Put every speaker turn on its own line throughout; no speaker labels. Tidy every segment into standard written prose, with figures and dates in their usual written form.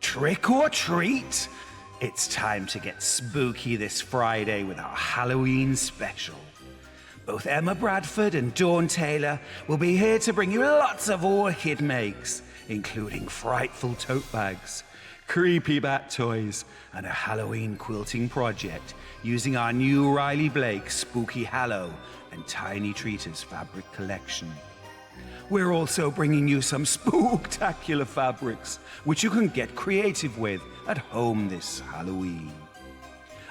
Trick or treat? It's time to get spooky this Friday with our Halloween special. Both Emma Bradford and Dawn Taylor will be here to bring you lots of orchid makes, including frightful tote bags, creepy bat toys, and a Halloween quilting project using our new Riley Blake Spooky Hallow and Tiny Treaters fabric collection. We're also bringing you some spooktacular fabrics, which you can get creative with at home this Halloween.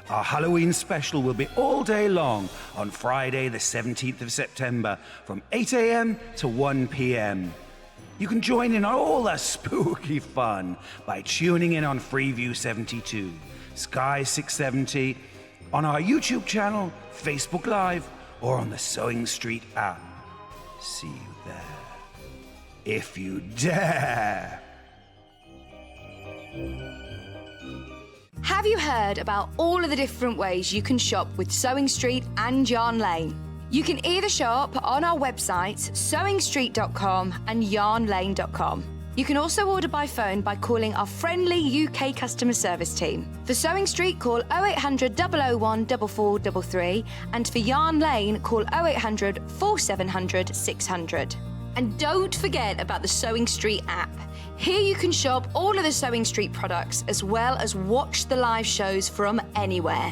Our Halloween special will be all day long on Friday the 17th of September from 8 a.m. to 1 p.m. You can join in on all the spooky fun by tuning in on Freeview 72, Sky 670, on our YouTube channel, Facebook Live, or on the Sewing Street app. See you there. If you dare.
Have you heard about all of the different ways you can shop with Sewing Street and Yarn Lane? You can either shop on our websites, sewingstreet.com and yarnlane.com. You can also order by phone by calling our friendly UK customer service team. For Sewing Street, call 0800 001 4433, and for Yarn Lane, call 0800 4700 600. And don't forget about the Sewing Street app. Here you can shop all of the Sewing Street products as well as watch the live shows from anywhere.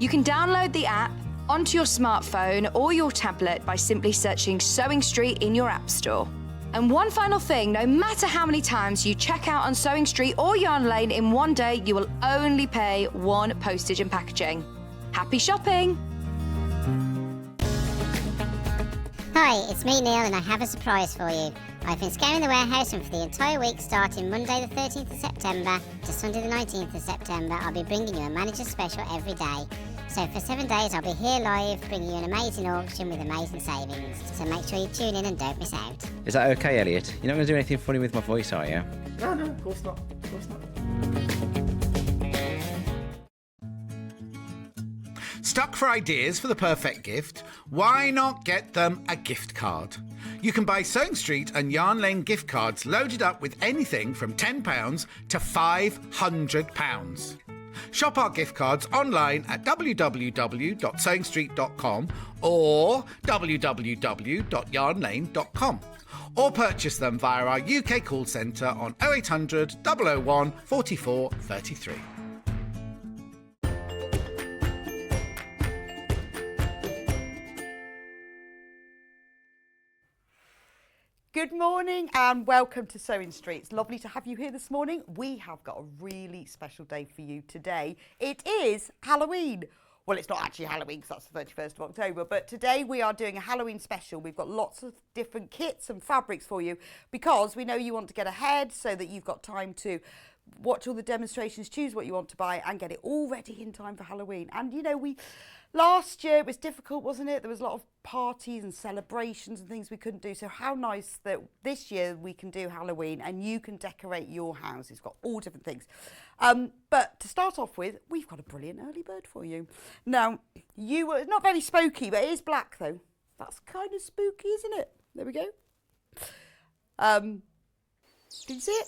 You can download the app onto your smartphone or your tablet by simply searching Sewing Street in your app store. And one final thing, no matter how many times you check out on Sewing Street or Yarn Lane in one day, you will only pay one postage and packaging. Happy shopping!
Hi, it's me Neil and I have a surprise for you. I've been scouring the warehouse and for the entire week starting Monday the 13th of September to Sunday the 19th of September I'll be bringing you a manager special every day. So for 7 days I'll be here live bringing you an amazing auction with amazing savings. So make sure you tune in and don't miss out.
Is that okay, Elliot? You're not going to do anything funny with my voice, are you?
No, of course not. Of course not. Stuck for ideas for the perfect gift? Why not get them a gift card? You can buy Sewing Street and Yarn Lane gift cards loaded up with anything from £10 to £500. Shop our gift cards online at www.sewingstreet.com or www.yarnlane.com, or purchase them via our UK call centre on 0800 001 44 33.
Good morning and welcome to Sewing Street. It's lovely to have you here this morning. We have got a really special day for you today. It is Halloween. Well, it's not actually Halloween because that's the 31st of October, but today we are doing a Halloween special. We've got lots of different kits and fabrics for you because we know you want to get ahead so that you've got time to watch all the demonstrations, choose what you want to buy and get it all ready in time for Halloween. And you know, last year it was difficult, wasn't it? There was a lot of parties and celebrations and things we couldn't do. So how nice that this year we can do Halloween and you can decorate your house. It's got all different things. But to start off with, we've got a brilliant early bird for you. Now, it's not very spooky, but it is black though. That's kind of spooky, isn't it? There we go. Did you see it?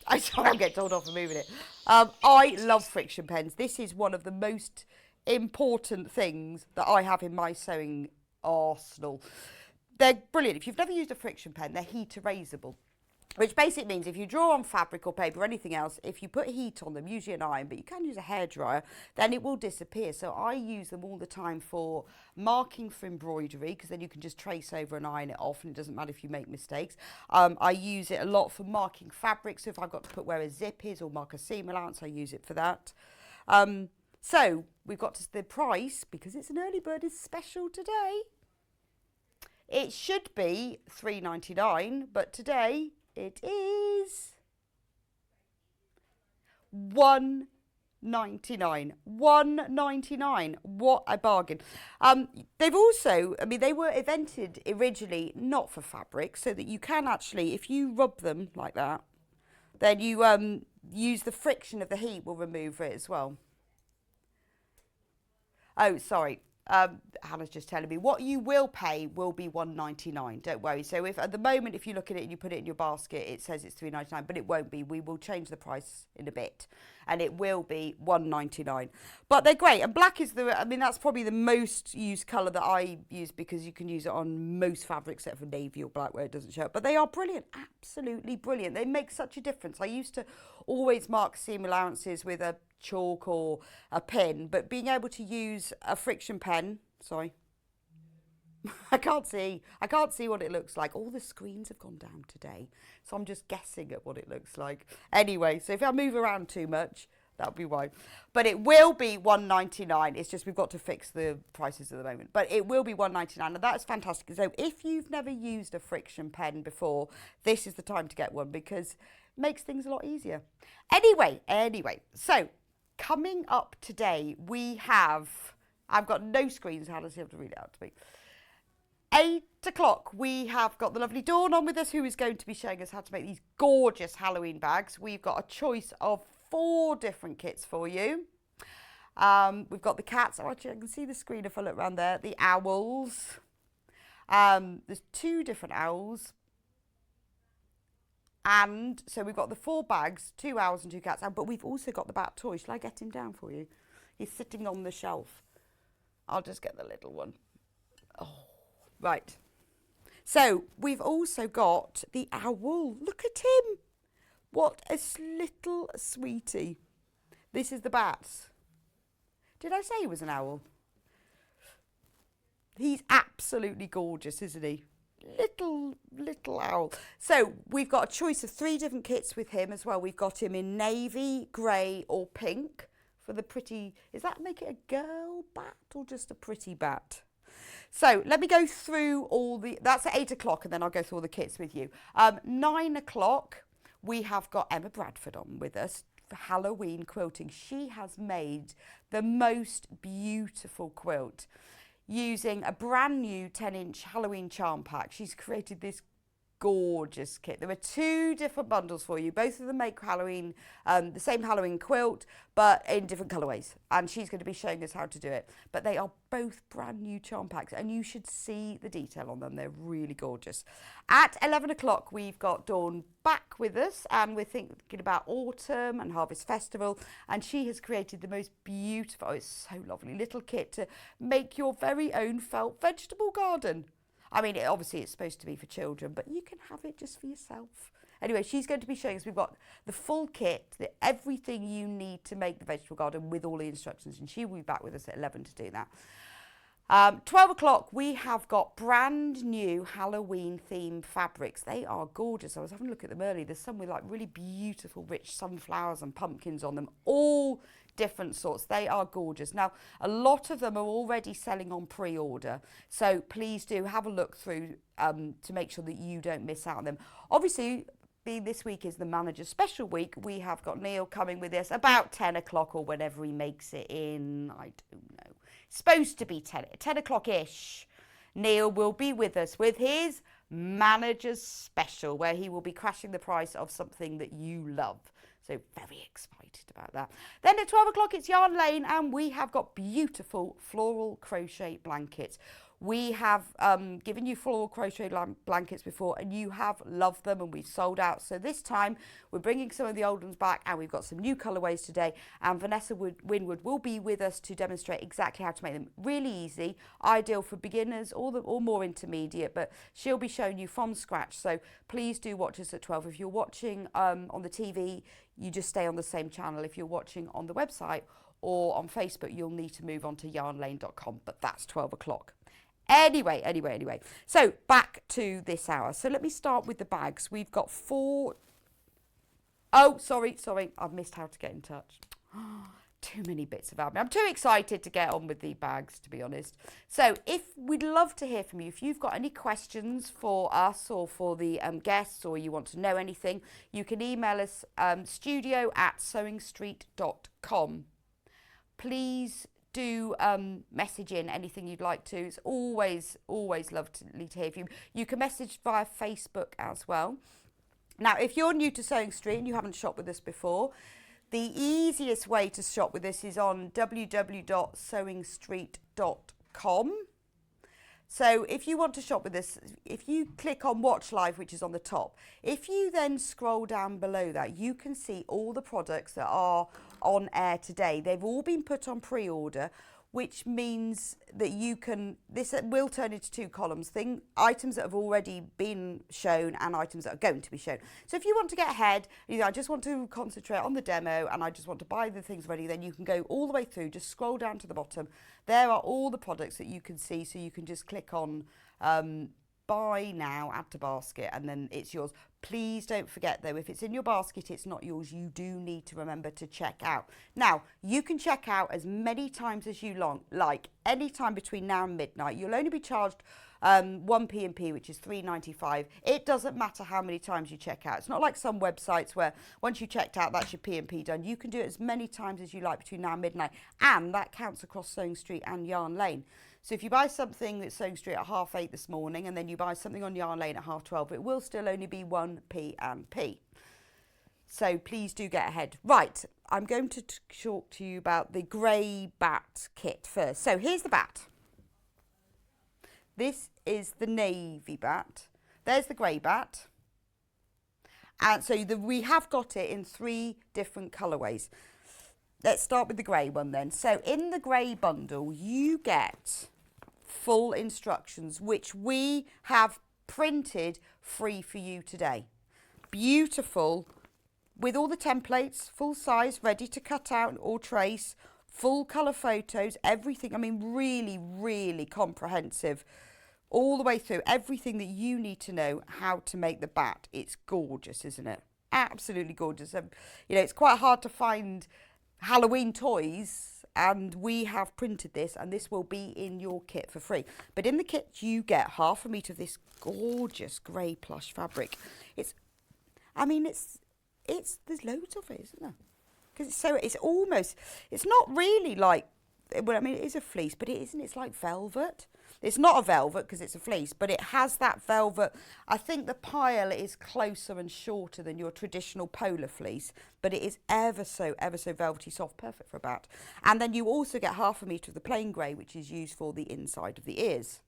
I can't get told off for moving it. I love friction pens. This is one of the most important things that I have in my sewing arsenal. They're brilliant. If you've never used a friction pen, they're heat erasable, which basically means if you draw on fabric or paper or anything else, if you put heat on them, usually an iron, but you can use a hairdryer, then it will disappear. So I use them all the time for marking for embroidery, because then you can just trace over and iron it off and it doesn't matter if you make mistakes. I use it a lot for marking fabric, so if I've got to put where a zip is or mark a seam allowance, I use it for that. So we've got to the price, because it's an early bird, is special today. It should be £3.99, but today it is £1.99. £1.99. What a bargain. They've also, they were invented originally not for fabric, so that you can actually, if you rub them like that, then you use the friction of the heat will remove it as well. Oh, sorry. Hannah's just telling me, what you will pay will be $1.99. Don't worry. So if at the moment, if you look at it and you put it in your basket, it says it's $3.99, but it won't be. We will change the price in a bit, and it will be $1.99. But they're great, and black is that's probably the most used colour that I use, because you can use it on most fabrics except for navy or black where it doesn't show up. But they are brilliant, absolutely brilliant. They make such a difference. I used to always mark seam allowances with a chalk or a pen, but being able to use a friction pen, sorry, I can't see what it looks like. All the screens have gone down today, so I'm just guessing at what it looks like. Anyway, so if I move around too much, that'll be why. But it will be $1.99. It's just we've got to fix the prices at the moment. But it will be $1.99, and that's fantastic. So if you've never used a friction pen before, this is the time to get one, because it makes things a lot easier. Anyway, so coming up today, I've got no screens. How does he have to read it out to me? 8 o'clock, we have got the lovely Dawn on with us, who is going to be showing us how to make these gorgeous Halloween bags. We've got a choice of 4 different kits for you. We've got the cats. Oh, actually, I can see the screen if I look around there. The owls. There's 2 different owls. And so we've got the 4 bags, 2 owls and 2 cats. But we've also got the bat toy. Shall I get him down for you? He's sitting on the shelf. I'll just get the little one. Oh, right. So we've also got the owl. Look at him. What a little sweetie. This is the bats. Did I say he was an owl? He's absolutely gorgeous, isn't he? Little owl. So we've got a choice of 3 different kits with him as well. We've got him in navy, grey or pink for the pretty. Is that make it a girl bat or just a pretty bat? So let me go through all the. That's at 8 o'clock, and then I'll go through all the kits with you. 9 o'clock, we have got Emma Bradford on with us for Halloween quilting. She has made the most beautiful quilt using a brand new 10-inch Halloween charm pack. She's created this gorgeous kit. There are 2 different bundles for you. Both of them make Halloween, the same Halloween quilt, but in different colourways. And she's going to be showing us how to do it. But they are both brand new charm packs, and you should see the detail on them. They're really gorgeous. At 11 o'clock, we've got Dawn back with us, and we're thinking about autumn and harvest festival. And she has created the most beautiful, it's so lovely, little kit to make your very own felt vegetable garden. I mean, obviously it's supposed to be for children, but you can have it just for yourself. Anyway, she's going to be showing us. We've got the full kit, everything you need to make the vegetable garden with all the instructions, and she will be back with us at 11 to do that. 12 o'clock, we have got brand new Halloween themed fabrics. They are gorgeous. I was having a look at them earlier. There's some with like really beautiful, rich sunflowers and pumpkins on them, all different sorts. They are gorgeous. Now, a lot of them are already selling on pre-order, so please do have a look through to make sure that you don't miss out on them. Obviously, being this week is the manager special week, we have got Neil coming with us about 10 o'clock or whenever he makes it in. I don't know. It's supposed to be 10 o'clock-ish. Neil will be with us with his manager's special, where he will be crashing the price of something that you love. So very excited about that. Then at 12 o'clock, it's Yarn Lane, and we have got beautiful floral crochet blankets. We have given you floral crochet blankets before, and you have loved them, and we've sold out. So this time, we're bringing some of the old ones back, and we've got some new colourways today. And Vanessa Winwood will be with us to demonstrate exactly how to make them. Really easy, ideal for beginners or more intermediate, but she'll be showing you from scratch. So please do watch us at 12. If you're watching on the TV, you just stay on the same channel. If you're watching on the website or on Facebook, you'll need to move on to yarnlane.com, but that's 12 o'clock. Anyway. So back to this hour. So let me start with the bags. We've got 4. Oh, sorry. I've missed how to get in touch. Too many bits about me. I'm too excited to get on with the bags, to be honest. So we'd love to hear from you. If you've got any questions for us or for the guests, or you want to know anything, you can email us studio@sewingstreet.com. Please do message in anything you'd like to. It's always lovely to hear from you. You can message via Facebook as well. Now, if you're new to Sewing Street and you haven't shopped with us before, the easiest way to shop with us is on www.sewingstreet.com. sewingstreet.com. So if you want to shop with us, if you click on Watch Live, which is on the top, if you then scroll down below that, you can see all the products that are on air today. They've all been put on pre-order, which means that this will turn into 2 columns, items that have already been shown and items that are going to be shown. So if you want to get ahead, I just want to concentrate on the demo and I just want to buy the things ready, then you can go all the way through, just scroll down to the bottom. There are all the products that you can see, so you can just click on buy now, add to basket, and then it's yours. Please don't forget though, if it's in your basket, it's not yours. You do need to remember to check out. Now, you can check out as many times as you like, any time between now and midnight. You'll only be charged 1 P&P, which is £3.95. It doesn't matter how many times you check out. It's not like some websites where once you checked out, that's your P&P done. You can do it as many times as you like between now and midnight, and that counts across Sewing Street and Yarn Lane. So if you buy something at Sewing Street at 8:30 this morning and then you buy something on Yarn Lane at 12:30, it will still only be 1 P&P. So please do get ahead. Right, I'm going to talk to you about the grey bat kit first. So here's the bat. This is the navy bat. There's the grey bat. And so we have got it in 3 different colourways. Let's start with the grey one then. So in the grey bundle, you get full instructions, which we have printed free for you today. Beautiful, with all the templates, full size, ready to cut out or trace, full colour photos, everything. I mean, really, really comprehensive. All the way through, everything that you need to know how to make the bat. It's gorgeous, isn't it? Absolutely gorgeous. It's quite hard to find Halloween toys, and we have printed this, and this will be in your kit for free. But in the kit, you get 1/2 metre of this gorgeous grey plush fabric. There's loads of it, isn't there? Because it's not really like, well, I mean, it is a fleece, but it isn't. It's like velvet. It's not a velvet because it's a fleece, but it has that velvet. I think the pile is closer and shorter than your traditional polar fleece, but it is ever so velvety soft, perfect for a bat. And then you also get 1/2 metre of the plain grey, which is used for the inside of the ears.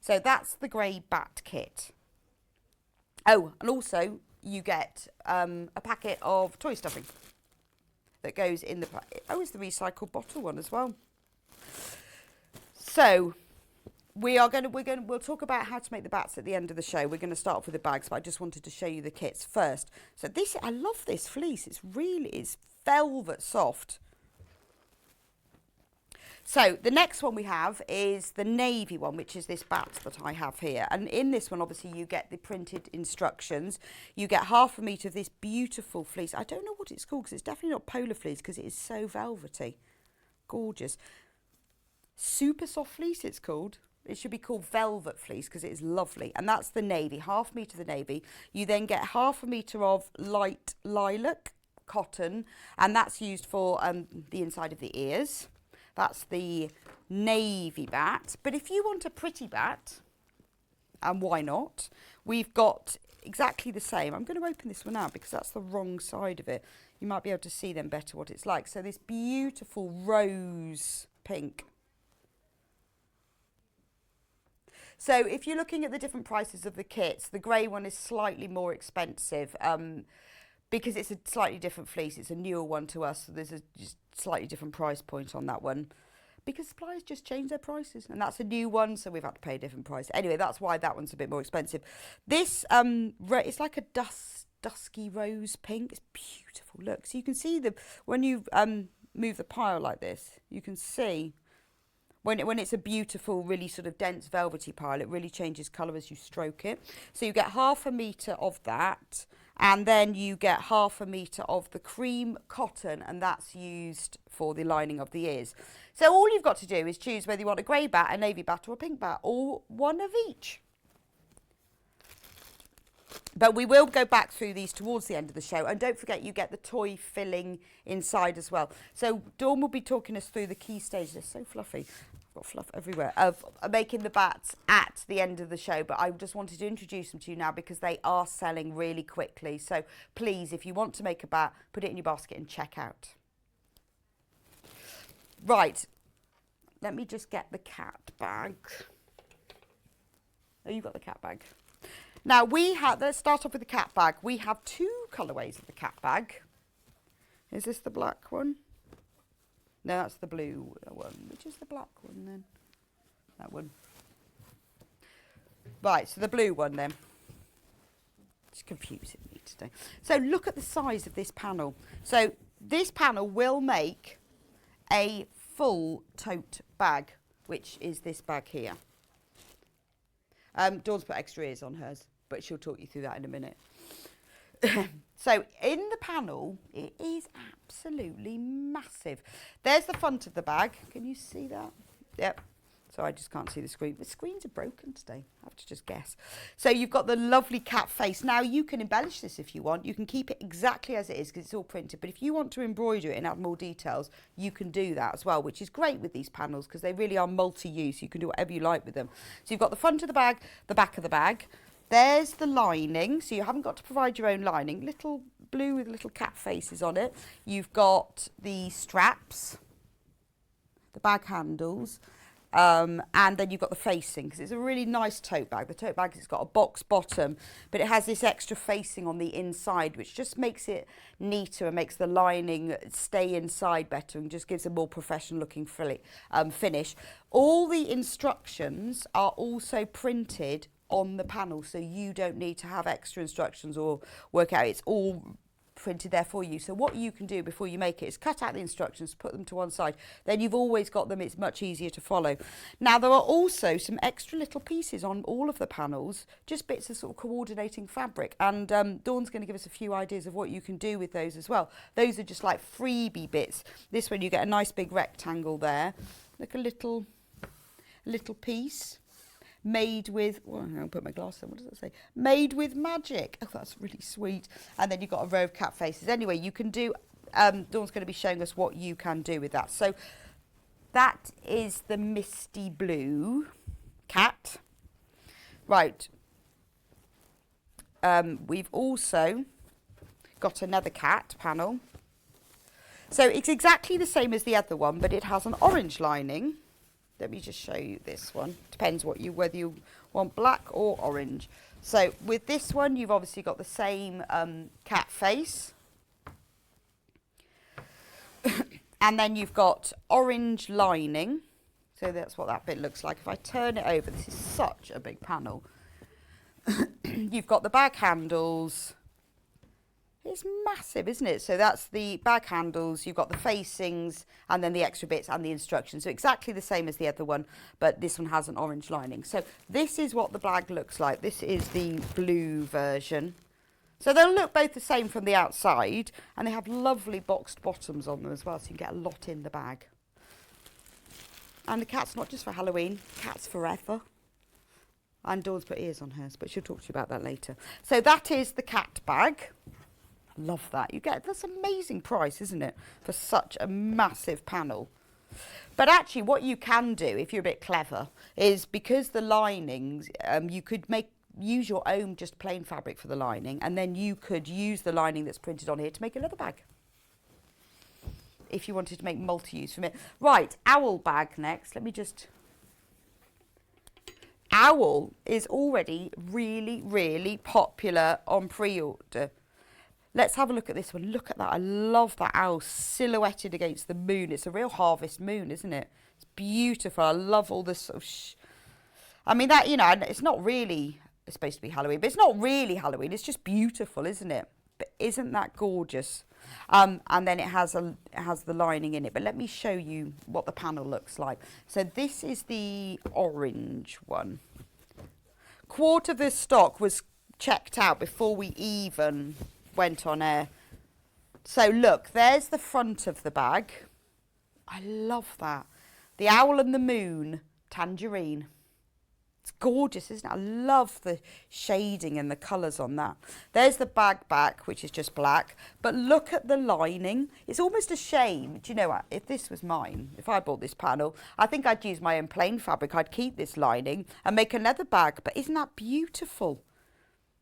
So that's the grey bat kit. Oh, and also you get a packet of toy stuffing that goes in the... Oh, it's the recycled bottle one as well. So... we'll talk about how to make the bats at the end of the show. We're going to start off with the bags, but I just wanted to show you the kits first. So I love this fleece. It's velvet soft. So the next one we have is the navy one, which is this bat that I have here. And in this one, obviously, you get the printed instructions. You get 1/2 metre of this beautiful fleece. I don't know what it's called because it's definitely not polar fleece because it is so velvety. Gorgeous. Super soft fleece, it's called. It should be called velvet fleece because it is lovely. And that's the navy, 1/2 metre of the navy. You then get 1/2 metre of light lilac cotton, and that's used for the inside of the ears. That's the navy bat. But if you want a pretty bat, and why not, we've got exactly the same. I'm going to open this one out because that's the wrong side of it. You might be able to see then better what it's like. So this beautiful rose pink. So if you're looking at the different prices of the kits, the grey one is slightly more expensive because it's a slightly different fleece. It's a newer one to us, so there's a just slightly different price point on that one because suppliers just change their prices, and that's a new one, so we've had to pay a different price. Anyway, that's why that one's a bit more expensive. This, it's like a dusky rose pink. It's beautiful. Look, so you can see when you move the pile like this, you can see... When it's a beautiful, really sort of dense velvety pile, it really changes colour as you stroke it. So you get 1/2 metre of that, and then you get 1/2 metre of the cream cotton, and that's used for the lining of the ears. So all you've got to do is choose whether you want a grey bat, a navy bat, or a pink bat, or one of each. But we will go back through these towards the end of the show. And don't forget, you get the toy filling inside as well. So Dawn will be talking us through the key stages. They're so fluffy. I've got fluff everywhere. Of making the bats at the end of the show. But I just wanted to introduce them to you now because they are selling really quickly. So please, if you want to make a bat, put it in your basket and check out. Right. let me just get the cat bag. Oh, you got the cat bag. Now let's start off with the cat bag. We have 2 colourways of the cat bag. Is this the black one? No, that's the blue one. Which is the black one then? That one. Right, so the blue one then. It's confusing me today. So look at the size of this panel. So this panel will make a full tote bag, which is this bag here. Dawn's put extra ears on hers, but she'll talk you through that in a minute. So in the panel, it is absolutely massive. There's the front of the bag. Can you see that? Yep. So I just can't see the screen. The screens are broken today. I have to just guess. So you've got the lovely cat face. Now you can embellish this if you want. You can keep it exactly as it is because it's all printed. But if you want to embroider it and add more details, you can do that as well, which is great with these panels because they really are multi-use. You can do whatever you like with them. So you've got the front of the bag, the back of the bag. There's the lining. So you haven't got to provide your own lining. Little blue with little cat faces on it. You've got the straps, the bag handles. And then you've got the facing because it's a really nice tote bag. The tote bag has got a box bottom, but it has this extra facing on the inside, which just makes it neater and makes the lining stay inside better and just gives a more professional looking finish. All the instructions are also printed on the panel, so you don't need to have extra instructions or work out. It's all printed there for you. So what you can do before you make it is cut out the instructions, put them to one side, then you've always got them. It's much easier to follow. Now there are also some extra little pieces on all of the panels, just bits of sort of coordinating fabric, and Dawn's going to give us a few ideas of what you can do with those as well. Those are just like freebie bits. This one you get a nice big rectangle there, like a little piece made with, well, I'll put my glasses on, what does it say? Made with magic. Oh, that's really sweet. And then you've got a row of cat faces. Anyway, you can do, Dawn's going to be showing us what you can do with that. So that is the misty blue cat. Right. We've also got another cat panel. So it's exactly the same as the other one, but it has an orange lining. Let me just show you this one. Depends whether you want black or orange. So with this one, you've obviously got the same cat face. And then you've got orange lining. So that's what that bit looks like. If I turn it over, this is such a big panel. You've got the bag handles. It's massive, isn't it? So that's the bag handles, you've got the facings, and then the extra bits and the instructions. So exactly the same as the other one, but this one has an orange lining. So this is what the bag looks like. This is the blue version. So they'll look both the same from the outside, and they have lovely boxed bottoms on them as well, so you can get a lot in the bag. And the cat's not just for Halloween, cat's forever. And Dawn's put ears on hers, but she'll talk to you about that later. So that is the cat bag. Love that. You get, that's an amazing price, isn't it, for such a massive panel. But actually what you can do if you're a bit clever is, because the linings, you could use your own just plain fabric for the lining, and then you could use the lining that's printed on here to make a leather bag if you wanted to make multi-use from it. Right, owl bag next. Let me just... Owl is already really, really popular on pre-order. Let's have a look at this one. Look at that. I love that owl silhouetted against the moon. It's a real harvest moon, isn't it? It's beautiful. I love all this sort of... I mean, that, you know, it's not really... It's supposed to be Halloween, but it's not really Halloween. It's just beautiful, isn't it? But isn't that gorgeous? And then it has the lining in it. But let me show you what the panel looks like. So this is the orange one. Quarter of the stock was checked out before we even went on air. So look, there's the front of the bag. I love that. The owl and the moon, tangerine. It's gorgeous, isn't it? I love the shading and the colours on that. There's the bag back, which is just black. But look at the lining. It's almost a shame. Do you know what? If this was mine, if I bought this panel, I think I'd use my own plain fabric. I'd keep this lining and make another bag. But isn't that beautiful?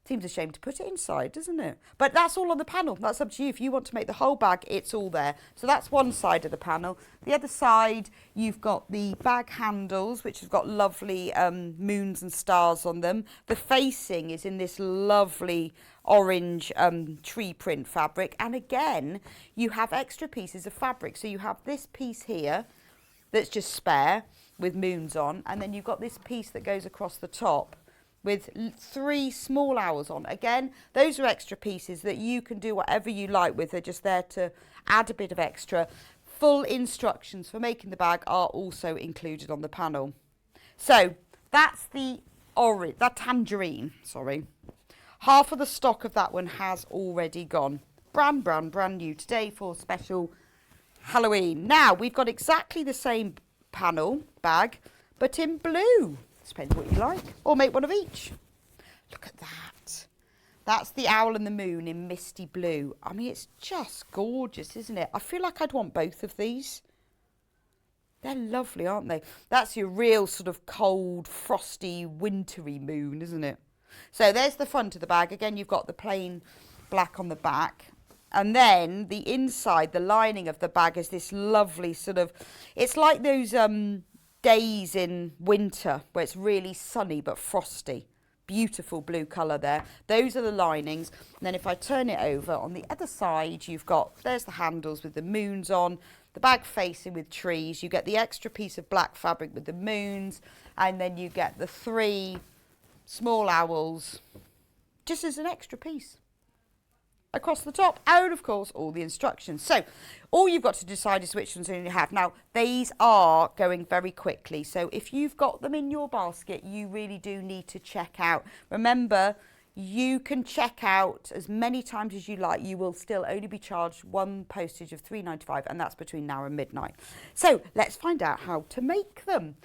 Seems a shame to put it inside, doesn't it? But that's all on the panel. That's up to you. If you want to make the whole bag, it's all there. So that's one side of the panel. The other side, you've got the bag handles, which have got lovely moons and stars on them. The facing is in this lovely orange tree print fabric. And again, you have extra pieces of fabric. So you have this piece here that's just spare with moons on. And then you've got this piece that goes across the top with 3 small owls on. Again, those are extra pieces that you can do whatever you like with. They're just there to add a bit of extra. Full instructions for making the bag are also included on the panel. So that's the orange, that tangerine, sorry. Half of the stock of that one has already gone. Brand new today for special Halloween. Now we've got exactly the same panel bag, but in blue. Depends what you like, or make one of each. Look at that. That's the owl and the moon in misty blue. I mean, it's just gorgeous, isn't it? I feel like I'd want both of these. They're lovely, aren't they? That's your real sort of cold, frosty, wintry moon, isn't it? So there's the front of the bag. Again, you've got the plain black on the back. And then the inside, the lining of the bag is this lovely sort of, it's like those days in winter where it's really sunny but frosty. Beautiful blue colour there. Those are the linings. And then if I turn it over, on the other side you've got, there's the handles with the moons on, the bag facing with trees. You get the extra piece of black fabric with the moons, and then you get the 3 small owls just as an extra piece across the top, and of course all the instructions. So all you've got to decide is which ones you have. Now these are going very quickly, so if you've got them in your basket, you really do need to check out. Remember, you can check out as many times as you like. You will still only be charged one postage of £3.95, and that's between now and midnight. So let's find out how to make them.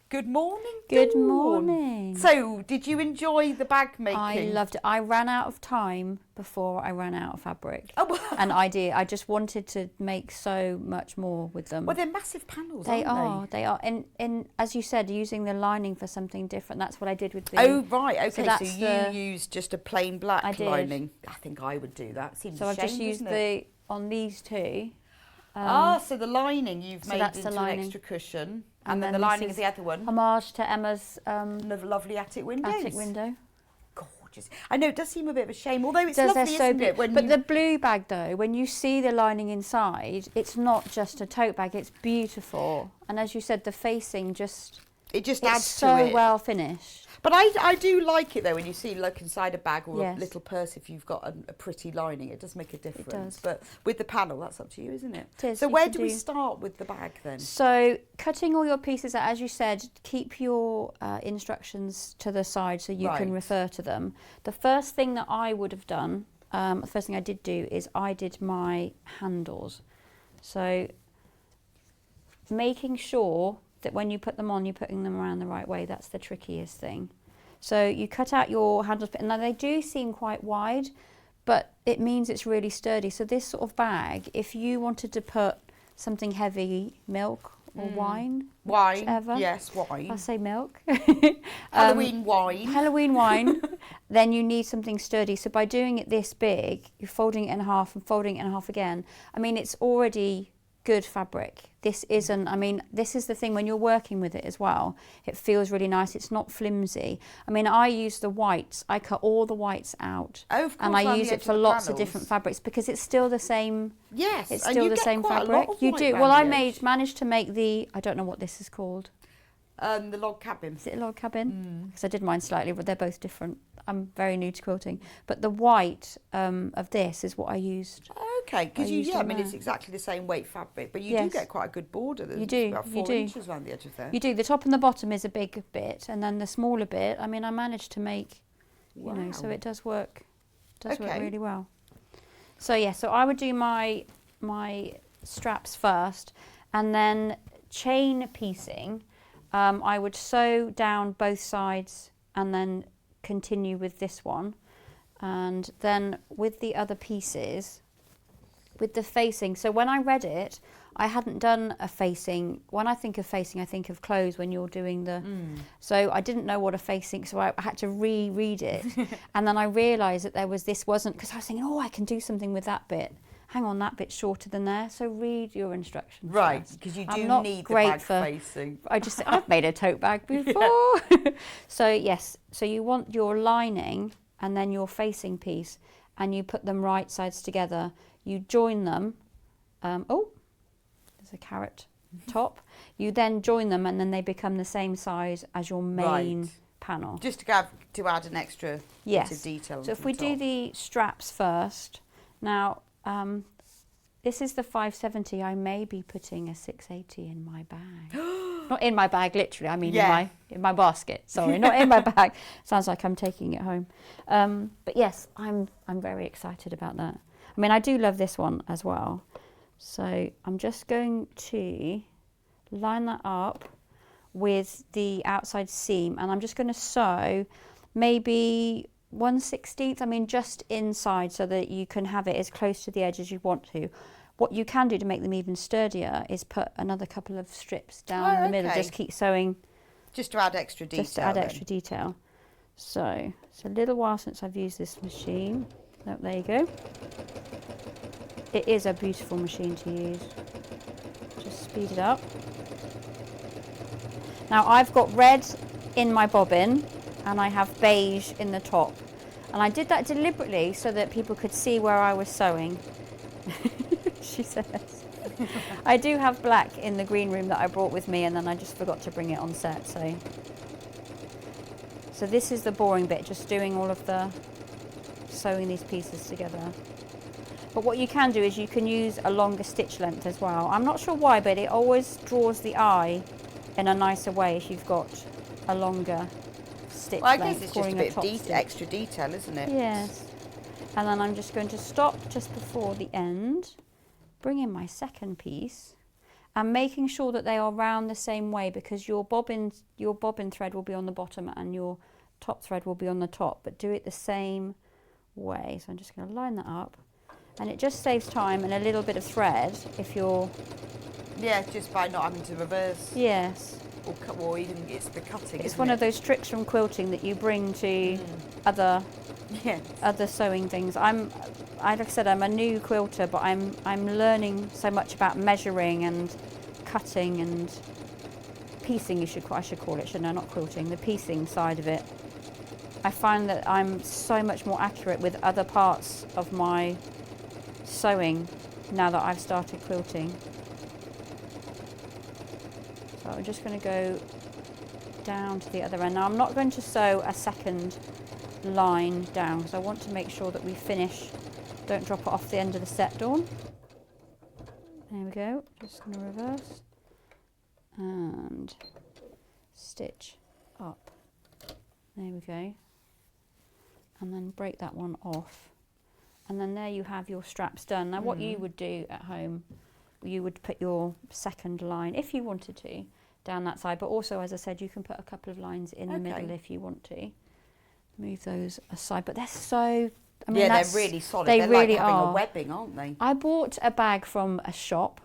Good morning,
Good
Dawn.
morning.
So, did you enjoy the bag making?
I loved it. I ran out of time before I ran out of fabric.
Oh, well.
And I just wanted to make so much more with them.
Well, they're massive panels,
They
aren't
are. And as you said, using the lining for something different. That's what I did with the...
Oh, right, okay,
that's
so you used just a plain black
I did.
lining. I think I would do that. Seems
So
a
I've
shame,
just used
doesn't it?
on these two.
So the lining you've
so
made
that's
into
the
an
lining.
extra cushion. And then the
this
lining is the other one.
Homage to Emma's
Lovely attic windows.
attic window.
Gorgeous. I know, it does seem a bit of a shame, although it's
They're
lovely,
so
isn't it? When
but
you...
the blue bag though, when you see the lining inside, it's not just a tote bag, it's beautiful. And as you said, the facing
it just
it's
adds
so
to it.
well finished.
But I do like it though when you see like inside a bag or
Yes.
a little purse, if you've got a pretty lining, it does make a difference.
does.
But with the panel, that's up to you, isn't it?
It is,
So
you
where
can
do we
do-
start with the bag then?
So cutting all your pieces out, as you said, keep your instructions to the side so you can
Right.
refer to them. The first thing that I would have done, the first thing I did do is I did my handles. So making sure that when you put them on, you're putting them around the right way. That's the trickiest thing. So you cut out your handles, and now they do seem quite wide, but it means it's really sturdy. So this sort of bag, if you wanted to put something heavy, milk or wine, whichever.
Yes, wine.
I'll say milk.
Halloween wine.
Halloween wine, then you need something sturdy. So by doing it this big, you're folding it in half and folding it in half again. I mean, it's already good fabric. This isn't, I mean, this is the thing when you're working with it as well, it feels really nice. It's not flimsy. I mean, I use the whites. I cut all the whites out.
Oh, of course,
and I
around
use
the
it
edge
for
of the
lots of
panels.
different fabrics because it's still the same.
Yes,
It's
and
still
you
the
get
same
quite a
fabric.
lot of
You
white
do.
round
Well, I
the edge.
managed to make the, I don't know what this is called.
The log cabin.
Is it a log cabin? Because I did mine slightly, but they're both different. I'm very new to quilting. But the white of this is what I used.
Okay, because
I used
I
on
mean,
there.
it's exactly the same weight fabric, but you
Yes.
do get quite a good border. There's
You do,
about
you
4
do.
inches around the edge of there.
You do. The top and the bottom is a big bit, and then the smaller bit, I mean, I managed to make, you know, so
Wow.
it does work. Work
Okay.
really well. So yeah, so I would do my straps first, and then chain piecing. I would sew down both sides and then continue with this one, and then with the other pieces, with the facing. So when I read it, I hadn't done a facing. When I think of facing, I think of clothes when you're doing the... So I didn't know what a facing, so I had to reread it. And then I realised that there was this wasn't... Because I was thinking, oh, I can do something with that bit. Hang on, that bit's shorter than there. So read your instructions.
Right,
first.
because you
I'm
do
not
need the
great
bag
for
facing.
I've made a tote bag before. So yes, so you want your lining and then your facing piece, and you put them right sides together. You join them. Oh, there's a carrot top. You then join them, and then they become the same size as your main panel.
Just to add an extra bit of detail.
So if we do the straps first, now this is the 570. I may be putting a 680 in my bag. Not in my bag, literally. I mean in my basket. Sorry, not in my bag. Sounds like I'm taking it home. But yes, I'm very excited about that. I mean, I do love this one as well. So I'm just going to line that up with the outside seam, and I'm just going to sew maybe 1/16, I mean just inside, so that you can have it as close to the edge as you want to. What you can do to make them even sturdier is put another couple of strips down the middle. Just keep sewing.
Just to add extra detail.
Just to add extra detail. So it's a little while since I've used this machine. Oh, there you go. It is a beautiful machine to use. Just speed it up. Now I've got red in my bobbin and I have beige in the top. And I did that deliberately so that people could see where I was sewing. She says. I do have black in the green room that I brought with me, and then I just forgot to bring it on set. So this is the boring bit, just doing all of the sewing these pieces together. But what you can do is you can use a longer stitch length as well. I'm not sure why, but it always draws the eye in a nicer way if you've got a longer stitch length.
Well, I guess it's just a bit of extra detail, isn't it?
Yes. And then I'm just going to stop just before the end, bring in my second piece, and making sure that they are round the same way, because your bobbin thread will be on the bottom and your top thread will be on the top, but do it the same way. So I'm just going to line that up, and it just saves time and a little bit of thread if you're...
Yeah, just by not having to reverse.
Yes.
Or even it's the cutting.
It's one of those tricks from quilting that you bring to other sewing things. Like I said, I'm a new quilter, but I'm learning so much about measuring and cutting and piecing. I should call it, shouldn't I? Not quilting, the piecing side of it. I find that I'm so much more accurate with other parts of my sewing now that I've started quilting. So I'm just going to go down to the other end. Now I'm not going to sew a second line down because I want to make sure that we finish, don't drop it off the end of the set, Dawn. There we go, just going to reverse and stitch up. There we go. And then break that one off. And then there you have your straps done. Now what you would do at home, you would put your second line, if you wanted to, down that side. But also, as I said, you can put a couple of lines in the middle if you want to. Move those aside. But they're so... I mean,
they're really solid.
They're
really
like having
a webbing, aren't they?
I bought a bag from a shop,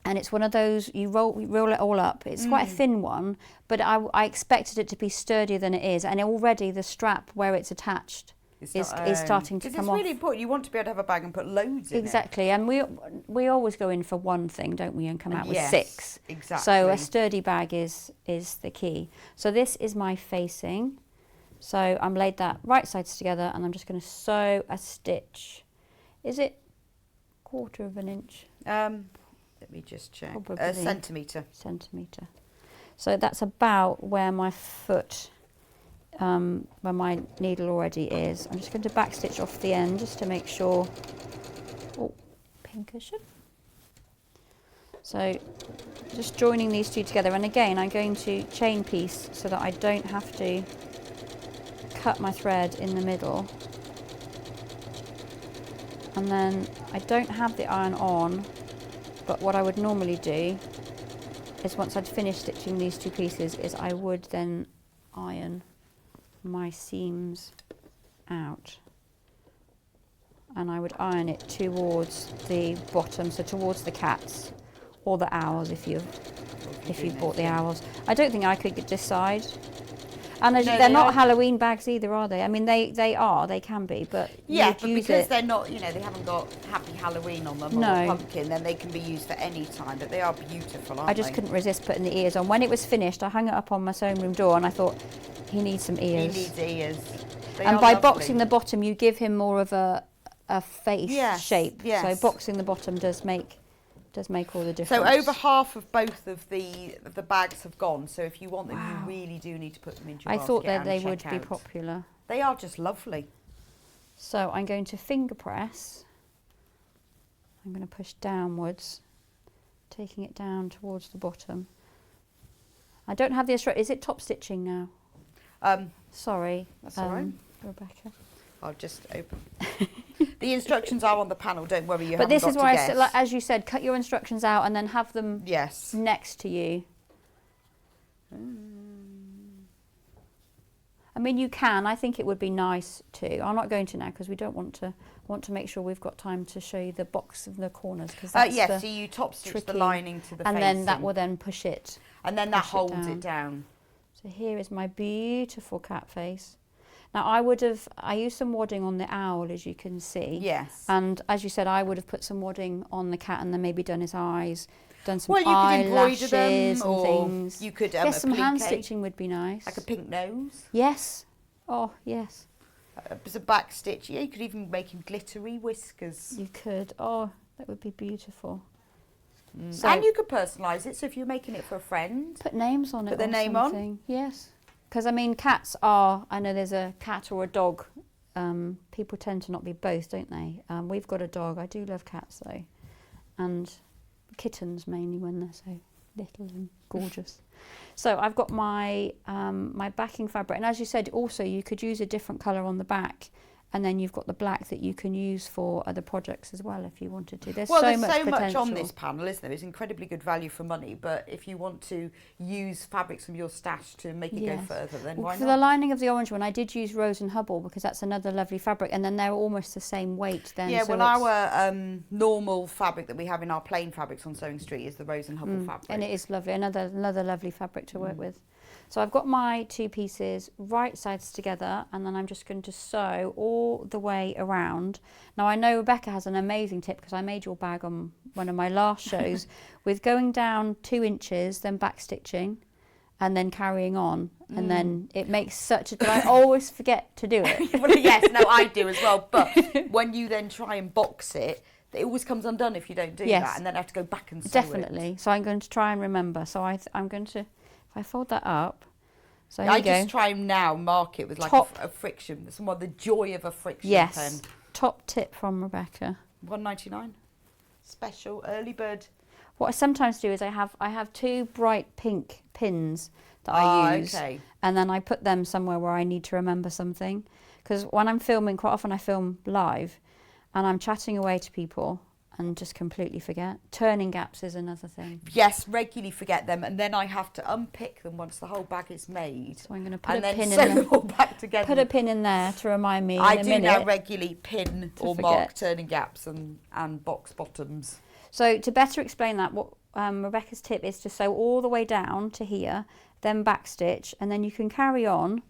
and it's one of those, you roll it all up. It's quite a thin one, but I expected it to be sturdier than it is. And already the strap where it's attached is starting to come off.
It's really important. You want to be able to have a bag and put loads in it.
Exactly, and we always go in for one thing, don't we, and come out with 6.
Exactly.
So a sturdy bag is the key. So this is my facing. So I'm laid that right sides together, and I'm just going to sew a stitch. Is it 1/4 of an inch?
Let me just check.
Probably.
A centimetre.
Centimetre. So that's about where my foot, where my needle already is. I'm just going to back stitch off the end just to make sure. Oh, pincushion. So just joining these two together, and again I'm going to chain piece so that I don't have to cut my thread in the middle. And then I don't have the iron on, but what I would normally do is once I'd finished stitching these two pieces is I would then iron my seams out, and I would iron it towards the bottom, so towards the cats, or the owls if you've bought the owls. I don't think I could get this side. And they're not Halloween bags either, are they? I mean, they can be, but
yeah,
you'd
but
use
because
it.
they're not, they haven't got Happy Halloween on them
No.
or pumpkin, then they can be used for any time. But they are beautiful, aren't
I just couldn't resist putting the ears on. When it was finished, I hung it up on my sewing room door, and I thought he needs some ears.
He needs ears. They
And
are
by
lovely.
boxing the bottom, you give him more of a face
Yes,
shape.
yes.
So boxing the bottom does make all the difference.
So over half of both of the bags have gone. So if you want them, you really do need to put them into your
I
basket
thought that
and
they
check
would be
out.
popular.
They are just lovely.
So I'm going to finger press. I'm going to push downwards, taking it down towards the bottom. I don't have the instruction. Is it top stitching now? Sorry.
That's all right.
Rebecca.
I'll just open. The instructions are on the panel. Don't worry, you
But this
haven't
is
got
why,
to guess.
like, as you said, cut your instructions out and then have them
Yes.
next to you. I mean, you can. I think it would be nice to. I'm not going to now because we don't want to make sure we've got time to show you the box of the corners. Because
yes, so you top stitch the
tricky-
lining to the
and
facing.
then that will then push it.
And then that
push
holds it down.
So here is my beautiful cat face. Now I used some wadding on the owl, as you can see.
Yes.
And as you said, I would have put some wadding on the cat and then maybe done his eyes, done some
Well, you could embroider
eyelashes
them,
and
or
things.
you could
yes, some hand
applique,
stitching would be nice.
like a pink nose.
Yes. Oh, yes.
There's a back stitch. Yeah, you could even make him glittery whiskers.
You could. Oh, that would be beautiful.
So, and you could personalise it. So if you're making it for a friend,
put names on it.
Put their
or
name on?
something. Yes. Because I mean, cats are. I know there's a cat or a dog. People tend to not be both, don't they? We've got a dog. I do love cats though, and kittens mainly when they're so little and gorgeous. So I've got my my backing fabric, and as you said, also you could use a different colour on the back, and then you've got the black that you can use for other projects as well if you wanted to. There's so much potential.
on this panel, isn't there? It's incredibly good value for money, but if you want to use fabrics from your stash to make it go further, then why
For
not?
the lining of the orange one, I did use Rose and Hubble because that's another lovely fabric, and then they're almost the same weight then.
Yeah,
so
well, our normal fabric that we have in our plain fabrics on Sewing Street is the Rose and Hubble fabric.
and it is lovely, another lovely fabric to work with. So I've got my two pieces right sides together, and then I'm just going to sew all the way around. Now I know Rebecca has an amazing tip because I made your bag on one of my last shows with going down 2 inches, then back stitching, and then carrying on, and then it makes such a. But I always forget to do it.
Well, yes, no, I do as well. But when you then try and box it, it always comes undone if you don't do that, and then I have to go back and sew
Definitely.
it.
So I'm going to try and remember. So I'm going to. If I fold that up, so here
I
you go.
just try and now mark it with like a friction. It's more the joy of a friction
Yes.
pen.
Top tip from Rebecca.
$1.99. Special early bird.
What I sometimes do is I have 2 bright pink pins that I use,
okay.
and then I put them somewhere where I need to remember something. Because when I'm filming, quite often I film live, and I'm chatting away to people and just completely forget. Turning gaps is another thing.
Yes, regularly forget them, and then I have to unpick them once the whole bag is made.
So I'm going to put
and
a
then
pin
sew
in there.
them all back together.
Put a pin in there to remind me.
I
in a
do
minute.
now regularly pin or mark
forget.
turning gaps and box bottoms.
So to better explain that, what Rebecca's tip is to sew all the way down to here, then back stitch, and then you can carry on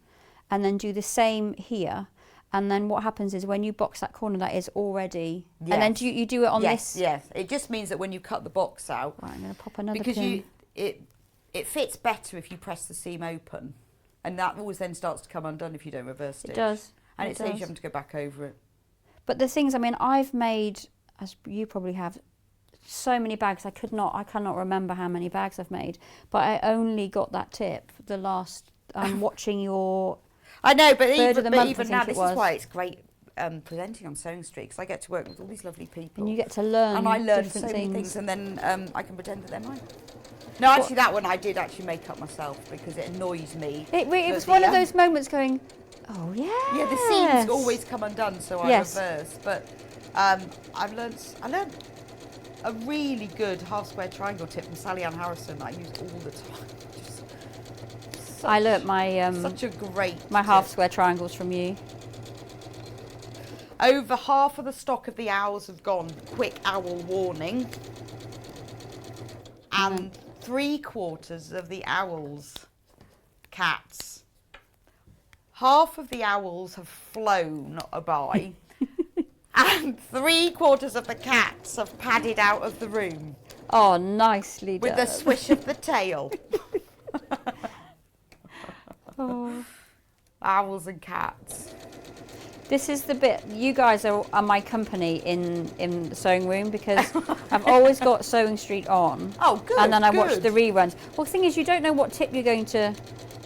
and then do the same here. And then what happens is when you box that corner, that is already, and then you do it on this.
Yes, it just means that when you cut the box out,
Right, I'm going to pop another
because
pin.
it fits better if you press the seam open, and that always then starts to come undone if you don't reverse stitch.
It does.
And it saves you
does.
having to go back over it.
But the things, I mean, I've made, as you probably have, so many bags. I cannot remember how many bags I've made. But I only got that tip the last. I'm watching your.
I know, but
Bird of the month,
even
I
now,
think
this
it
is
was.
why it's great presenting on Sewing Street, because I get to work with all these lovely people.
And you get to learn.
And I learn so
different
many things, and then I can pretend that they're mine. No, actually, that one I did actually make up myself because it annoys me.
It was
that
one
the,
of those moments going, oh yeah.
Yeah, the seams always come undone, so I
Yes.
reverse. But I learned a really good half square triangle tip from Sally Ann Harrison that I use all the time.
I learnt my
Such a great
my half
tip.
square triangles from you.
Over half of the stock of the owls have gone. Quick owl warning. and 3/4 of the owl's cats. Half of the owls have flown by, and 3/4 of the cats have padded out of the room
Oh, nicely done.
with a swish of the tail.
Oh.
Owls and cats.
This is the bit, you guys are my company in the sewing room, because I've always got Sewing Street on.
Oh, good.
And then I watch
good.
the reruns. Well, the thing is, you don't know what tip you're going to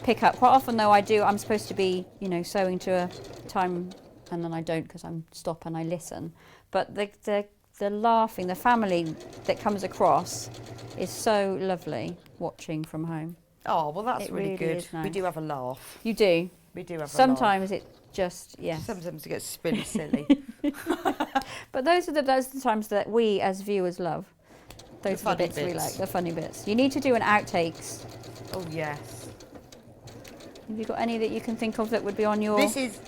pick up. Quite often, though, I'm supposed to be, sewing to a time, and then I don't, because I'm stop and I listen. But the laughing, the family that comes across is so lovely watching from home.
Oh, well, that's
It
really
really
good.
is nice.
We do have a laugh.
You do.
We do have a laugh.
Sometimes it just, yes.
Sometimes it gets really silly.
But those are the times that we as viewers love. Those
The
are the
funny
bits we
bits.
like, the funny bits. You need to do an outtakes.
Oh, yes.
Have you got any that you can think of that would be on your...
This is...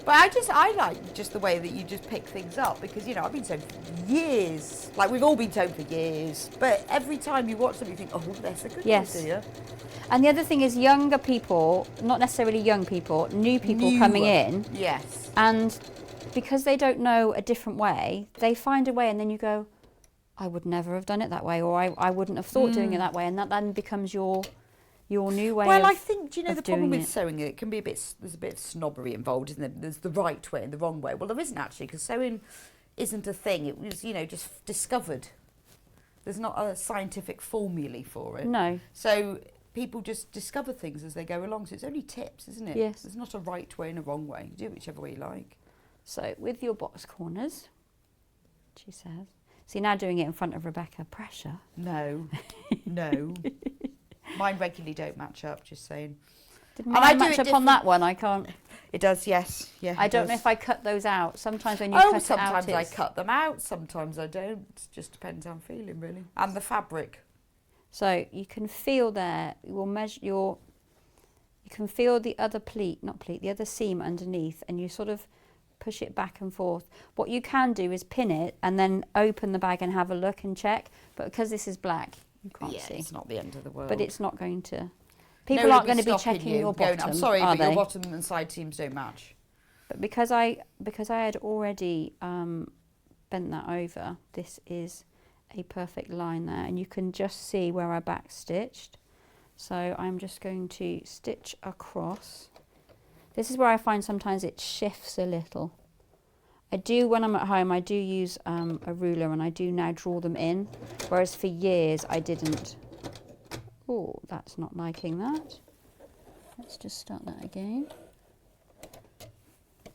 But I like just the way that you just pick things up, because, I've been sewing for years. Like, we've all been sewing for years. But every time you watch them, you think, oh, that's a good
Yes.
idea.
And the other thing is younger people, not necessarily young people, new people coming in.
Yes.
And because they don't know a different way, they find a way, and then you go, I would never have done it that way, or I wouldn't have thought doing it that way. And that then becomes your new way
Well,
of
I think, the problem
doing
with
it.
sewing, it can be there's a bit of snobbery involved, isn't there? There's the right way and the wrong way. Well, there isn't actually, because sewing isn't a thing. It was, just discovered. There's not a scientific formulae for it.
No.
So people just discover things as they go along. So it's only tips, isn't it?
Yes.
There's not a right way and a wrong way. You do it whichever way you like.
So with your box corners, she says. See, now doing it in front of Rebecca, pressure.
No. No. Mine regularly don't match up, just saying.
Did
And
mine
I do
match
it
up on
different-
that one? I can't.
It does, yes. Yeah.
I
it
don't know
does.
if I cut those out. Sometimes when you
Oh,
cut
sometimes
it out,
I
it's...
cut them out, sometimes I don't. Just depends how I'm feeling, really. And the fabric.
So you can feel there. You will measure your. You can feel the other the other seam underneath, and you sort of push it back and forth. What you can do is pin it and then open the bag and have a look and check. But because this is black, you can't
Yeah,
see.
it's not the end of the world.
But it's not going to. People aren't going to be checking your bottom.
I'm sorry,
are
but your
they?
bottom and side seams don't match.
But because I had already bent that over, this is a perfect line there, and you can just see where I back stitched. So I'm just going to stitch across. This is where I find sometimes it shifts a little. I do, when I'm at home, I do use a ruler, and I do now draw them in, whereas for years I didn't. Oh, that's not liking that. Let's just start that again.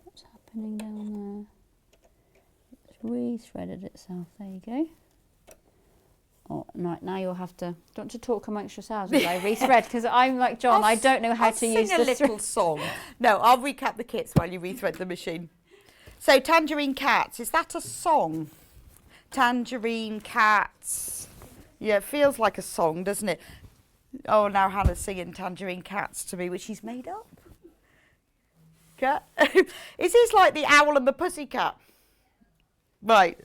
What's happening down there? It's re-threaded itself. There you go. Oh, right, now you'll have to. Don't you talk amongst yourselves as I re-thread, because I'm like John. I don't know how to use
sing a
this.
little song. No, I'll recap the kits while you rethread the machine. So, Tangerine Cats, is that a song? Tangerine Cats. Yeah, it feels like a song, doesn't it? Oh, now Hannah's singing Tangerine Cats to me, which she's made up. Cat? Is this like the Owl and the Pussycat? Right.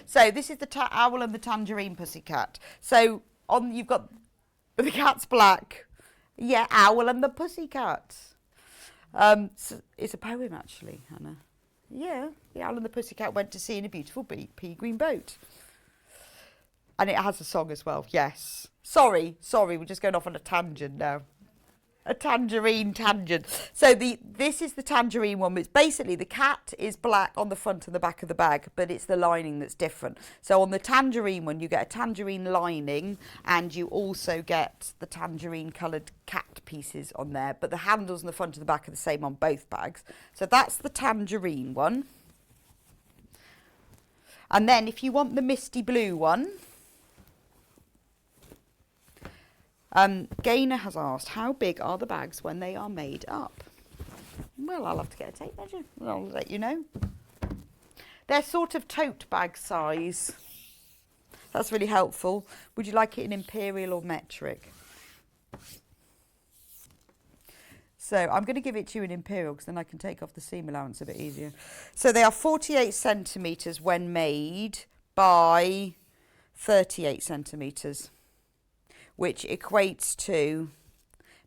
So this is the Owl and the Tangerine Pussycat. So you've got the cat's black. Yeah, Owl and the Pussycat. So it's a poem actually, Hannah. Yeah, the Owl and the Pussycat went to sea in a beautiful pea green boat. And it has a song as well. Yes. Sorry, we're just going off on a tangent now. A tangerine tangent. So this is the tangerine one. It's basically the cat is black on the front and the back of the bag, but it's the lining that's different. So on the tangerine one, you get a tangerine lining, and you also get the tangerine coloured cat pieces on there. But the handles and the front and the back are the same on both bags. So that's the tangerine one. And then if you want the misty blue one, Gaynor has asked, how big are the bags when they are made up? Well, I'll have to get a tape measure. I'll let you know. They're sort of tote bag size. That's really helpful. Would you like it in imperial or metric? So I'm going to give it to you in imperial, because then I can take off the seam allowance a bit easier. So they are 48 centimetres when made by 38 centimetres, which equates to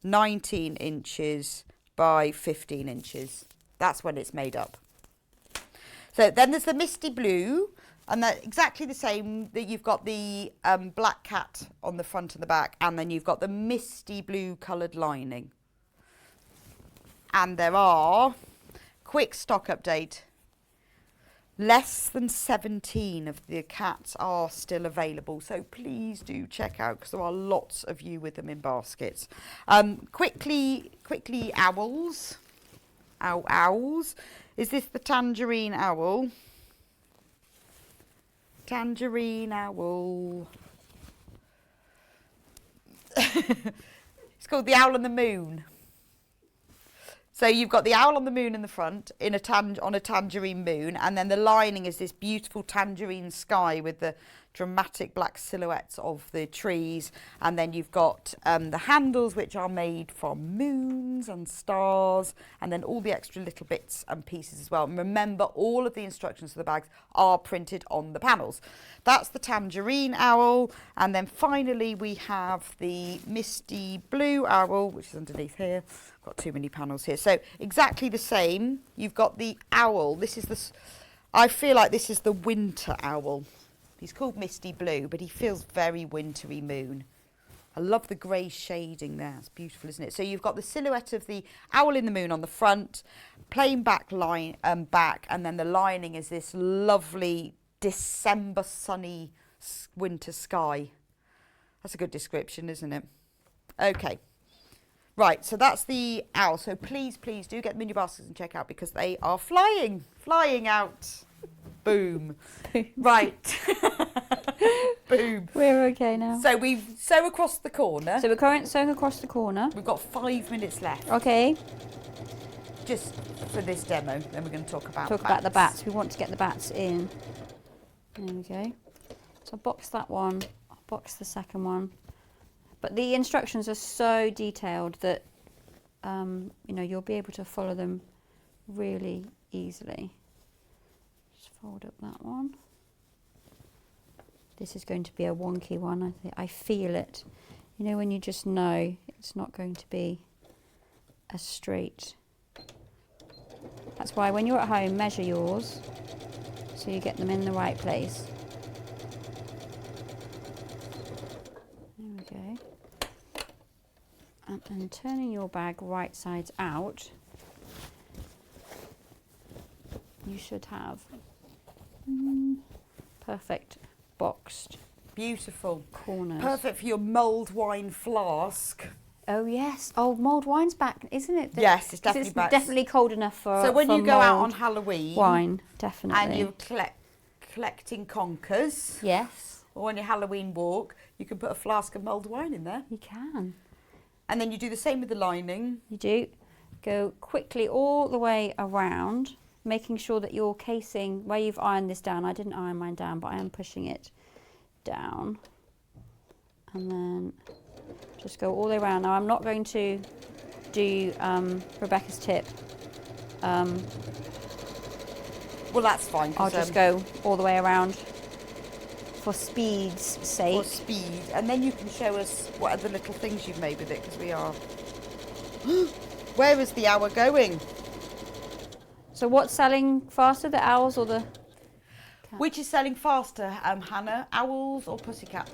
19 inches by 15 inches. That's when it's made up. So then there's the misty blue, and that's exactly the same. That you've got the black cat on the front and the back, and then you've got the misty blue coloured lining. And there are, quick stock update, less than 17 of the cats are still available. So please do check out, because there are lots of you with them in baskets. Quickly, owls. Owls. Is this the tangerine owl? Tangerine owl. It's called the Owl and the Moon. So you've got the owl on the moon in the front on a tangerine moon, and then the lining is this beautiful tangerine sky with the dramatic black silhouettes of the trees, and then you've got the handles, which are made from moons and stars, and then all the extra little bits and pieces as well. And remember, all of the instructions for the bags are printed on the panels. That's the tangerine owl, and then finally we have the misty blue owl, which is underneath here. Got too many panels here. So exactly the same. You've got the owl. This is the, I feel like this is the winter owl. He's called Misty Blue, but he feels very wintry moon. I love the grey shading there. It's beautiful, isn't it? So you've got the silhouette of the owl in the moon on the front, plain back line, back, and then the lining is this lovely December sunny winter sky. That's a good description, isn't it? Okay. Right, so that's the owl. So please, please do get them in your baskets and check out, because they are flying out. Boom. Right. Boom.
We're okay now.
So we sew across the corner.
So we're sewing across the corner.
We've got 5 minutes left.
Okay.
Just for this demo. Then we're going to talk about
about the bats. We want to get the bats in. There we go. So I'll box that one. I'll box the second one. But the instructions are so detailed that you know, you'll be able to follow them really easily. Just fold up that one. This is going to be a wonky one. I feel it. You know, when you just know it's not going to be as straight. That's why when you're at home, measure yours so you get them in the right place. There we go. And then turning your bag right sides out, you should have perfect boxed.
Beautiful.
Corners.
Perfect for your mulled wine flask.
Oh yes. Oh, mulled wine's back, isn't it?
Yes, it's definitely back.
Definitely cold enough for.
So when
for
you go out on
mulled
Halloween,
wine, definitely.
and you're collecting conkers,
Yes,
or on your Halloween walk, you can put a flask of mulled wine in there.
you can.
And then you do the same with the lining.
You do. Go quickly all the way around, making sure that your casing, where you've ironed this down, I didn't iron mine down, but I am pushing it down. And then just go all the way around. Now I'm not going to do Rebecca's tip.
Well, that's fine.
I'll just go all the way around for speed's sake.
For speed. And then you can show us what other little things you've made with it, because we are... Where is the hour going?
So what's selling faster, the owls or the...
Which is selling faster, Hannah? Owls or pussycats?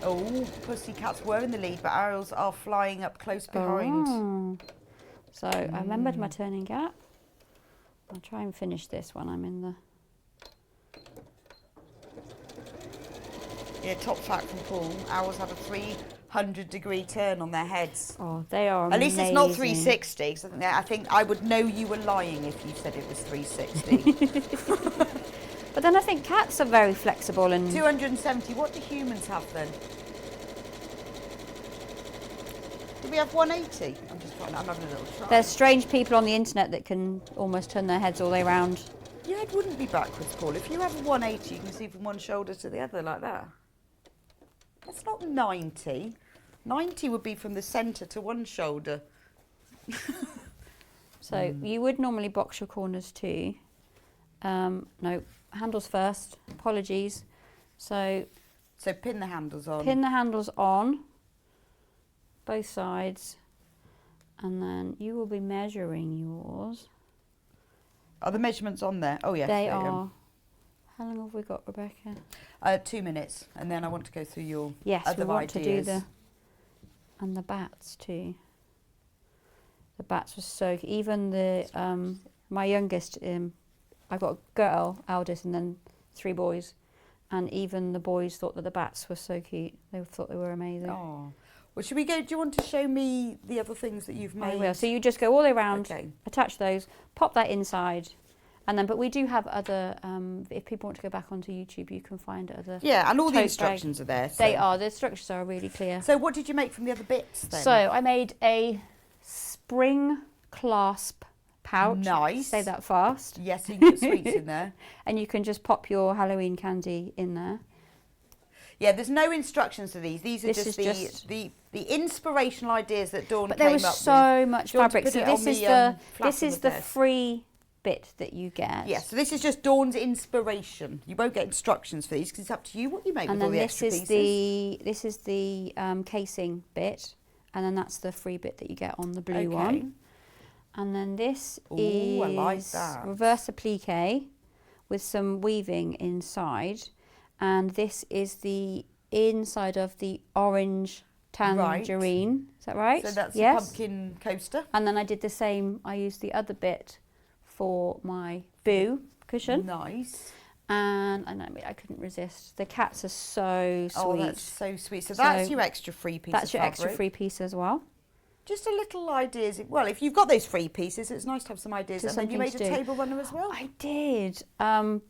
Oh, pussycats were in the lead, but owls are flying up close behind.
Oh. So I remembered my turning gap. I'll try and finish this when I'm in the...
Yeah, top fact from Paul. Owls have a 300-degree turn on their heads.
Oh, they are
At least it's not
amazing.
360. So I think I would know you were lying if you said it was 360.
But then I think cats are very flexible and...
270. What do humans have then? Do we have 180? I'm having a little try.
There's strange people on the internet that can almost turn their heads all the way around.
Yeah, it wouldn't be backwards, Paul. If you have a 180, you can see from one shoulder to the other like that. That's not 90. 90 would be from the centre to one shoulder.
So you would normally box your corners too. No, handles first. Apologies. So
pin the handles on.
pin the handles on both sides, and then you will be measuring yours.
Are the measurements on there? Oh, yes.
They
there you go.
are. How long have we got, Rebecca?
2 minutes, and then I want to go through your
Yes,
other
we want
ideas.
to do and the bats too. The bats were so, even the, my youngest, I've got a girl, eldest, and then 3 boys. And even the boys thought that the bats were so cute. They thought they were amazing.
Oh. Well, should we go? Do you want to show me the other things that you've made?
I will. So you just go all the way around,
Okay.
attach those, pop that inside, and then, but we do have other, if people want to go back onto YouTube, you can find other.
Yeah, and all the
tote
instructions
bag.
are there. So.
They are, the instructions are really clear.
So what did you make from the other bits then?
So I made a spring clasp pouch.
Nice.
Say that fast.
Yes, so you can put sweets in there.
And you can just pop your Halloween candy in there.
Yeah, there's no instructions to these. These are
This
just,
is
the inspirational ideas that Dawn
But
came
there was
up
so
with.
much
Do you want to
fabric.
put
So
it
this
on
is
the,
the
flap
this
on
is
the
the
desk?
free bit that you get.
Yes, so this is just Dawn's inspiration. You won't get instructions for these because it's up to you what you make
And
with all
then
the
this
extra
is
pieces.
this is the casing bit, and then that's the free bit that you get on the blue
Okay.
one. And then this
Ooh,
is
I like that.
reverse applique with some weaving inside, and this is the inside of the orange tangerine. Is that right?
So that's
yes.
a pumpkin coaster.
And then I did the same. I used the other bit for my boo cushion.
Nice.
And I couldn't resist. The cats are so sweet.
Oh, that's so sweet. So that's your extra free piece
That's
of
your extra
fabric.
free piece as well.
Just a little ideas. Well, if you've got those free pieces, it's nice to have some ideas.
Just
And then you made a
something to do.
table runner as well.
I did.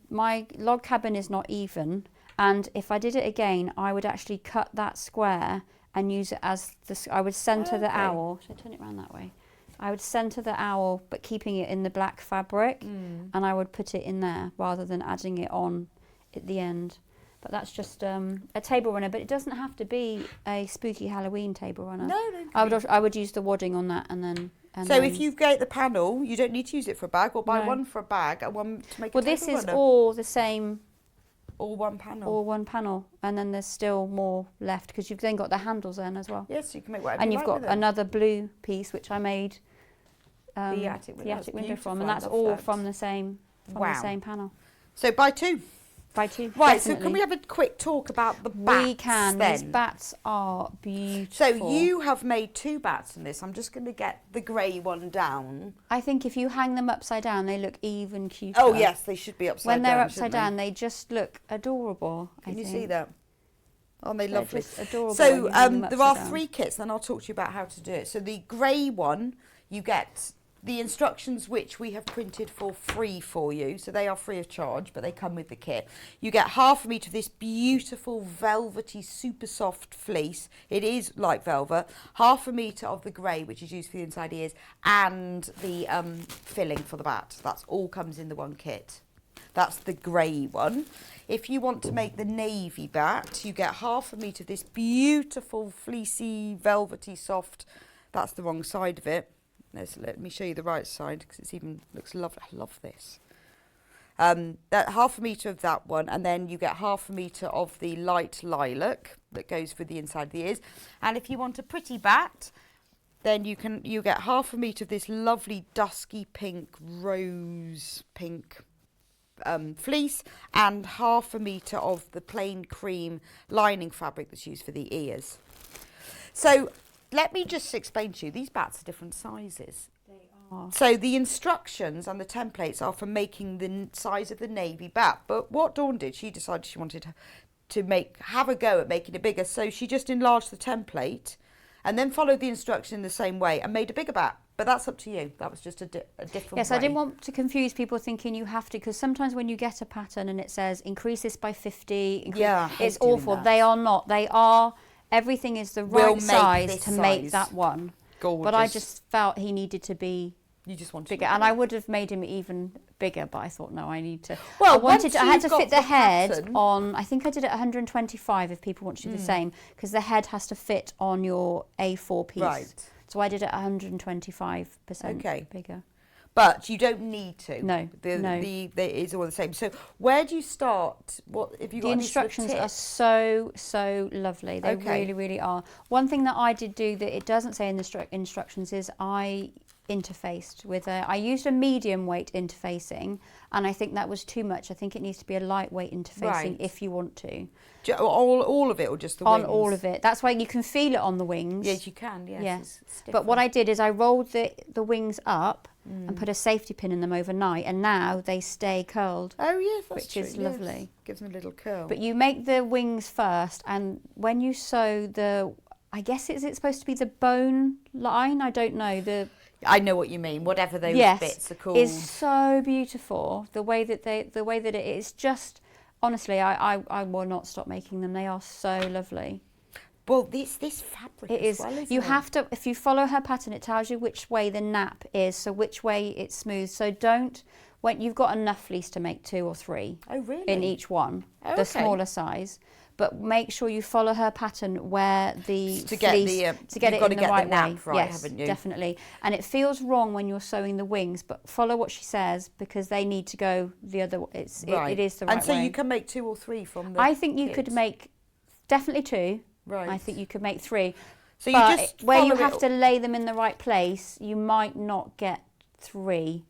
My log cabin is not even, and if I did it again, I would actually cut that square and use it as I would centre the
Okay.
owl. Should I turn it around that way? I would centre the owl, but keeping it in the black fabric, and I would put it in there rather than adding it on at the end. But that's just a table runner, but it doesn't have to be a spooky Halloween table runner.
No.
I would use the wadding on that, and then.
So if you get the panel, you don't need to use it for a bag, or buy
No.
one for a bag and one to make
Well,
a table
this is
runner.
all the same.
All one panel.
All one panel, and then there's still more left because you've then got the handles then as well.
Yes, you can make whatever
And
you
you've
like
got
with it.
another blue piece which I made
The attic window. That's
window from,
beautiful.
and
I
that's
love
all
that.
from the same panel.
So buy 2.
By 2.
Right, so can we have a quick talk about the bats
We can.
then?
These bats are beautiful.
So you have made 2 bats in this. I'm just going to get the grey one down.
I think if you hang them upside down, they look even cuter.
Oh yes, they should be upside
When
down.
they're upside
shouldn't
down, they just look adorable.
Can
I
you
think.
see that? Aren't they
They're
lovely?
just adorable when
So
you hang them
there are
upside down.
3 kits, then I'll talk to you about how to do it. So the grey one, you get the instructions which we have printed for free for you. So they are free of charge, but they come with the kit. You get half a metre of this beautiful velvety, super soft fleece. It is like velvet. Half a metre of the grey, which is used for the inside ears, and the filling for the bat. That's all comes in the one kit. That's the grey one. If you want to make the navy bat, you get half a metre of this beautiful, fleecy, velvety, soft. That's the wrong side of it. Let me show you the right side because it's even looks lovely. I love this. That half a metre of that one, and then you get half a metre of the light lilac that goes for the inside of the ears. And if you want a pretty bat, then you get half a metre of this lovely dusky pink, rose pink fleece, and half a metre of the plain cream lining fabric that's used for the ears. So let me just explain to you, these bats are different sizes.
They are.
So the instructions and the templates are for making the size of the navy bat. But what Dawn did, she decided she wanted to have a go at making it bigger. So she just enlarged the template and then followed the instruction in the same way and made a bigger bat. But that's up to you. That was just a different
Yes,
way.
I didn't want to confuse people thinking you have to, because sometimes when you get a pattern and it says increase this by 50,
Yeah, I hate
it's
doing
awful.
that.
They are not. They are, everything is the
We'll
right
make
size
this
to make
size.
that one.
Gorgeous.
But I just felt he needed to be
You just wanted
bigger,
to
and I would have made him even bigger, but I thought no, I need to.
Well,
I
once
had
you've
to
got
fit the
the
head
pattern-
on. I think I did it 125. If people want to do the same, because the head has to fit on your A4 piece.
Right.
So I did it 125%
Okay.
bigger.
But you don't need to.
No, no.
It's all the same. So where do you start? What have you got?
The
any sort of
instructions are
tips?
so lovely. They
Okay.
really, really are. One thing that I did do that it doesn't say in the instructions is I interfaced with I used a medium weight interfacing, and I think that was too much. I think it needs to be a lightweight interfacing
Right.
if you want to.
All of it, or just the
On
wings?
all of it. That's why you can feel it on the wings.
Yes, you can. Yes.
Yes.
It's
But what
different.
I did is I rolled the wings up and put a safety pin in them overnight, and now they stay curled.
Oh yes, that's
which
true.
is
yes.
lovely.
Gives them a little curl.
But you make the wings first, and when you sew the, I guess is it supposed to be the bone line? I don't know.
I know what you mean. Whatever those
yes,
bits are called.
is so beautiful. The way that it is just, honestly, I will not stop making them. They are so lovely.
Well, this fabric
It
as
is.
well, isn't
You
it?
have to, if you follow her pattern, it tells you which way the nap is, so which way it's smooth. So don't, when you've got enough fleece to make 2 or 3
Oh, really?
in each one,
Oh,
the
okay.
smaller size. But make sure you follow her pattern where the
To get
fleece,
the,
to get
you've
it
got
in
to
the
get
right
the nap
way.
right,
yes,
haven't you?
definitely. And it feels wrong when you're sewing the wings, but follow what she says because they need to go the other.
Right.
It is the right
And so
way.
you can make 2 or 3 from the
I think you could
kit.
make definitely 2.
Right.
I think you could make 3.
So you
But
just
where you
follow
have
it-
to lay them in the right place, you might not get 3.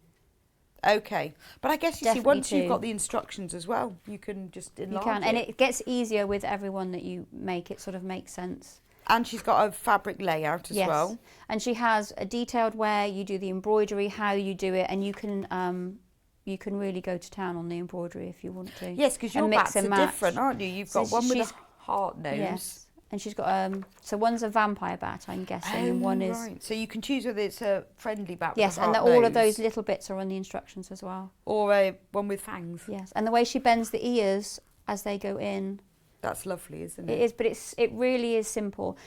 Okay, but I guess you see,
Definitely
once you've
2.
got the instructions as well, you can just
You
enlarge
can, and it gets easier with everyone that you make. It sort of makes sense.
And she's got a fabric layout as
Yes,
well.
and she has a detailed where you do the embroidery, how you do it, and you can really go to town on the embroidery if you want to.
Yes, because your
And mix
bats
and
are
match.
different, aren't you? You've
So
got one with
she's-
a heart nose.
Yes, and she's got so one's a vampire bat, I'm guessing, and one is
right. So you can choose whether it's a friendly bat with
yes,
a
and
heart
all of
nose
those little bits are on the instructions as well.
or a one with fangs.
Yes, and the way she bends the ears as they go in.
That's lovely, isn't
It
it?
is, but it really is simple.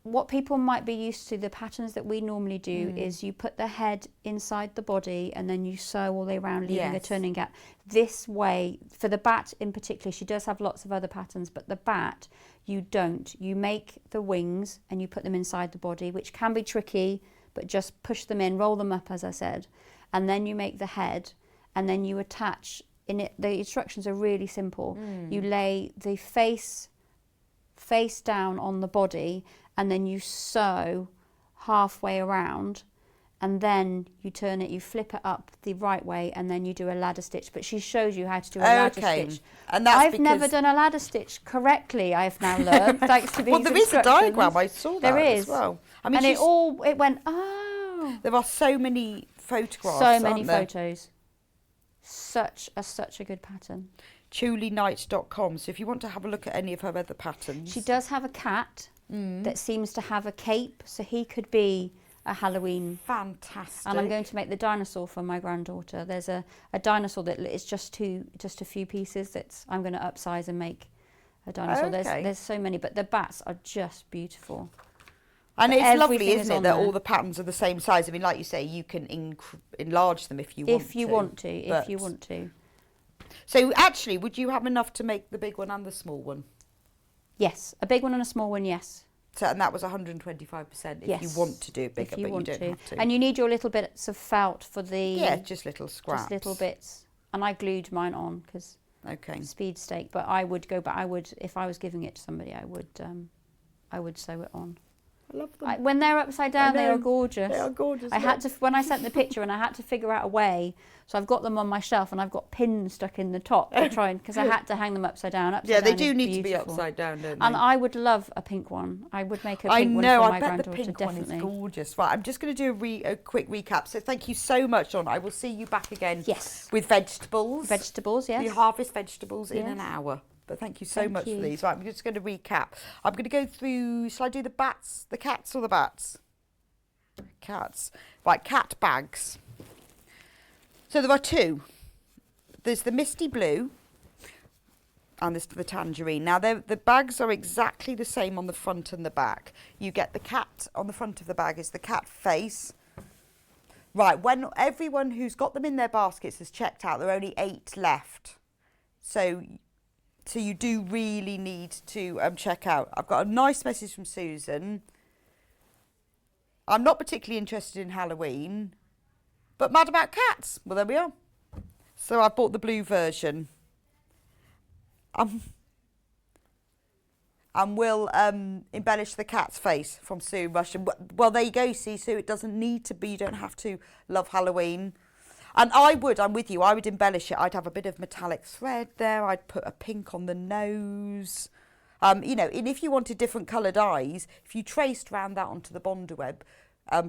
What people might be used to, the patterns that we normally do is you put the head inside the body and then you sew all the way around, leaving a
Yes.
turning gap. This way, for the bat in particular, she does have lots of other patterns, but the bat, you don't. You make the wings and you put them inside the body, which can be tricky, but just push them in, roll them up, as I said, and then you make the head, and then you attach. In it, the instructions are really simple. You lay the face down on the body, and then you sew halfway around, and then you turn it, you flip it up the right way, and then you do a ladder stitch. But she shows you how to do a ladder
Okay.
stitch.
And that's
I've never
because-
done a ladder stitch correctly, I've now learned, thanks to these
Well, there is a
instructions.
diagram. I saw that
There
as
is.
well. I mean,
and
she's-
it went, oh.
there are so many photographs.
So many
aren't there?
photos. Such a good pattern.
ChulieKnight.com. So if you want to have a look at any of her other patterns,
She does have a cat that seems to have a cape, so he could be a Halloween.
fantastic.
And I'm going to make the dinosaur for my granddaughter. There's a dinosaur that is just a few pieces that I'm going to upsize and make a dinosaur.
Okay.
There's so many, but the bats are just beautiful.
And
But
it's lovely,
everything is
isn't it,
on
that
there.
all the patterns are the same size. I mean, like you say, you can enlarge them if you want to.
If you want to.
So actually, would you have enough to make the big one and the small one?
Yes, a big one and a small one, yes.
So, and that was 125% if you
Yes,
want to do it bigger,
if you
but
want
you don't
to.
have to.
And you need your little bits of felt for the...
yeah, just little scraps.
Just little bits. And I glued mine on because
Okay.
speed stake, but I would go back. I would, if I was giving it to somebody, I would sew it on.
I love them.
When they're upside down, they
know.
are gorgeous.
They are gorgeous.
I had to, when I sent the picture, and I had to figure out a way. So I've got them on my shelf, and I've got pins stuck in the top to try and, because I had to hang them upside down.
Yeah, they
down
do
is
need to be
beautiful.
upside down, don't they?
And I would love a pink one. I would make a
I
pink one
know,
for
I
my
bet the
granddaughter,
pink
definitely.
one is gorgeous. Right, I'm just going to do a quick recap. So thank you so much, Dawn. I will see you back again
Yes.
with vegetables.
Vegetables, yes.
We harvest vegetables in an
Yes.
hour. But thank you so
Thank
much
you.
for these. Right, I'm just going to recap. I'm going to go through, shall I do the cats or the bats? Cats. Right, cat bags. So there are 2. There's the misty blue and there's the tangerine. Now, the bags are exactly the same on the front and the back. You get the cat on the front of the bag is the cat face. Right, when everyone who's got them in their baskets has checked out, there are only 8 left. So you do really need to check out. I've got a nice message from Susan. I'm not particularly interested in Halloween, but mad about cats. Well, there we are. So I bought the blue version. And we'll embellish the cat's face from Sue Russian. Well, there you go, see, Sue, it doesn't need to be, you don't have to love Halloween. And I'm with you, I would embellish it. I'd have a bit of metallic thread there. I'd put a pink on the nose. You know, and if you wanted different coloured eyes, if you traced around that onto the Bonder web,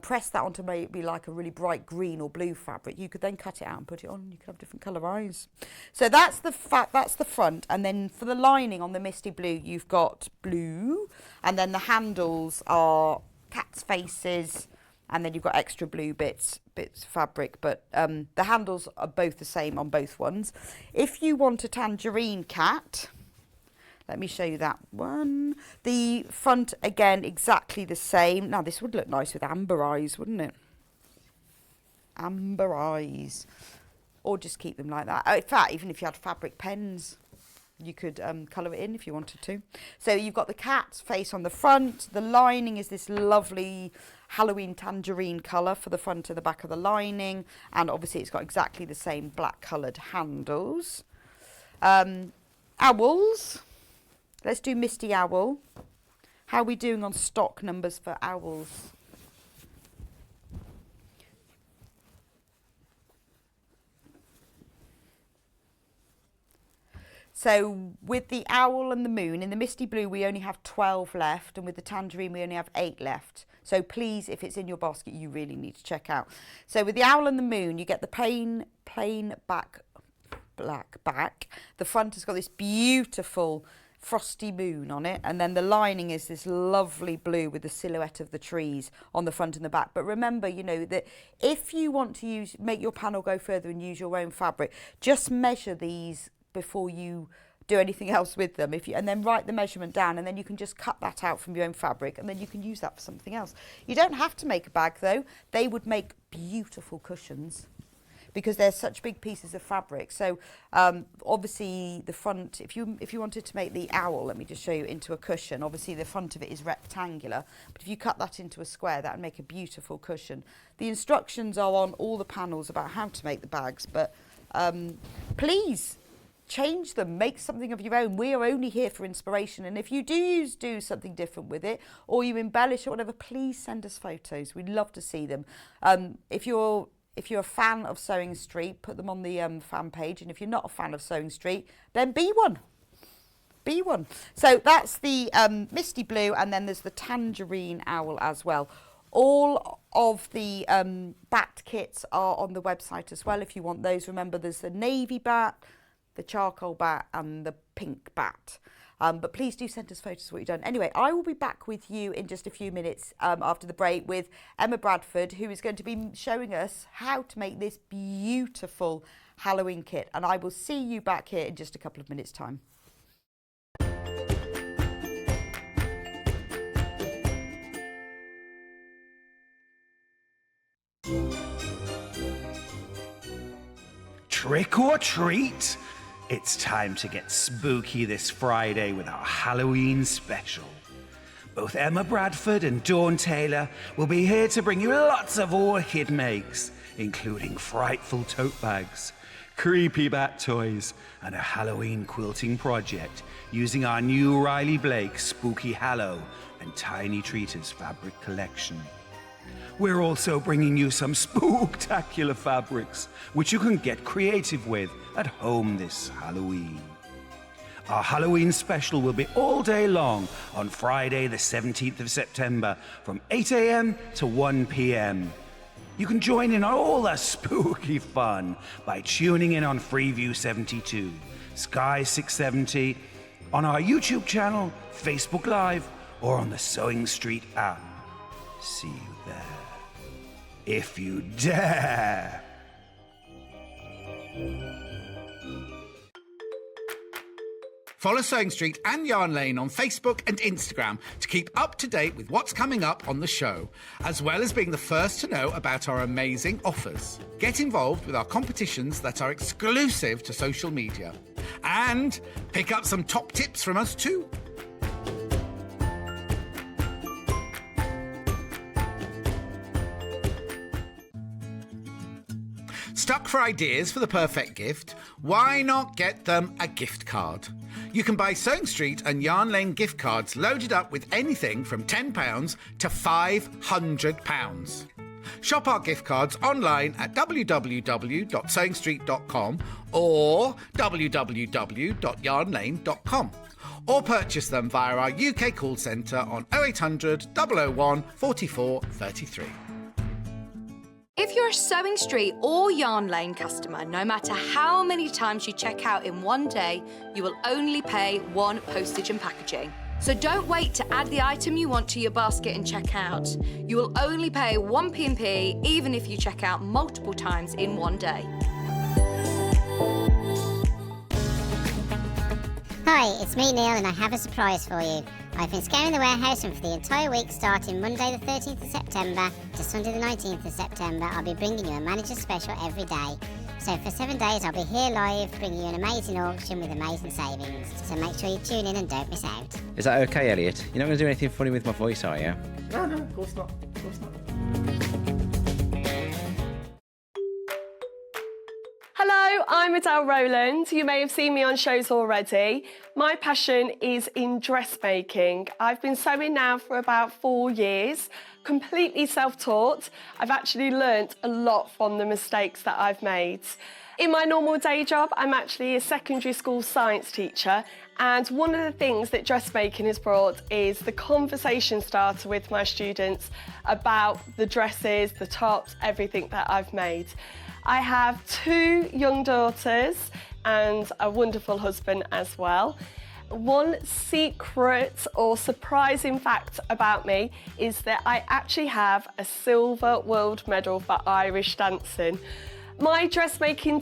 press that onto maybe like a really bright green or blue fabric, you could then cut it out and put it on, and you could have different colour eyes. So that's the front, and then for the lining on the Misty Blue, you've got blue, and then the handles are cats' faces, and then you've got extra blue bits of fabric, but the handles are both the same on both ones. If you want a tangerine cat, let me show you that one. The front, again, exactly the same. Now, this would look nice with amber eyes, wouldn't it? Amber eyes. Or just keep them like that. In fact, even if you had fabric pens, you could colour it in if you wanted to. So you've got the cat's face on the front. The lining is this lovely Halloween tangerine colour for the front and the back of the lining. And obviously it's got exactly the same black coloured handles. Owls. Let's do Misty Owl. How are we doing on stock numbers for owls? So with the owl and the moon, in the Misty Blue we only have 12 left, and with the tangerine we only have 8 left. So please, if it's in your basket, you really need to check out. So with the owl and the moon, you get the plain black back. The front has got this beautiful frosty moon on it, and then the lining is this lovely blue with the silhouette of the trees on the front and the back. But remember, you know, that if you want to make your panel go further and use your own fabric, just measure these before you do anything else with them, and then write the measurement down, and then you can just cut that out from your own fabric, and then you can use that for something else. You don't have to make a bag though. They would make beautiful cushions, because they're such big pieces of fabric. So obviously the front, if you wanted to make the owl, let me just show you, into a cushion, obviously the front of it is rectangular, but if you cut that into a square, that would make a beautiful cushion. The instructions are on all the panels about how to make the bags, but please change them, make something of your own. We are only here for inspiration, and if you do something different with it, or you embellish or whatever, please send us photos. We'd love to see them. If you're a fan of Sewing Street, put them on the fan page. And if you're not a fan of Sewing Street, then be one. Be one. So that's the Misty Blue, and then there's the Tangerine Owl as well. All of the bat kits are on the website as well if you want those. Remember, there's the navy bat, the charcoal bat, and the pink bat. But please do send us photos of what you've done. Anyway, I will be back with you in just a few minutes after the break with Emma Bradford, who is going to be showing us how to make this beautiful Halloween kit. And I will see you back here in just a couple of minutes' time.
Trick or treat? It's time to get spooky this Friday with our Halloween special. Both Emma Bradford and Dawn Taylor will be here to bring you lots of orchid makes, including frightful tote bags, creepy bat toys, and a Halloween quilting project using our new Riley Blake Spooky Hallow and Tiny Treaters fabric collection. We're also bringing you some spooktacular fabrics, which you can get creative with at home this Halloween. Our Halloween special will be all day long on Friday the 17th of September from 8 a.m. to 1 p.m. You can join in on all the spooky fun by tuning in on Freeview 72, Sky 670, on our YouTube channel, Facebook Live, or on the Sewing Street app. See you there, if you dare.
Follow Sewing Street and Yarn Lane on Facebook and Instagram to keep up to date with what's coming up on the show, as well as being the first to know about our amazing offers. Get involved with our competitions that are exclusive to social media. And pick up some top tips from us too. Stuck for ideas for the perfect gift? Why not get them a gift card? You can buy Sewing Street and Yarn Lane gift cards loaded up with anything from £10 to £500. Shop our gift cards online at www.sewingstreet.com or www.yarnlane.com, or purchase them via our UK call centre on 0800 001 44 33.
If you're a Sewing Street or Yarn Lane customer, no matter how many times you check out in one day, you will only pay one postage and packaging. So don't wait to add the item you want to your basket and check out. You will only pay one P&P even if you check out multiple times in one day.
Hi, it's me Neil and I have a surprise for you. I've been scouring the warehouse and for the entire week starting Monday the 13th of September to Sunday the 19th of September I'll be bringing you a manager special every day. So for 7 days I'll be here live bringing you an amazing auction with amazing savings. So make sure you tune in and don't miss out.
Is that okay, Elliot? You're not going to do anything funny with my voice, are you?
No, of course not. Of course not.
Hello, I'm Adele Rowland. You may have seen me on shows already. My passion is in dressmaking. I've been sewing now for about 4 years, completely self-taught. I've actually learnt a lot from the mistakes that I've made. In my normal day job, I'm actually a secondary school science teacher, and one of the things that dressmaking has brought is the conversation starter with my students about the dresses, the tops, everything that I've made. I have 2 young daughters and a wonderful husband as well. One secret or surprising fact about me is that I actually have a silver world medal for Irish dancing. My dressmaking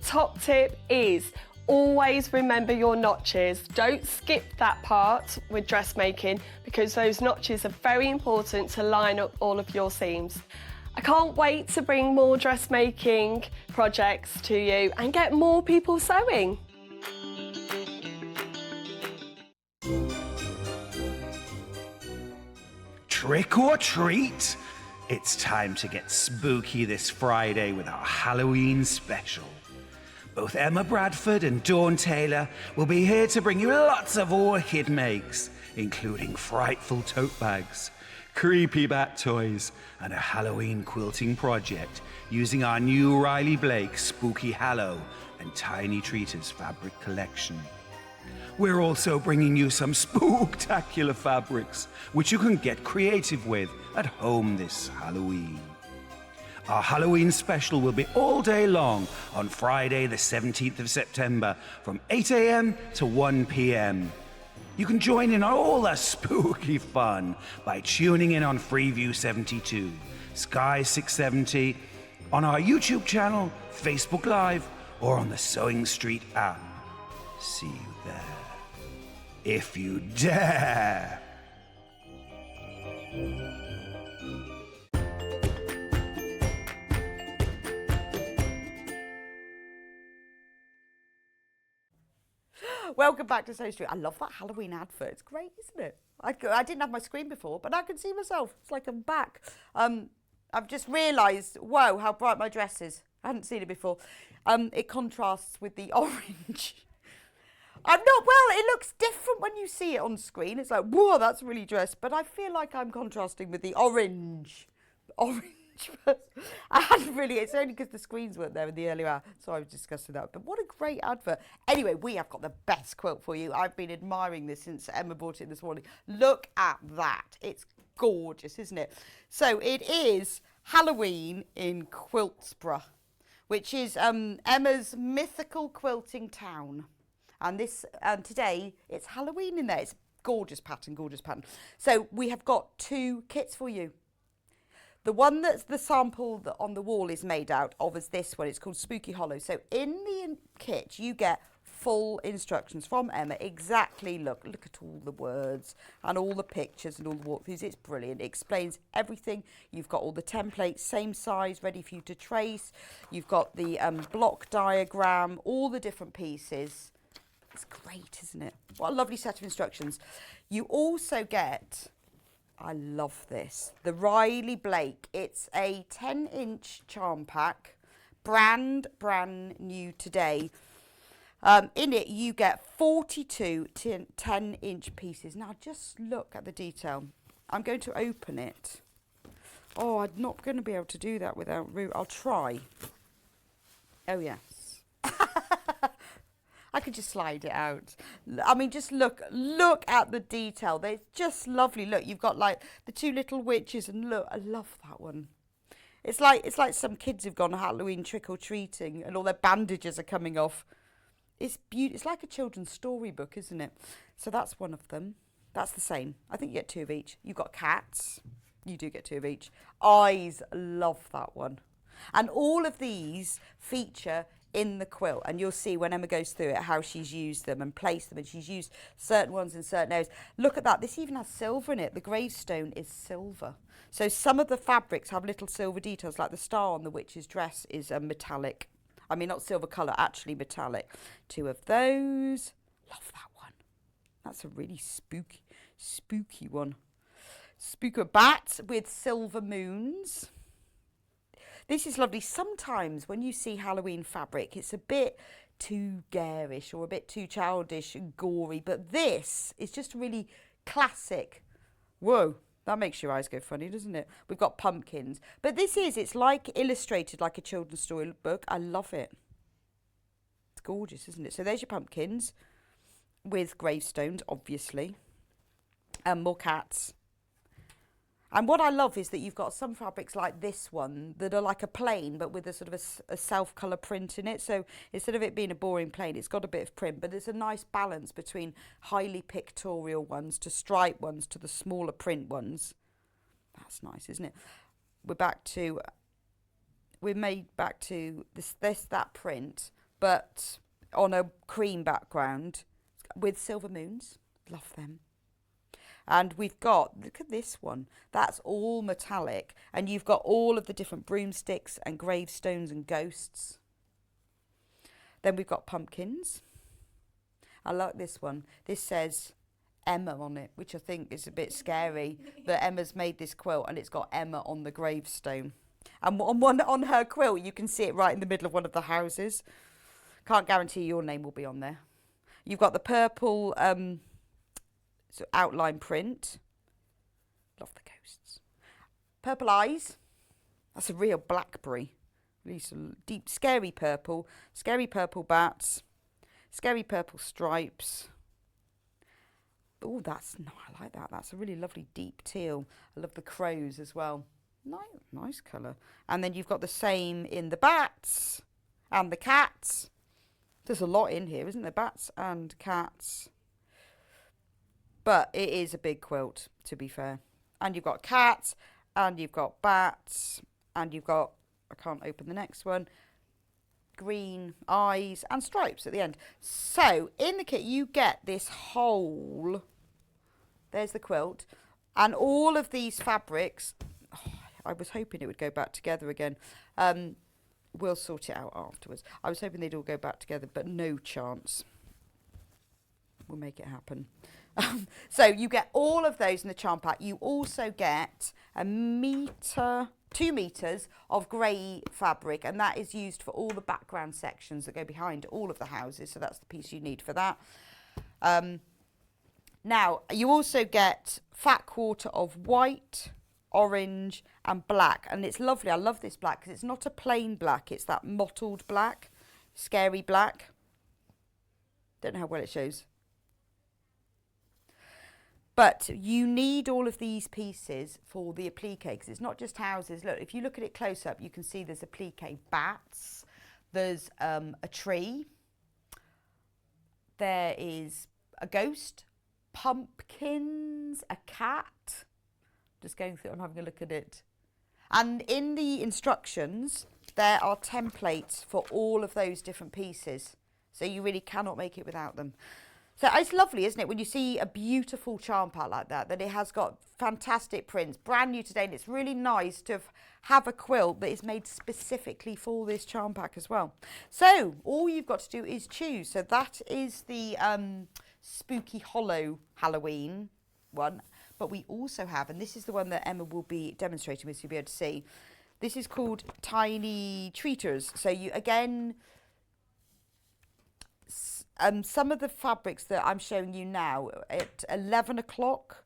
top tip is always remember your notches. Don't skip that part with dressmaking because those notches are very important to line up all of your seams. I can't wait to bring more dressmaking projects to you and get more people sewing.
Trick or treat? It's time to get spooky this Friday with our Halloween special. Both Emma Bradford and Dawn Taylor will be here to bring you lots of orchid makes, including frightful tote bags, creepy bat toys, and a Halloween quilting project using our new Riley Blake Spooky Hallow and Tiny Treaters fabric collection. We're also bringing you some spooktacular fabrics, which you can get creative with at home this Halloween. Our Halloween special will be all day long on Friday the 17th of September from 8 a.m. to 1 p.m. You can join in on all the spooky fun by tuning in on Freeview 72, Sky 670, on our YouTube channel, Facebook Live, or on the Sewing Street app. See you there. If you dare.
Welcome back to Sewing Street. I love that Halloween advert. It's great, isn't it? I didn't have my screen before, but I can see myself. It's like I'm back. I've just realised, whoa, how bright my dress is. I hadn't seen it before. It contrasts with the orange. It looks different when you see it on screen. It's like, whoa, that's really dressed. But I feel like I'm contrasting with the orange. I hadn't really, it's only because the screens weren't there in the earlier hour, so I was discussing that. But what a great advert. Anyway, we have got the best quilt for you. I've been admiring this since Emma bought it this morning. Look at that. It's gorgeous, isn't it? So it is Halloween in Quiltsborough, which is Emma's mythical quilting town. And today it's Halloween in there. It's gorgeous pattern, gorgeous pattern. So we have got 2 kits for you. The one that's the sample that on the wall is made out of is this one. It's called Spooky Hollow. So in the kit, you get full instructions from Emma. Exactly, look at all the words and all the pictures and all the walkthroughs. It's brilliant. It explains everything. You've got all the templates, same size, ready for you to trace. You've got the block diagram, all the different pieces. It's great, isn't it? What a lovely set of instructions. You also get, I love this, the Riley Blake. It's a 10-inch charm pack, brand new today. In it, you get 42 10-inch pieces. Now, just look at the detail. I'm going to open it. Oh, I'm not going to be able to do that without root. I'll try. Oh, yes. I could just slide it out. I mean, just look at the detail. They're just lovely. Look, you've got like the two little witches, and look, I love that one. It's like some kids have gone Halloween trick-or-treating and all their bandages are coming off. It's beautiful. It's like a children's storybook, isn't it? So that's one of them. That's the same. I think you get 2 of each. You've got cats. You do get 2 of each. Eyes, love that one. And all of these feature in the quilt, and you'll see when Emma goes through it how she's used them and placed them, and she's used certain ones in certain areas. Look at that. This even has silver in it. The gravestone is silver. So some of the fabrics have little silver details, like the star on the witch's dress is a metallic. I mean, not silver colour, actually metallic. 2 of those. Love that one. That's a really spooky one. Spooker bat with silver moons. This is lovely. Sometimes when you see Halloween fabric, it's a bit too garish or a bit too childish and gory. But this is just really classic. Whoa, that makes your eyes go funny, doesn't it? We've got pumpkins. But it's like illustrated like a children's story book. I love it. It's gorgeous, isn't it? So there's your pumpkins with gravestones, obviously. And more cats. And what I love is that you've got some fabrics like this one that are like a plain but with a sort of a self-colour print in it. So instead of it being a boring plain, it's got a bit of print, but there's a nice balance between highly pictorial ones to stripe ones to the smaller print ones. That's nice, isn't it? We're made back to that print, but on a cream background with silver moons. Love them. And we've got, look at this one, that's all metallic. And you've got all of the different broomsticks and gravestones and ghosts. Then we've got pumpkins. I like this one. This says Emma on it, which I think is a bit scary, that Emma's made this quilt and it's got Emma on the gravestone. And on her quilt, you can see it right in the middle of one of the houses. Can't guarantee your name will be on there. You've got the purple... so outline print. Love the ghosts. Purple eyes. That's a real blackberry. Really some deep, scary purple bats. Scary purple stripes. Oh, I like that. That's a really lovely deep teal. I love the crows as well. Nice colour. And then you've got the same in the bats and the cats. There's a lot in here, isn't there? Bats and cats. But it is a big quilt, to be fair. And you've got cats, and you've got bats, and you've got, I can't open the next one, green eyes and stripes at the end. So in the kit, you get this whole, there's the quilt, and all of these fabrics, I was hoping it would go back together again. We'll sort it out afterwards. I was hoping they'd all go back together, but no chance. We'll make it happen. So you get all of those in the charm pack. You also get 2 meters of grey fabric, and that is used for all the background sections that go behind all of the houses. So that's the piece you need for that. Now, you also get fat quarter of white, orange and black, and it's lovely. I love this black because it's not a plain black, it's that mottled black, scary black. Don't know how well it shows. But you need all of these pieces for the applique, because it's not just houses. Look, if you look at it close up, you can see there's applique bats, there's a tree, there is a ghost, pumpkins, a cat. Just going through and having a look at it. And in the instructions, there are templates for all of those different pieces. So you really cannot make it without them. So it's lovely, isn't it, when you see a beautiful charm pack like that it has got fantastic prints, brand new today, and it's really nice to have a quilt that is made specifically for this charm pack as well. So all you've got to do is choose. So that is the Spooky Hollow Halloween one, but we also have, and this is the one that Emma will be demonstrating with, so you'll be able to see, This is called Tiny Treaters. So you, again, some of the fabrics that I'm showing you now at 11 o'clock,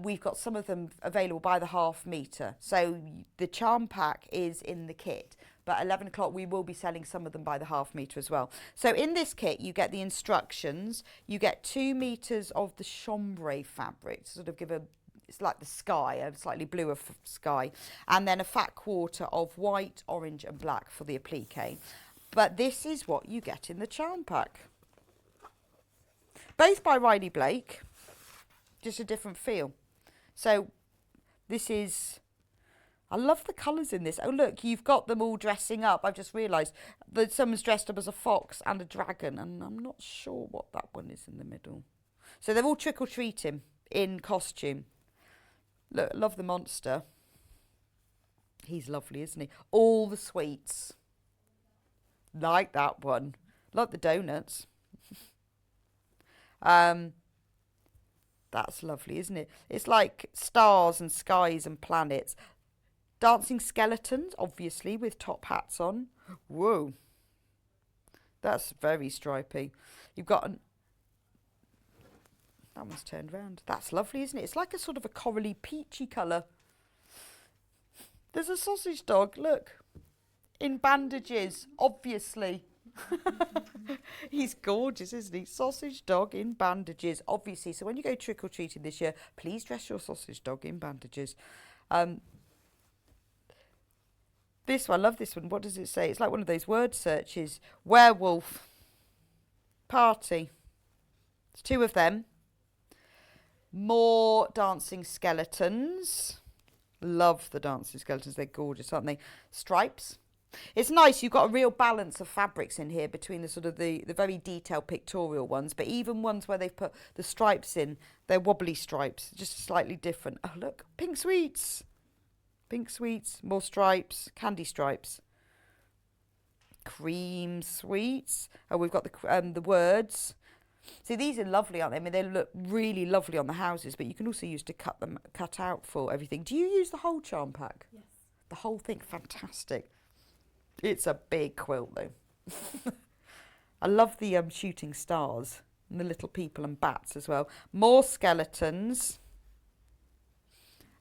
we've got some of them available by the half metre. So the charm pack is in the kit, but at 11 o'clock we will be selling some of them by the half metre as well. So in this kit you get the instructions, you get 2 metres of the chambray fabric to sort of give a, it's like the sky, a slightly bluer sky, and then a fat quarter of white, orange and black for the applique. But this is what you get in the charm pack. Both by Riley Blake, just a different feel. So this is, I love the colours in this. Oh look, you've got them all dressing up. I've just realised that someone's dressed up as a fox and a dragon, and I'm not sure what that one is in the middle. So they're all trick-or-treating in costume. Look, love the monster. He's lovely, isn't he? All the sweets. Like that one. Like the donuts. That's lovely, isn't it? It's like stars and skies and planets. Dancing skeletons, obviously, with top hats on. Whoa. That's very stripy. You've got an... That one's turned round. That's lovely, isn't it? It's like a sort of a corally peachy colour. There's a sausage dog, look. In bandages, obviously. He's gorgeous, isn't he? Sausage dog in bandages, obviously. So when you go trick-or-treating this year, please dress your sausage dog in bandages. This one, I love this one. What does it say? It's like one of those word searches. Werewolf. Party. It's 2 of them. More dancing skeletons. Love the dancing skeletons. They're gorgeous, aren't they? Stripes. It's nice, you've got a real balance of fabrics in here between the sort of the very detailed pictorial ones, but even ones where they've put the stripes in, they're wobbly stripes, just slightly different. Oh look, pink sweets. Pink sweets, more stripes, candy stripes. Cream sweets. Oh, we've got the words. See, these are lovely, aren't they? I mean, they look really lovely on the houses, but you can also use to cut out for everything. Do you use the whole charm pack? Yes. The whole thing, fantastic. It's a big quilt though. I love the shooting stars and the little people and bats as well. More skeletons.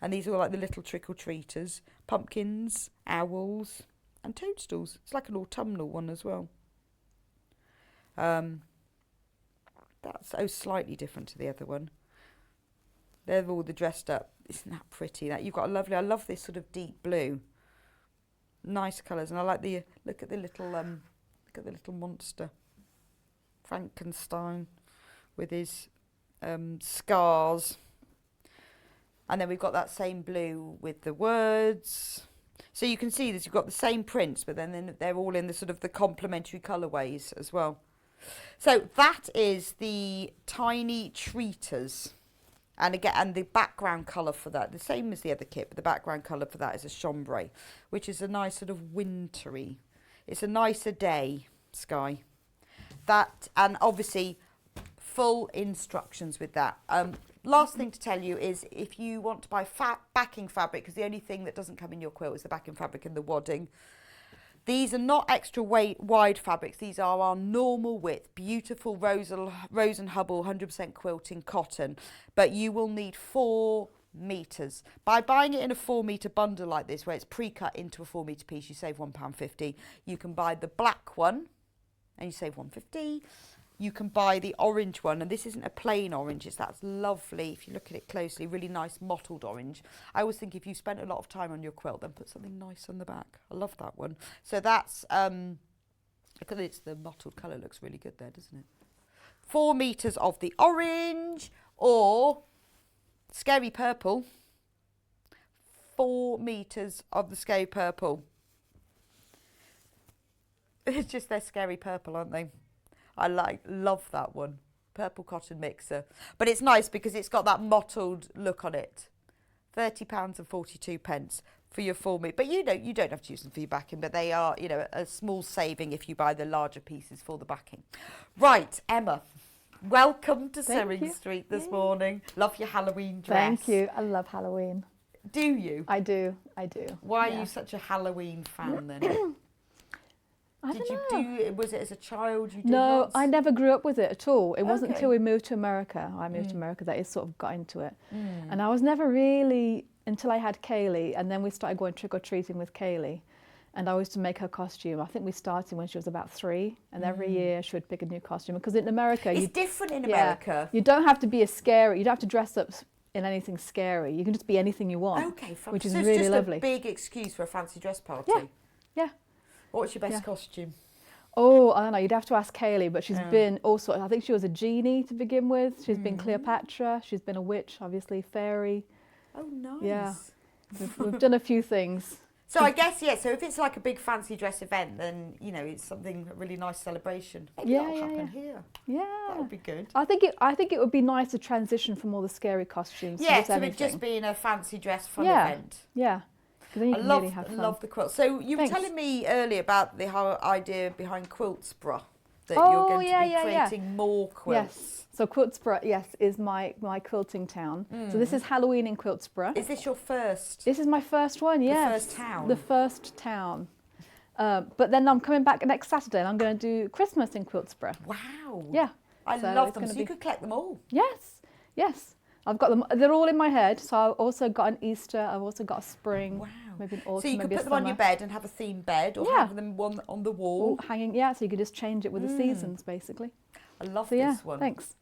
And these are all like the little trick-or-treaters. Pumpkins, owls and toadstools. It's like an autumnal one as well. That's slightly different to the other one. They're all the dressed up. Isn't that pretty? That you've got a lovely, I love this sort of deep blue. Nice colours, and I like the look at the little monster, Frankenstein, with his scars. And then we've got that same blue with the words. So you can see this. You've got the same prints, but then they're all in the sort of the complementary colourways as well. So that is the Tiny Treaters. And again, and the background colour for that, the same as the other kit, but the background colour for that is a chambray, which is a nice sort of wintry. It's a nicer day sky. That, and obviously full instructions with that. Last thing to tell you is if you want to buy backing fabric, because the only thing that doesn't come in your quilt is the backing fabric and the wadding. These are not extra wide fabrics. These are our normal width, beautiful Rose and Hubble 100% quilting cotton. But you will need 4 metres. By buying it in a 4 metre bundle like this, where it's pre-cut into a 4 metre piece, you save £1.50. You can buy the black one and you save £1.50. You can buy the orange one, and this isn't a plain orange, it's that lovely, if you look at it closely, really nice mottled orange. I always think if you spent a lot of time on your quilt, then put something nice on the back. I love that one. So that's, because it's the mottled colour, looks really good there, doesn't it? 4 metres of the orange, or scary purple. 4 metres of the scary purple. It's just they're scary purple, aren't they? I love that one, purple cotton mixer. But it's nice because it's got that mottled look on it. £30.42 for your 4 metre. But you don't have to use them for your backing, but they are, a small saving if you buy the larger pieces for the backing. Right, Emma, welcome to Sewing Street this morning. Love your Halloween dress.
Thank you. I love Halloween.
Do you?
I do.
Why
yeah.
are you such a Halloween fan then?
I
Did
don't
you
know.
was it as a child you did
No,
lots?
I never grew up with it at all. It wasn't
Okay.
until we moved to America. I moved to America that it sort of got into it. And I was never really, until I had Kaylee, and then we started going trick-or-treating with Kaylee. And I used to make her costume. I think we started when she was about 3, and every year she would pick a new costume. Because in America...
It's different in
yeah,
America.
you don't have to be you don't have to dress up in anything scary. You can just be anything you want,
Okay,
which is
so
really
it's just
lovely.
a big excuse for a fancy dress party.
Yeah.
What's your best
Yeah.
costume?
Oh, I don't know. You'd have to ask Kaylee, but she's been all sorts. I think she was a genie to begin with. She's been Cleopatra. She's been a witch, obviously, fairy.
Oh, nice.
Yeah, we've done a few things.
So I guess, yeah, so if it's like a big fancy dress event, then, you know, it's something, a really nice celebration. Maybe that'll happen here.
Yeah.
That would be good.
I think it would be nice to transition from all the scary costumes
Yeah,
to
so it just being a fancy dress fun event.
Yeah. 'Cause then you
I
can
love,
really have fun.
love the quilt. So you
Thanks.
were telling me earlier about the whole idea behind Quiltsbra, that
Oh,
you're going
yeah,
to be
yeah, yeah.
creating more quilts.
Yes. So Quiltsborough, yes, is my quilting town. So this is Halloween in Quiltsborough.
Is this your first?
This is my first one, yes.
first town?
The first town. But then I'm coming back next Saturday and I'm going to do Christmas in Quiltsborough.
Wow.
Yeah.
I
So
love
it's
them.
gonna
So you
be-
could collect them all.
Yes, yes. I've got them, they're all in my head. So I've also got an Easter, I've also got a spring,
Wow.
maybe an autumn,
So you could
maybe
put
a
them on your
summer.
bed and have a themed bed, or
Yeah.
have them one on the wall.
All hanging, yeah, so you could just change it with the seasons, basically.
I love
So yeah,
this one.
thanks.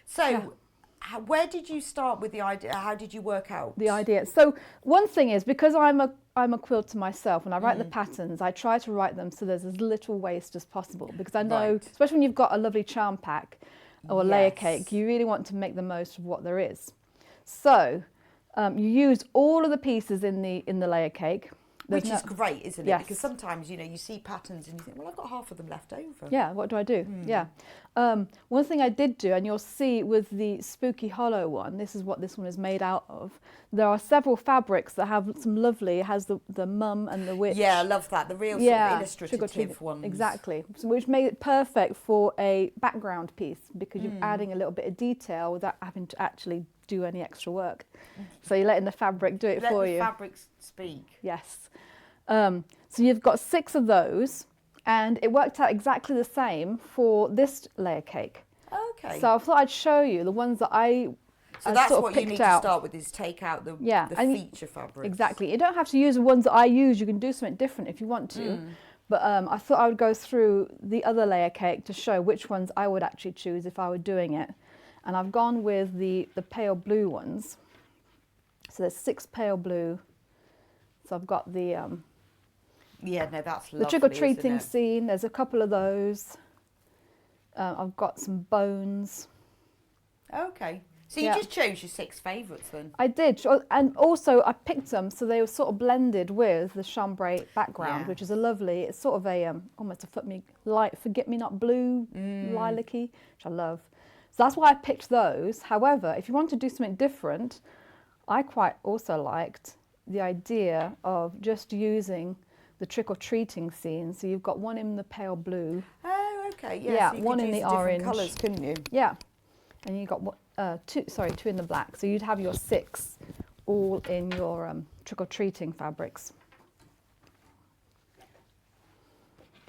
So,
Yeah.
where did you start with the idea? How did you work out
The idea. So one thing is, because I'm a quilter myself, when I write the patterns, I try to write them so there's as little waste as possible, because I know,
Right.
especially when you've got a lovely charm pack or a layer
Yes.
cake, you really want to make the most of what there is. So you use all of the pieces in the layer cake. There's
Which is great, isn't it?
Yes.
Because sometimes, you know, you see patterns and you think, well, I've got half of them left over.
Yeah, what do I do? Yeah. One thing I did do, and you'll see with the Spooky Hollow one, this is what this one is made out of. There are several fabrics that have some lovely, it has the mum and the witch.
Yeah, I love that. The real sort of illustrative
trick-or-treat.
ones.
Exactly. So, which made it perfect for a background piece, because you're adding a little bit of detail without having to actually do any extra work. So you're letting the fabric do it
Let
for
the
you.
fabrics speak.
Yes. So you've got 6 of those, and it worked out exactly the same for this layer cake.
Okay.
So I thought I'd show you the ones that I
So that's
sort of
what you
picked
need
out.
to start with, is take out the
and
feature fabrics.
Exactly. You don't have to use the ones that I use. You can do something different if you want to. But I thought I would go through the other layer cake to show which ones I would actually choose if I were doing it. And I've gone with the pale blue ones. So there's 6 pale blue. So I've got the
Yeah, no, that's lovely.
trick-or-treating
isn't it?
scene. There's a couple of those. I've got some bones.
Okay. So you
Yeah.
just chose your 6 favourites then?
I did, and also I picked them so they were sort of blended with the chambray background,
Yeah.
which is a lovely. It's sort of a almost a forget-me-not blue, lilac-y, which I love. So that's why I picked those. However, if you want to do something different, I quite also liked the idea of just using the trick-or-treating scene. So you've got one in the pale blue,
Oh, okay. Yeah,
Yeah,
so you
one
could
in
use
the
different
orange.
colours, couldn't you?
yeah, and you got 2 in the black. So you'd have your 6 all in your trick-or-treating fabrics.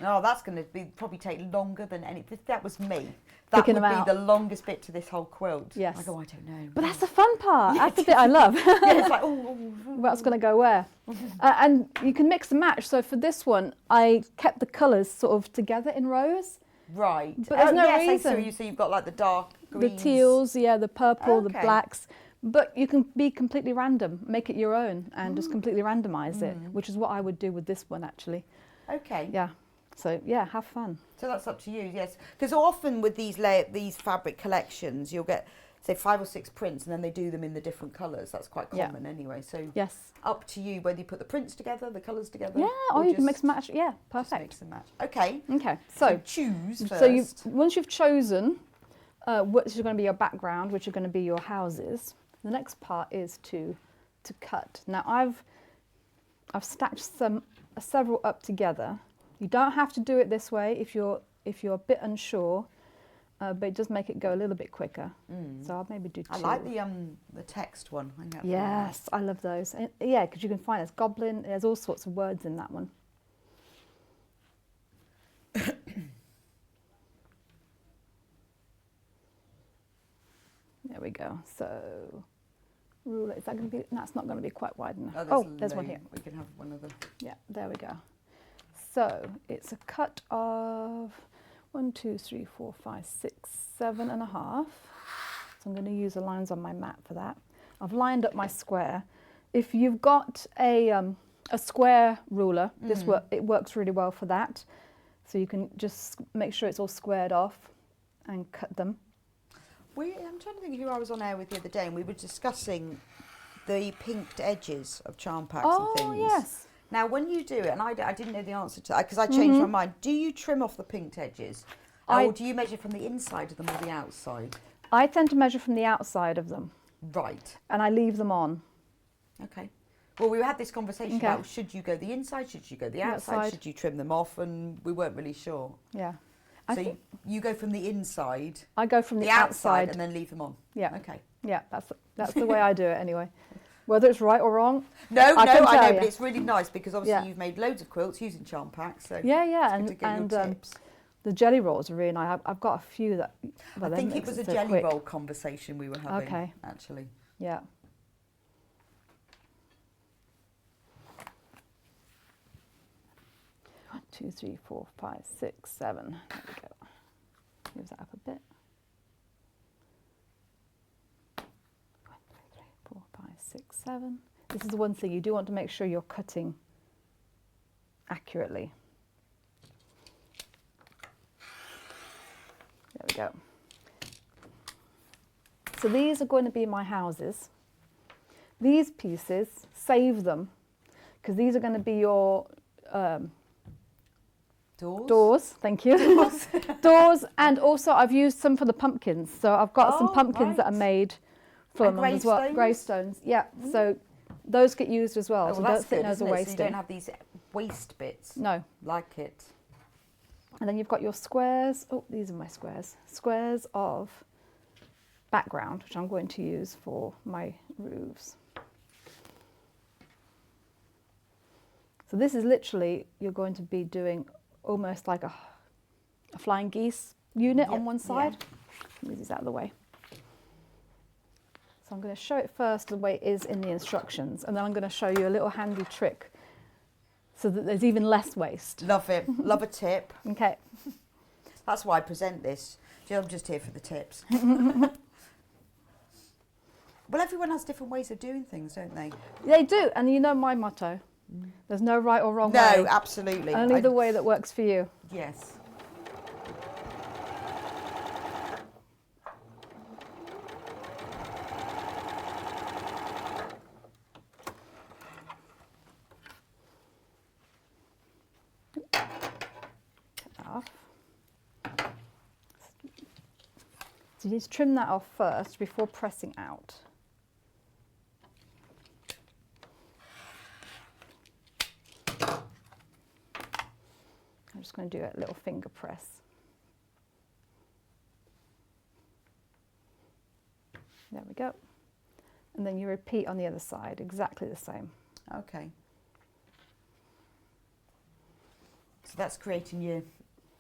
Oh, that's going to probably take longer than any. If that was me, that
Picking
would
them
be
out.
the longest bit to this whole quilt.
Yes.
I go, I don't know.
But that's the fun part. That's the bit I love.
yeah, it's like, oh.
What's going to go where? And you can mix and match. So for this one, I kept the colours sort of together in rows.
Right.
But there's no
yes,
reason.
So you've got like the dark greens.
The teals, yeah, the purple, the
Okay.
blacks. But you can be completely random, make it your own, and just completely randomise it, which is what I would do with this one, actually.
Okay.
Yeah. So, yeah, have fun.
So that's up to you, yes. Because often with these fabric collections, you'll get, say, 5 or 6 prints, and then they do them in the different colours. That's quite
Yeah.
common anyway. So
Yes.
up to you whether you put the prints together, the colours together.
Yeah, or you can mix
just
and match. Yeah,
just
perfect.
mix and match. Okay.
Okay,
So
so
choose first.
So once you've chosen which is going to be your background, which are going to be your houses, the next part is to cut. Now I've stacked several up together. You don't have to do it this way if you're a bit unsure.
but it does make it go a little bit quicker. So I'll maybe do 2.
I like the text one. I think that's
Yes, I love those. And, yeah, because you can find there's goblin, there's all sorts of words in that one. There we go. So, ruler, is that going to be, that's not going to be quite wide enough. There's one here.
We can have one of them.
Yeah, there we go. So, it's a cut of 1, 2, 3, 4, 5, 6, 7.5. So I'm going to use the lines on my mat for that. I've lined up my square. If you've got a square ruler, it works really well for that. So you can just make sure it's all squared off and cut them.
I'm trying to think who I was on air with the other day, and we were discussing the pinked edges of charm packs and things.
Oh, yes.
Now, when you do it, and I didn't know the answer to that because I changed my mind, do you trim off the pinked edges? Or do you measure from the inside of them or the outside?
I tend to measure from the outside of them.
Right.
And I leave them on.
Okay. Well, we had this conversation about should you go the inside, should you go the outside, should you trim them off, and we weren't really sure.
Yeah.
So you go from the inside.
I go from the
outside and then leave them on.
Yeah.
Okay.
Yeah, that's the way I do it anyway. Whether it's right or wrong.
I know, but it's really nice because obviously you've made loads of quilts using charm packs. So
and the jelly rolls are really nice. I've got a few that.
I think it was a jelly roll conversation we were having.
Okay.
Actually.
Yeah. One, 2, 3, 4, 5, 6, 7. There we go. Move that up a bit. 1, 2, 3, 4, 5, 6, 7. This is the one thing you do want to make sure you're cutting accurately. There we go. So these are going to be my houses. These pieces, save them, because these are going to be your doors. Thank you. Doors, and also I've used some for the pumpkins. So I've got some pumpkins that are made from them as well. Gravestones. Yeah. So those get used as well.
Oh,
so
well,
don't think those are wasted.
So you don't have these waste bits.
No.
Like it.
And then you've got your squares. Oh, these are my squares. Squares of background, which I'm going to use for my roofs. So this is literally, you're going to be doing almost like a flying geese unit on one side. Move these out of the way. So I'm going to show it first the way it is in the instructions, and then I'm going to show you a little handy trick so that there's even less waste.
Love it. Love a tip.
Okay.
That's why I present this. I'm just here for the tips. Well, everyone has different ways of doing things, don't they?
They do, and you know my motto. There's no right or wrong way.
No, absolutely.
Only the way that works for you.
Yes.
Off. So you need to trim that off first before pressing out. I'm just going to do a little finger press. There we go. And then you repeat on the other side, exactly the same.
Okay. So that's creating your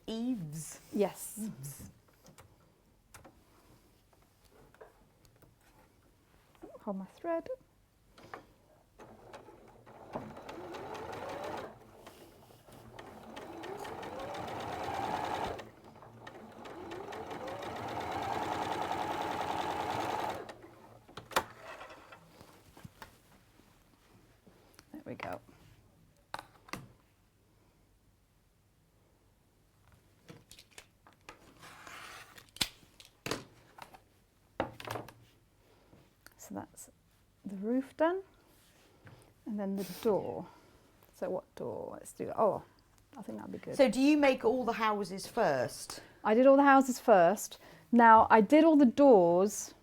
eaves.
Yes. Hold my thread. There we go. So that's the roof done, and then the door. So what door? Let's do. Oh, I think that'd be good.
So do you make all the houses first?
I did all the houses first. Now I did all the doors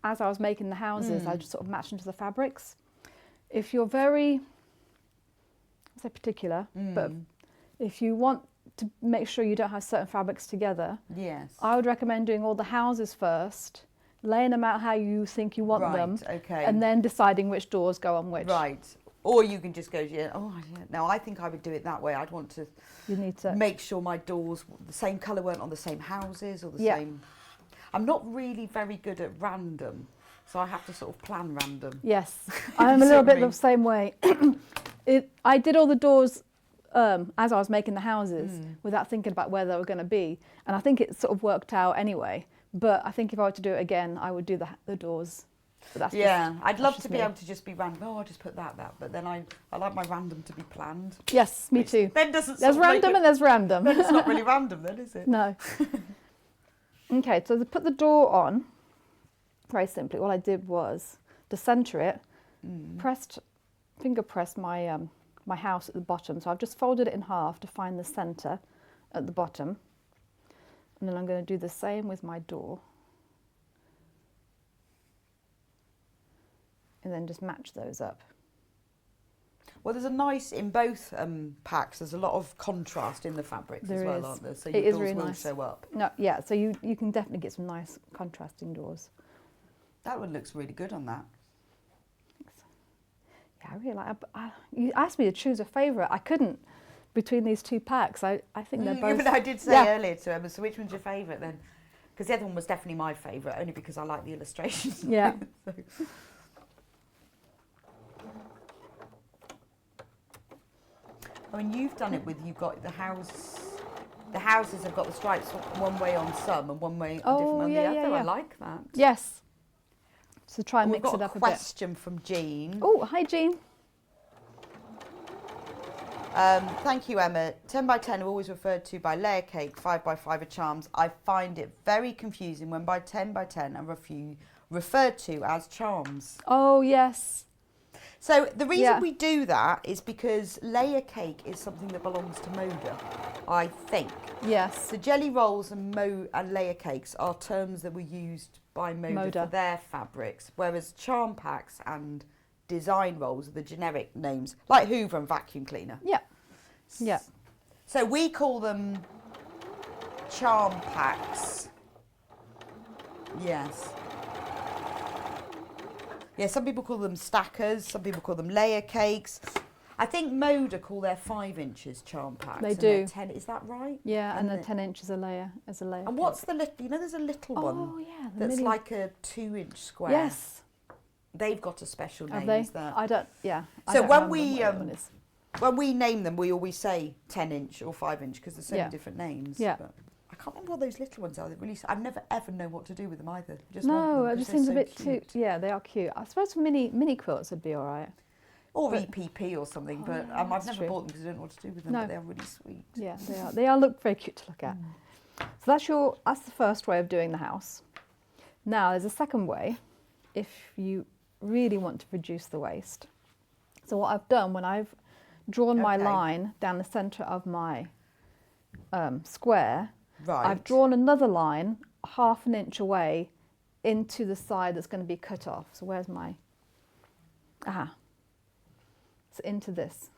as I was making the houses. I just sort of matched into the fabrics. If you're very, I say particular, but if you want to make sure you don't have certain fabrics together,
Yes.
I would recommend doing all the houses first, laying them out how you think you want them,
Okay.
and then deciding which doors go on which.
Right. Or you can just go, yeah, oh, yeah. No, I think I would do it that way. I'd want to
You need to
make sure my doors, the same colour, weren't on the same houses or the
Yeah.
same. I'm not really very good at random, so I have to sort of plan random.
Yes, I'm a
See
little
what I
bit
mean?
the same way. I did all the doors as I was making the houses without thinking about where they were going to be, and I think it sort of worked out anyway. But I think if I were to do it again, I would do the doors. But that's
Yeah,
just,
I'd
that's
love
just
to be
me.
able to just be random. Oh, I'll just put that. But then I like my random to be planned.
Yes, me too.
Then doesn't
There's
sort of make
random
it-
and there's random.
Then it's not really random, then, is it?
No. Okay, so to put the door on, very simply, all I did was to centre it, finger pressed my my house at the bottom. So I've just folded it in half to find the centre at the bottom. And then I'm going to do the same with my door. And then just match those up.
Well, there's a nice, in both packs, there's a lot of contrast in the fabrics as
There
well,
is.
aren't there? So
It
your
is
doors
really
will
nice.
show up.
No, yeah, so you can definitely get some nice contrasting doors.
That one looks really good on that.
Yeah, I really like. You asked me to choose a favourite. I couldn't between these two packs. I think they're both.
Even I did say
Yeah.
earlier to Emma, so which one's your favourite then? Because the other one was definitely my favourite, only because I like the illustrations.
Yeah.
So- I mean, you've done it with, you've got the houses have got the stripes one way on some and one way different on
yeah,
the
yeah,
other.
yeah.
I like that.
Yes. So try and
We've
mix
got
it up a bit.
question from Jean.
Oh, hi Jean.
Thank you, Emma. 10 by 10 are always referred to by layer cake, 5 by 5 are charms. I find it very confusing when by 10 by 10 are referred to as charms.
Oh yes.
So the reason
Yeah.
we do that is because layer cake is something that belongs to Moda, I think.
Yes.
So jelly rolls and layer cakes are terms that were used by Moda
Moda.
for their fabrics, whereas charm packs and design rolls are the generic names, like Hoover and vacuum cleaner.
Yeah. Yeah.
So we call them charm packs. Yes. Yeah, some people call them stackers, some people call them layer cakes. I think Moda call their 5 inches charm packs.
They
and their
do.
10, is that right?
Yeah, and
the
then 10 inches a layer as a layer.
And what's the little, you know, there's a little one
Oh yeah, the
that's
mini-
like a 2-inch square.
Yes.
They've got a special
Have
name,
they?
is that?
I don't. Yeah. I
So
don't
when
remember
we,
what the other one is.
When we name them, we always say 10-inch or 5-inch because there's so
Yeah.
many different names.
Yeah.
But I can't remember what those little ones are. They really, I've never ever know what to do with them either. Just want
No,
them
it
'cause
just
they're
seems a
so
bit
cute.
too. Yeah, they are cute. I suppose mini quilts would be all right.
Or
but-
EPP or something,
Oh,
but
yeah,
I've
that's
never
true.
bought them because I don't know what to do with them.
No.
But they're really sweet.
Yeah, they are. They are look very cute to look at. So that's the first way of doing the house. Now there's a second way, if you really want to reduce the waste. So what I've done when I've drawn my
Okay.
line down the centre of my square,
Right.
I've drawn another line 1/2 inch away into the side that's going to be cut off. So where's my? So into this.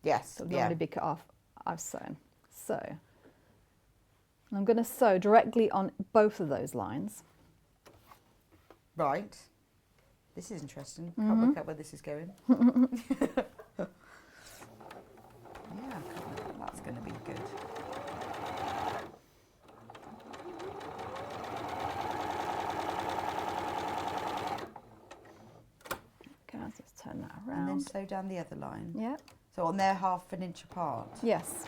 Yes.
So it'll
Yeah.
normally be cut off. I've sewn. So I'm going to sew directly on both of those lines.
Right. This is interesting.
Mm-hmm.
Can't work out where this is going. Yeah, I can't work out. That's going to be good.
Okay, let's just turn that
And then
around.
sew down the other line.
Yeah.
So on there, 1/2 inch apart.
Yes.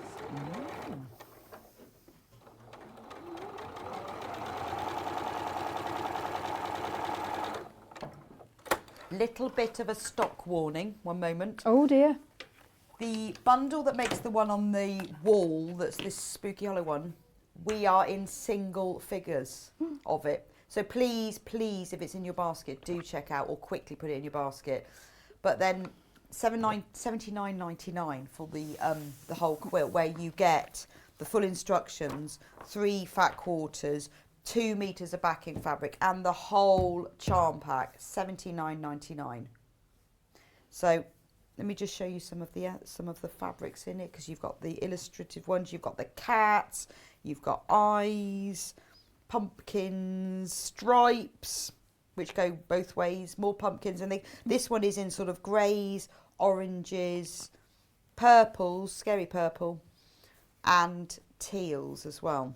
Little bit of a stock warning. One moment.
Oh dear.
The bundle that makes the one on the wall, that's this spooky hollow one, we are in single figures of it. So please, please, if it's in your basket, do check out or quickly put it in your basket. But then $79.99 for the whole quilt, where you get the full instructions, 3 fat quarters, 2 meters of backing fabric, and the whole charm pack, $79.99. So Let me just show you some of the fabrics in it, because you've got the illustrative ones, you've got the cats, you've got eyes, pumpkins, stripes, which go both ways, more pumpkins, and this one is in sort of greys, oranges, purples, scary purple, and teals as well.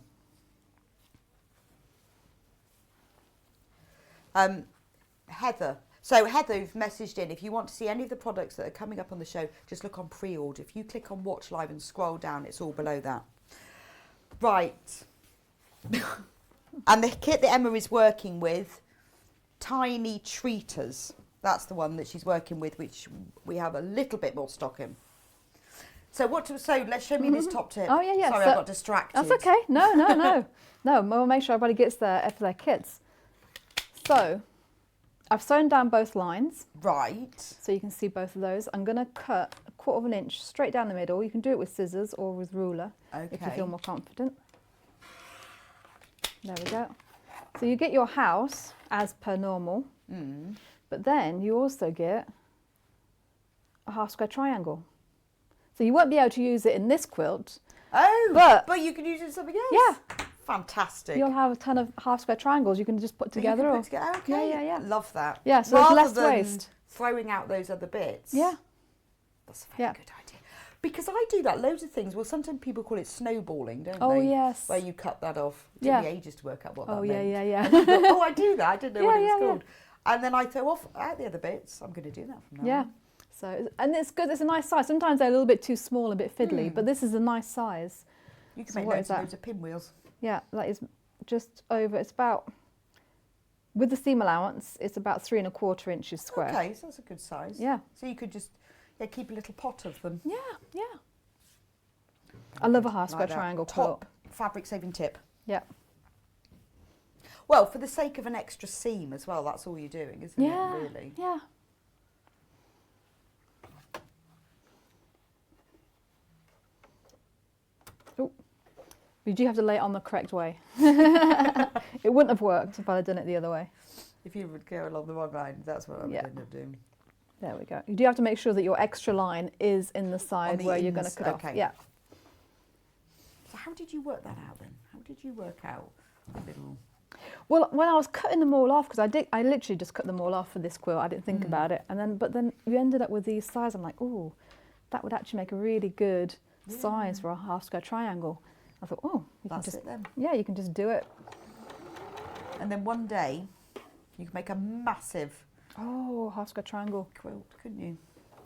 Heather. So Heather, you've messaged in, if you want to see any of the products that are coming up on the show, just look on pre-order. If you click on watch live and scroll down, it's all below that. Right. And the kit that Emma is working with, Tiny Treaters. That's the one that she's working with, which we have a little bit more stock in. So let's show me this top tip.
Oh, yeah.
Sorry,
So,
I got distracted.
That's okay. No. No, we'll make sure everybody gets their kits. So, I've sewn down both lines.
Right.
So you can see both of those. I'm going to cut 1/4 inch straight down the middle. You can do it with scissors or with ruler if you feel more confident. There we go. So you get your house as per normal, but then you also get a half square triangle. So you won't be able to use it in this quilt.
Oh, but you can use it in something else.
Yeah.
Fantastic.
You'll have a ton of half square triangles you can just put together.
Okay.
Yeah.
Love that.
Yeah, so
rather
there's less
than
waste.
throwing out those other bits.
Yeah.
That's a very good idea. Because I do that, loads of things. Well, sometimes people call it snowballing, don't they?
Oh, yes.
Where you cut that off. It took me ages to work out what that meant.
Yeah.
And I thought, oh, I do that. I didn't know what it was called. And then I throw out the other bits. I'm going to do that from now on.
So, and it's good. It's a nice size. Sometimes they're a little bit too small, a bit fiddly, but this is a nice size.
You can make loads of pinwheels.
Yeah, that is just over. It's about, with the seam allowance, it's about 3 1/4 inches square.
Okay, so that's a good size.
Yeah.
So you could just keep a little pot of them.
Yeah. I love a half square triangle quilt.
Top fabric saving tip.
Yeah.
Well, for the sake of an extra seam as well, that's all you're doing, isn't it, really?
Yeah. Oh, you do have to lay it on the correct way. It wouldn't have worked if I'd have done it the other way.
If you would go along the wrong line, that's what I would end up doing.
There we go. You do have to make sure that your extra line is in the side where you're going to cut off. Yeah.
So how did you work that out then? How did you work out a little...
Well, when I was cutting them all off, because I literally just cut them all off for this quilt. I didn't think about it, but then you ended up with these sizes. I'm like, oh, that would actually make a really good size for a half square triangle. I thought, oh,
that's it then.
Yeah, you can just do it.
And then one day, you can make a massive
half square triangle
quilt, couldn't you?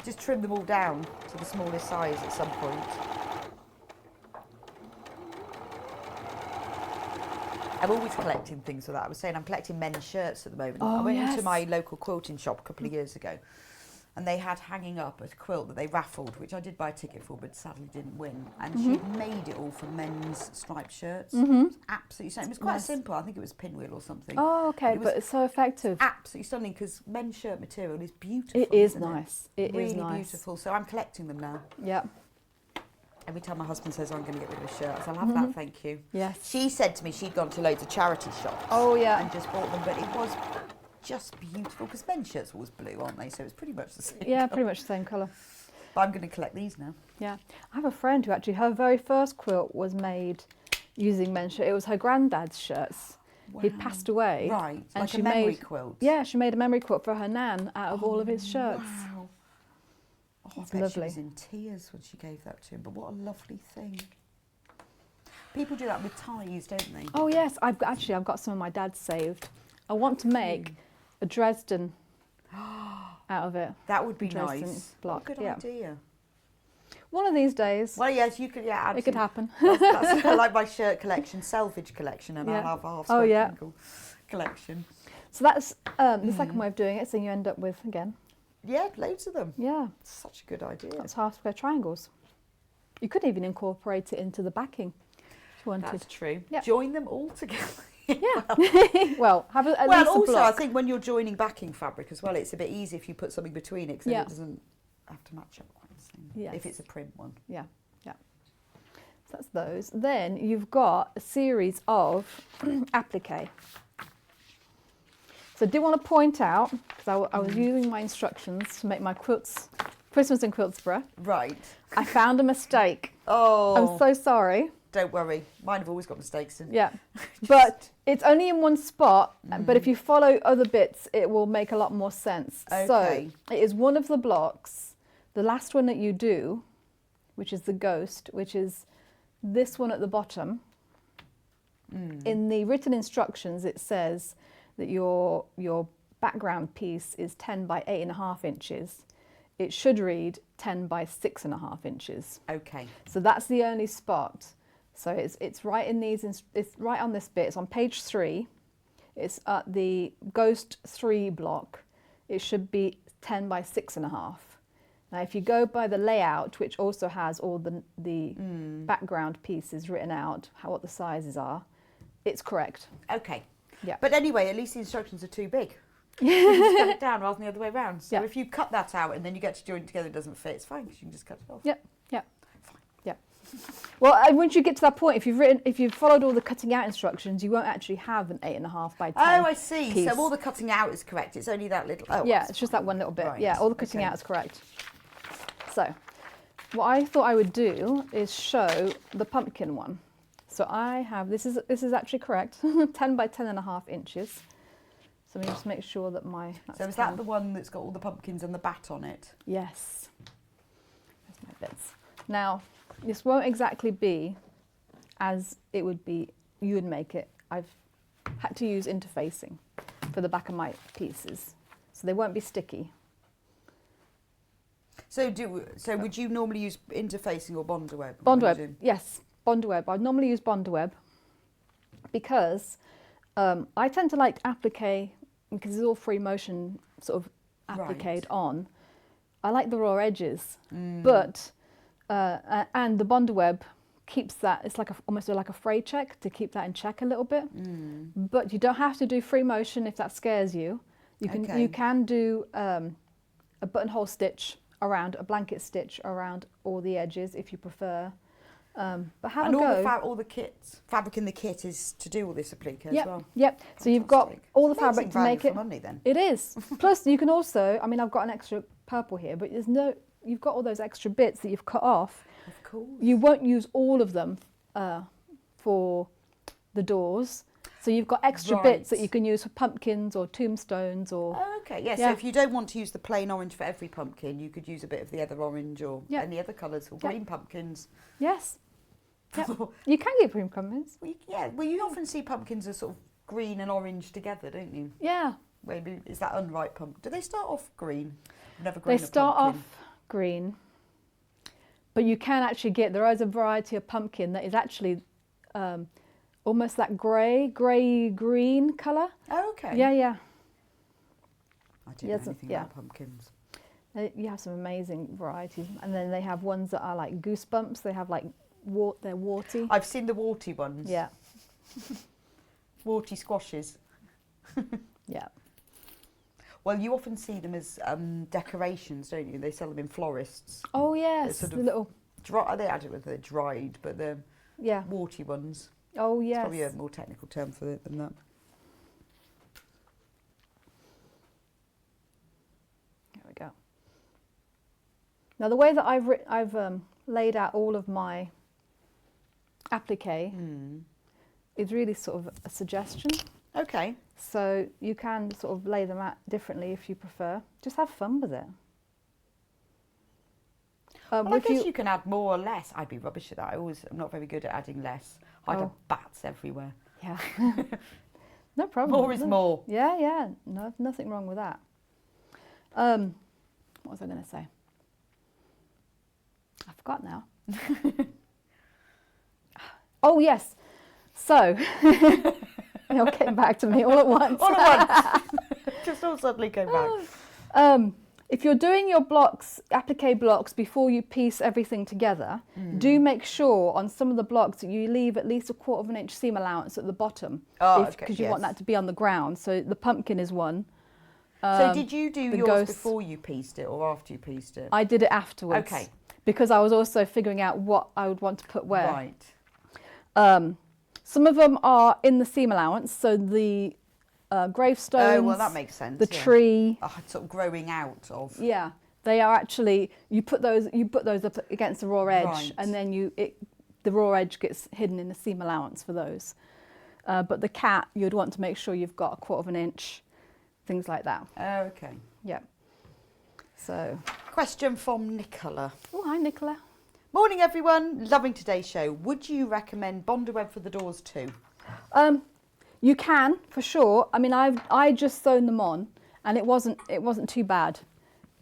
Just trim them all down to the smallest size at some point. I'm always collecting things for that. I was saying I'm collecting men's shirts at the moment. I went into my local quilting shop a couple of years ago, and they had hanging up a quilt that they raffled, which I did buy a ticket for, but sadly didn't win. And she'd made it all from men's striped shirts. It was absolutely stunning. It was quite simple. I think it was pinwheel or something.
Oh, okay, but it's so effective.
Absolutely stunning, because men's shirt material is beautiful.
It is nice. It
really
is nice.
Beautiful. So I'm collecting them now.
Yeah.
Every time my husband says I'm going to get rid of a shirt, I'll have that, thank you.
Yes.
She said to me she'd gone to loads of charity shops.
Oh, yeah.
And just bought them, but it was just beautiful, because men's shirts are always blue, aren't they? So it's pretty much the same colour.
Pretty much the same colour.
But I'm going to collect these now.
Yeah. I have a friend who actually, her very first quilt was made using men's shirt. It was her granddad's shirts. Wow. He passed away.
Right,
and
like
she
a memory quilt.
Yeah, she made a memory quilt for her nan out of all of his shirts.
Wow. Oh,
It's
I bet
lovely.
she was in tears when she gave that to him, but what a lovely thing. People do that with ties, don't they?
Oh yes, I've got some of my dad's saved. I want to make a Dresden out of it.
That would be
Dresden
nice.
block.
What a good idea.
One of these days.
Well, yes, you could. Yeah, absolutely.
It could happen.
That's I like my shirt collection, salvage collection, and I'll have a half square collection.
So that's the second way of doing it. So you end up with again.
Yeah, loads of them.
Yeah.
Such a good idea.
That's half square triangles. You could even incorporate it into the backing if you wanted.
That's true.
Yep.
Join them all together.
Yeah. Well, have at least a
also,
block.
I think when you're joining backing fabric as well, it's a bit easy if you put something between it, because it doesn't have to match up quite the same.
Yes.
If it's a print one.
Yeah. So that's those. Then you've got a series of applique. So I do want to point out, because I was using my instructions to make my quilts
Christmas in Quiltsborough.
Right.
I found a mistake.
Oh.
I'm so sorry.
Don't worry. Mine have always got mistakes in.
Yeah. But it's only in one spot, but if you follow other bits, it will make a lot more sense.
Okay.
So it is one of the blocks, the last one that you do, which is the ghost, which is this one at the bottom. In the written instructions, it says that your background piece is 10 by 8.5 inches. It should read 10 by 6.5 inches.
Okay.
So that's the only spot. So it's right in these. It's right on this bit. It's on page 3. It's at the Ghost 3 block. It should be 10 by 6.5. Now, if you go by the layout, which also has all the background pieces written out, what the sizes are, it's correct.
Okay.
Yeah.
But anyway, at least the instructions are too big. You can just cut it down rather than the other way around. So
Yeah.
if you cut that out and then you get to join it together, it doesn't fit. It's fine because you can just cut it off.
Yep. Yeah. Yeah. Well, once you get to that point, if you've followed all the cutting out instructions, you won't actually have an 8.5 by 10.
Oh, I see.
Piece.
So all the cutting out is correct. It's only that little. Oh,
Yeah,
that's
it's just
fine.
that one little bit.
Right,
Yeah, all the cutting
okay.
out is correct. So, what I thought I would do is show the pumpkin one. So I have, this is actually correct, 10 by 10.5 inches. So let me just make sure that that's
So is
10.
that the one that's got all the pumpkins and the bat on it?
Yes. There's my bits. Now, this won't exactly be as it would be, you would make it. I've had to use interfacing for the back of my pieces, so they won't be sticky.
So would you normally use interfacing or Bondweb?
Bondweb, yes, Bondweb. I normally use Bondweb because I tend to like applique, because it's all free motion sort of appliqued on. I like the raw edges, but and the Bondweb keeps that. It's like almost like a fray check to keep that in check a little bit. But you don't have to do free motion if that scares you. You can do a buttonhole stitch around, a blanket stitch around all the edges if you prefer. But have
and
a go.
all the kits, fabric in the kit is to do all this applique as well.
Yep. So you've got all the fabric to make
value
it.
for money then.
It is. Plus, you can also. I mean, I've got an extra purple here, but you've got all those extra bits that you've cut off.
Of course.
You won't use all of them for the doors. So you've got extra bits that you can use for pumpkins or tombstones or.
Oh, okay. Yeah. So if you don't want to use the plain orange for every pumpkin, you could use a bit of the other orange or any other colours or green pumpkins.
Yes. Yep. You can get green pumpkins.
Well, you often see pumpkins as sort of green and orange together, don't you?
Yeah.
Maybe is that unripe pumpkin? Do they start off green? I've never grown
They
a
start
pumpkin.
off green, but you can actually there is a variety of pumpkin that is actually almost that grey-green colour.
Oh, okay.
Yeah.
I don't know anything about pumpkins.
You have some amazing varieties, and then they have ones that are like goosebumps. They have like they're warty.
I've seen the warty ones.
Yeah.
Warty squashes.
Yeah.
Well, you often see them as decorations, don't you? They sell them in florists.
Oh yes,
Sort
the
of
little.
I don't know whether they're dried, but they're warty ones.
Oh yes.
It's probably a more technical term for it than that.
There we go. Now the way that I've laid out all of my applique is really sort of a suggestion.
Okay.
So you can sort of lay them out differently if you prefer. Just have fun with it.
Well, I guess you can add more or less. I'd be rubbish at that. I'm not very good at adding less. I'd have bats everywhere.
Yeah. No problem.
More is more.
Yeah. No, nothing wrong with that. What was I going to say? I forgot now. Oh yes. So you're getting back to me all at once.
All at once. Just all suddenly came back.
If you're doing your blocks, applique blocks, before you piece everything together, do make sure on some of the blocks that you leave at least 1/4 of an inch seam allowance at the bottom. Because you want that to be on the ground. So the pumpkin is one.
So did you do yours
ghost,
before you pieced it or after you pieced it?
I did it afterwards.
Okay.
Because I was also figuring out what I would want to put where.
Right.
Some of them are in the seam allowance, so the gravestones.
Oh, well, that makes sense.
The tree.
Sort of growing out of.
Yeah, They are actually, you put those up against the raw edge,
Right.
and then the raw edge gets hidden in the seam allowance for those. But the cat, you'd want to make sure you've got 1/4 inch, things like that.
Okay.
Yeah. So.
Question from Nicola.
Oh, hi, Nicola.
Morning, everyone. Loving today's show. Would you recommend Bondaweb for the doors too?
You can, for sure. I mean, I just sewn them on, and it wasn't too bad.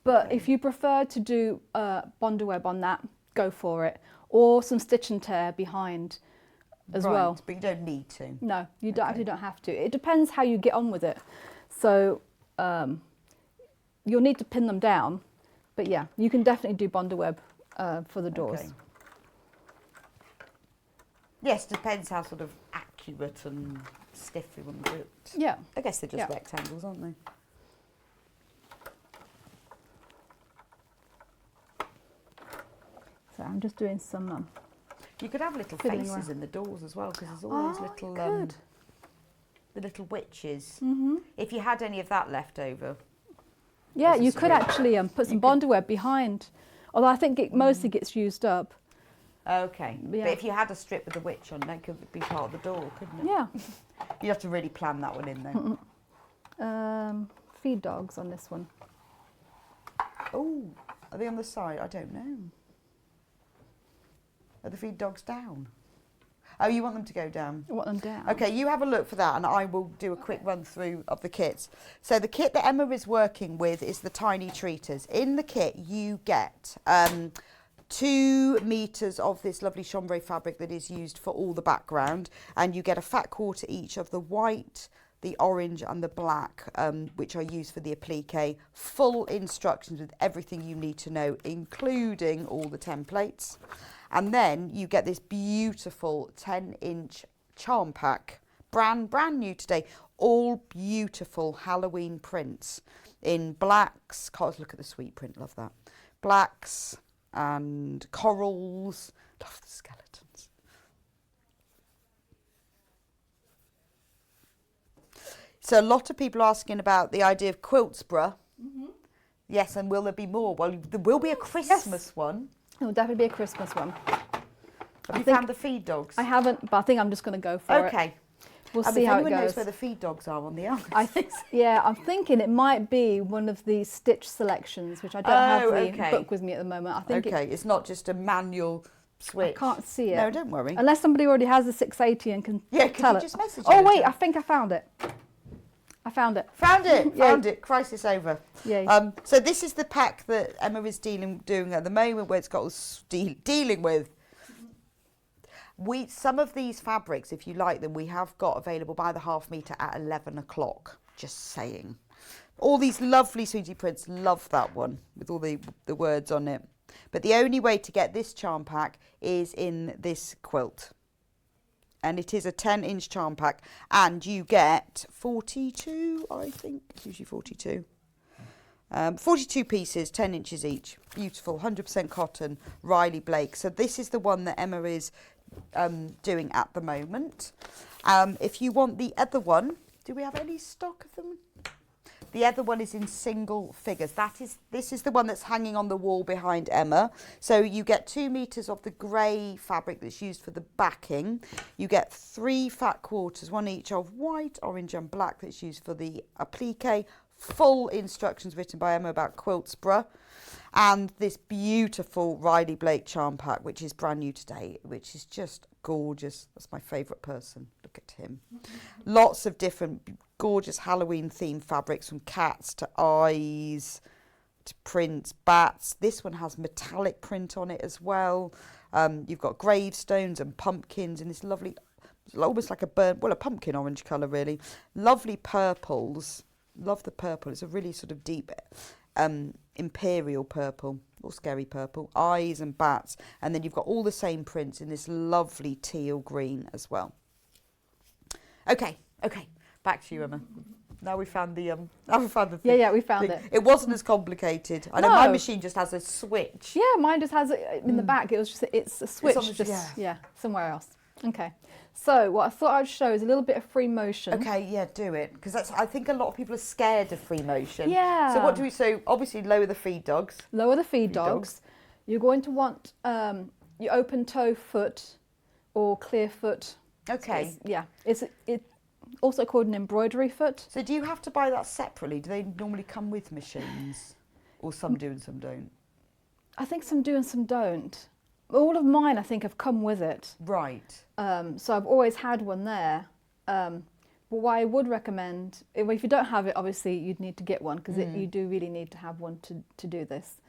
But if you prefer to do Bondaweb on that, go for it. Or some stitch and tear behind as well.
But you don't need to.
No, you actually don't have to. It depends how you get on with it. So you'll need to pin them down. But yeah, you can definitely do Bondaweb for the doors.
Okay. Yes, depends how sort of accurate and stiff you want to do it.
Yeah.
I guess they're just
Yeah.
rectangles, aren't they?
So I'm just doing some.
You could have little
Fiddling
faces
around.
in the doors as well, because there's all these little,
good.
the little witches.
Mm-hmm.
If you had any of that left over.
Yeah,
As a
you could
strip.
actually put some Bondaweb behind. Although I think it mostly gets used up.
Okay.
Yeah.
But if you had a strip with a witch on, that could be part of the door, couldn't it?
Yeah.
You'd have to really plan that one in though.
Feed dogs on this one.
Oh, are they on the side? I don't know. Are the feed dogs down? Oh, you want them to go down?
I want them down.
Okay, you have a look for that and I will do a quick run through of the kits. So the kit that Emma is working with is the Tiny Treaters. In the kit you get 2 meters of this lovely chambray fabric that is used for all the background, and you get a fat quarter each of the white, the orange and the black, which are used for the applique. Full instructions with everything you need to know, including all the templates. And then you get this beautiful 10-inch charm pack, brand new today, all beautiful Halloween prints in blacks. God, look at the sweet print, love that. Blacks and corals, love the skeletons. So a lot of people are asking about the idea of Quiltsborough. Mm-hmm. Yes, and will there be more? Well, there will be a Christmas one.
It will definitely be a Christmas one.
Have you found the feed dogs?
I haven't, but I think I'm just going to go for it.
Okay.
We'll see how it
If anyone
goes.
knows where the feed dogs are on the arm.
I'm thinking it might be one of the stitch selections, which I don't have the book with me at the moment. I think
it's not just a manual switch.
I can't see it.
No, don't worry.
Unless somebody already has the 680 and can
Yeah,
tell
could
it.
you just message
Oh
her?
wait, I think I found it. I found it.
Found it,
Yay.
found it. Crisis over.
Yay.
So this is the pack that Emma is doing at the moment, where it's got dealing with. Some of these fabrics, if you like them, we have got available by the half metre at 11 o'clock. Just saying. All these lovely sweetie prints, love that one with all the words on it. But the only way to get this charm pack is in this quilt. And it is a 10-inch charm pack, and you get 42, I think, it's usually 42. 42 pieces, 10 inches each. Beautiful, 100% cotton, Riley Blake. So this is the one that Emma is doing at the moment. If you want the other one, do we have any stock of them? The other one is in single figures. This is the one that's hanging on the wall behind Emma. So you get 2 meters of the grey fabric that's used for the backing. You get 3 fat quarters, 1 each of white, orange and black that's used for the applique. Full instructions written by Emma about Quiltsborough. And this beautiful Riley Blake charm pack, which is brand new today, which is just gorgeous. That's my favourite person. Look at him. Lots of different gorgeous Halloween themed fabrics, from cats to eyes to prints, bats. This one has metallic print on it as well. You've got gravestones and pumpkins in this lovely, almost like a pumpkin orange colour really. Lovely purples. Love the purple. It's a really sort of deep imperial purple or scary purple. Eyes and bats. And then you've got all the same prints in this lovely teal green as well. Okay. Back to you, Emma. Now we found the thing.
Yeah, we found it.
It wasn't as complicated. I know my machine just has a switch.
Yeah, mine just has it in the back. It's a switch,
somewhere else.
somewhere else. Okay, So what I thought I'd show is a little bit of free motion.
Okay, yeah, do it. Because I think a lot of people are scared of free motion.
Yeah.
So what do we, so obviously lower the feed dogs.
Lower the feed dogs. You're going to want your open toe foot or clear foot.
Okay.
It's also called an embroidery foot.
So do you have to buy that separately? Do they normally come with machines? Or some do and some don't?
I think some do and some don't. All of mine, I think, have come with it.
Right.
So I've always had one there. But what I would recommend, if you don't have it, obviously you'd need to get one because you do really need to have one to do this.